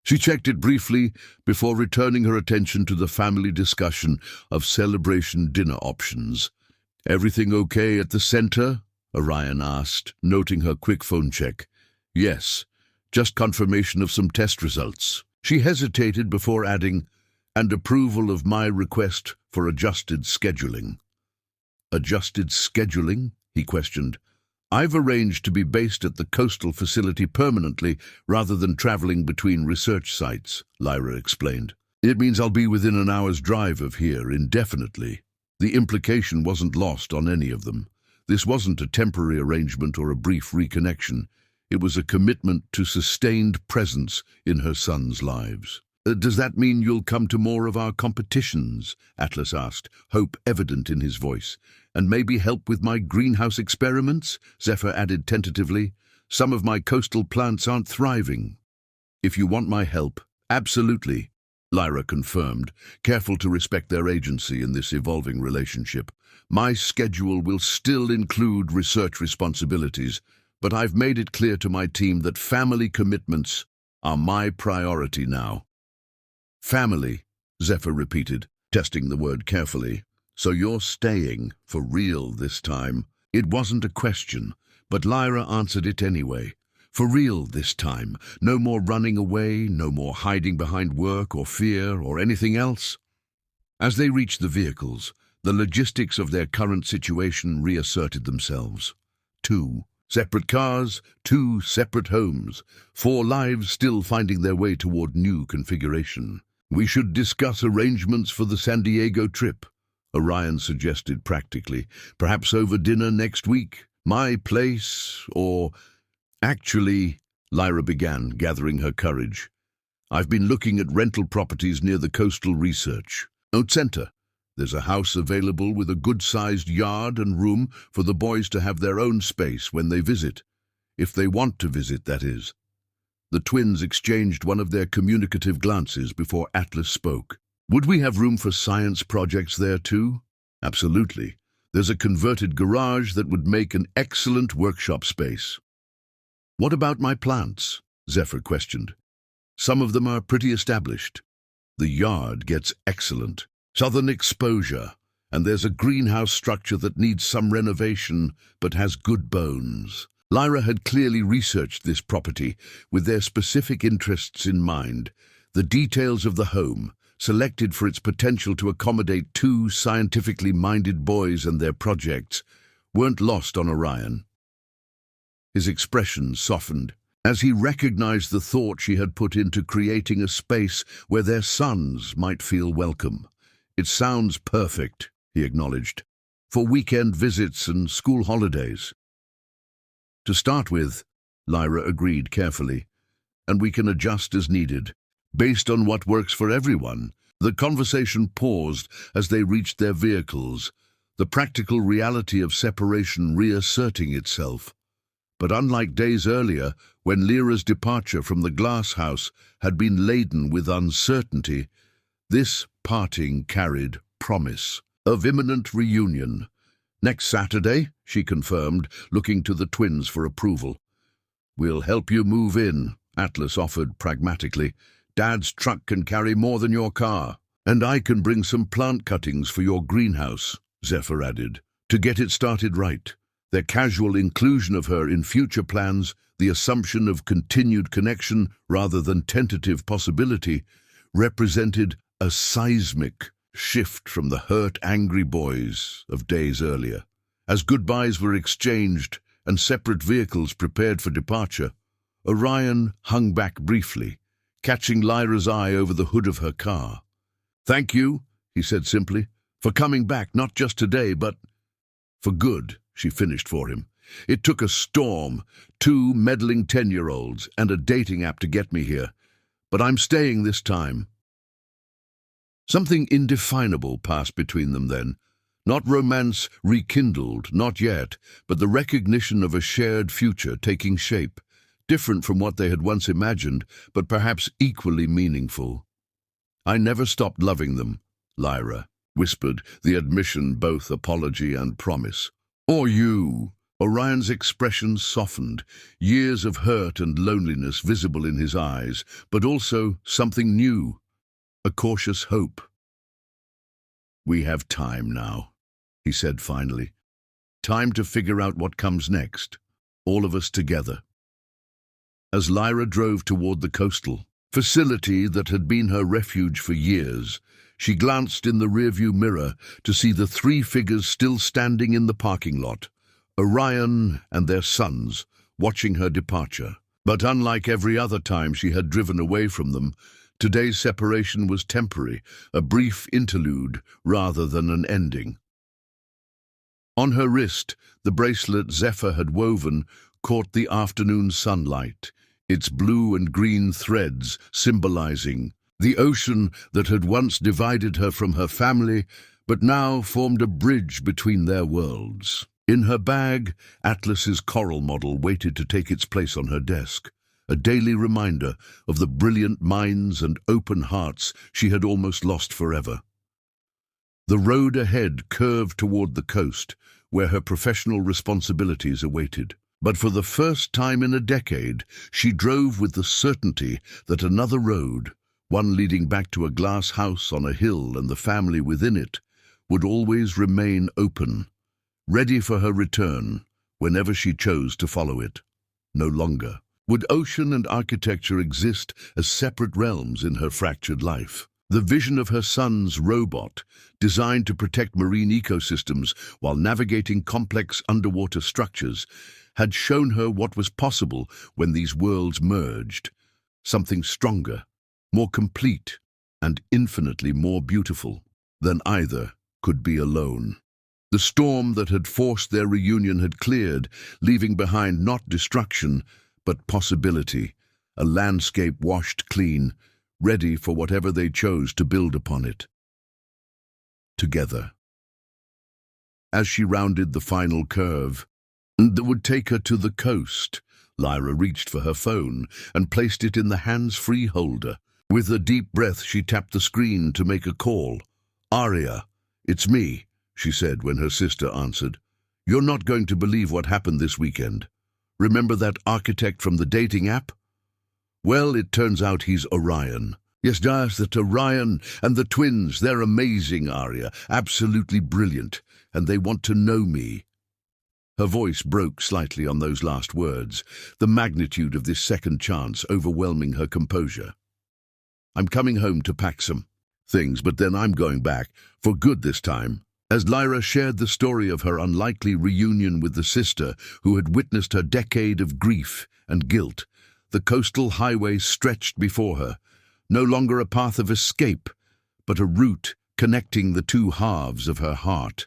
She checked it briefly before returning her attention to the family discussion of celebration dinner options. "Everything okay at the center?" Orion asked, noting her quick phone check. "Yes, just confirmation of some test results." She hesitated before adding, "and approval of my request for adjusted scheduling." "Adjusted scheduling?" he questioned. "I've arranged to be based at the coastal facility permanently rather than traveling between research sites," Lyra explained. "It means I'll be within an hour's drive of here indefinitely." The implication wasn't lost on any of them. This wasn't a temporary arrangement or a brief reconnection. It was a commitment to sustained presence in her sons' lives. "Does that mean you'll come to more of our competitions?" Atlas asked, hope evident in his voice. "And maybe help with my greenhouse experiments?" Zephyr added tentatively. "Some of my coastal plants aren't thriving." "If you want my help, absolutely," Lyra confirmed, careful to respect their agency in this evolving relationship. "My schedule will still include research responsibilities, but I've made it clear to my team that family commitments are my priority now." "Family," Zephyr repeated, testing the word carefully. "So you're staying for real this time?" It wasn't a question, but Lyra answered it anyway. For real this time. No more running away, no more hiding behind work or fear or anything else. As they reached the vehicles, the logistics of their current situation reasserted themselves. 2 separate cars, 2 separate homes, 4 lives still finding their way toward new configuration. "We should discuss arrangements for the San Diego trip," Orion suggested practically. "Perhaps over dinner next week. My place, or—" "Actually," Lyra began, gathering her courage, "I've been looking at rental properties near the coastal research center. There's a house available with a good-sized yard and room for the boys to have their own space when they visit. If they want to visit, that is." The twins exchanged one of their communicative glances before Atlas spoke. "Would we have room for science projects there too?" "Absolutely. There's a converted garage that would make an excellent workshop space." "What about my plants?" Zephyr questioned. "Some of them are pretty established." "The yard gets excellent southern exposure, and there's a greenhouse structure that needs some renovation but has good bones." Lyra had clearly researched this property with their specific interests in mind. The details of the home, selected for its potential to accommodate 2 scientifically minded boys and their projects, weren't lost on Orion. His expression softened as he recognized the thought she had put into creating a space where their sons might feel welcome. "It sounds perfect," he acknowledged, "for weekend visits and school holidays." "To start with," Lyra agreed carefully, "and we can adjust as needed, based on what works for everyone." The conversation paused as they reached their vehicles, the practical reality of separation reasserting itself. But unlike days earlier, when Lyra's departure from the glass house had been laden with uncertainty, this parting carried promise of imminent reunion. "Next Saturday," she confirmed, looking to the twins for approval. "We'll help you move in," Atlas offered pragmatically. "Dad's truck can carry more than your car. And I can bring some plant cuttings for your greenhouse," Zephyr added, to get it started right. Their casual inclusion of her in future plans, the assumption of continued connection rather than tentative possibility, represented a seismic shift from the hurt, angry boys of days earlier. As goodbyes were exchanged and separate vehicles prepared for departure, Orion hung back briefly, catching Lyra's eye over the hood of her car. "Thank you," he said simply, "for coming back not just today, but for good," she finished for him. "It took a storm, 2 meddling 10-year-olds, and a dating app to get me here, but I'm staying this time." Something indefinable passed between them then. Not romance rekindled, not yet, but the recognition of a shared future taking shape, different from what they had once imagined, but perhaps equally meaningful. "I never stopped loving them, Lyra," whispered, the admission both apology and promise. Or you. Orion's expression softened, years of hurt and loneliness visible in his eyes, but also something new, a cautious hope. We have time now, he said finally. Time to figure out what comes next, all of us together. As Lyra drove toward the coastal facility that had been her refuge for years, she glanced in the rearview mirror to see the three figures still standing in the parking lot, Orion and their sons, watching her departure. But unlike every other time she had driven away from them, today's separation was temporary, a brief interlude rather than an ending. On her wrist, the bracelet Zephyr had woven caught the afternoon sunlight, its blue and green threads symbolizing the ocean that had once divided her from her family, but now formed a bridge between their worlds. In her bag, Atlas's coral model waited to take its place on her desk, a daily reminder of the brilliant minds and open hearts she had almost lost forever. The road ahead curved toward the coast, where her professional responsibilities awaited. But for the first time in a decade, she drove with the certainty that another road, one leading back to a glass house on a hill and the family within it, would always remain open, ready for her return whenever she chose to follow it. No longer would ocean and architecture exist as separate realms in her fractured life. The vision of her son's robot, designed to protect marine ecosystems while navigating complex underwater structures, had shown her what was possible when these worlds merged. Something stronger, more complete, and infinitely more beautiful than either could be alone. The storm that had forced their reunion had cleared, leaving behind not destruction, but possibility, a landscape washed clean, ready for whatever they chose to build upon it. Together. As she rounded the final curve that would take her to the coast, Lyra reached for her phone and placed it in the hands-free holder. With a deep breath, she tapped the screen to make a call. "Aria, it's me," she said when her sister answered. "You're not going to believe what happened this weekend. Remember that architect from the dating app? Well, it turns out he's Orion." "Yes, that Orion and the twins, they're amazing, Aria, absolutely brilliant, and they want to know me." Her voice broke slightly on those last words, the magnitude of this second chance overwhelming her composure. "I'm coming home to pack some things, but then I'm going back, for good this time." As Lyra shared the story of her unlikely reunion with the sister who had witnessed her decade of grief and guilt, the coastal highway stretched before her, no longer a path of escape, but a route connecting the two halves of her heart.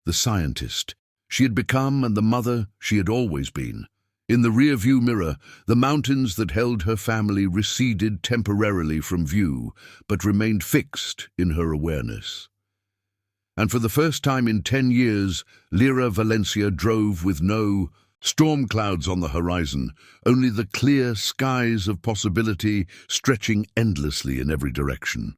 The scientist she had become and the mother she had always been. In the rearview mirror, the mountains that held her family receded temporarily from view, but remained fixed in her awareness. And for the first time in 10 years, Lyra Valencia drove with no storm clouds on the horizon, only the clear skies of possibility stretching endlessly in every direction.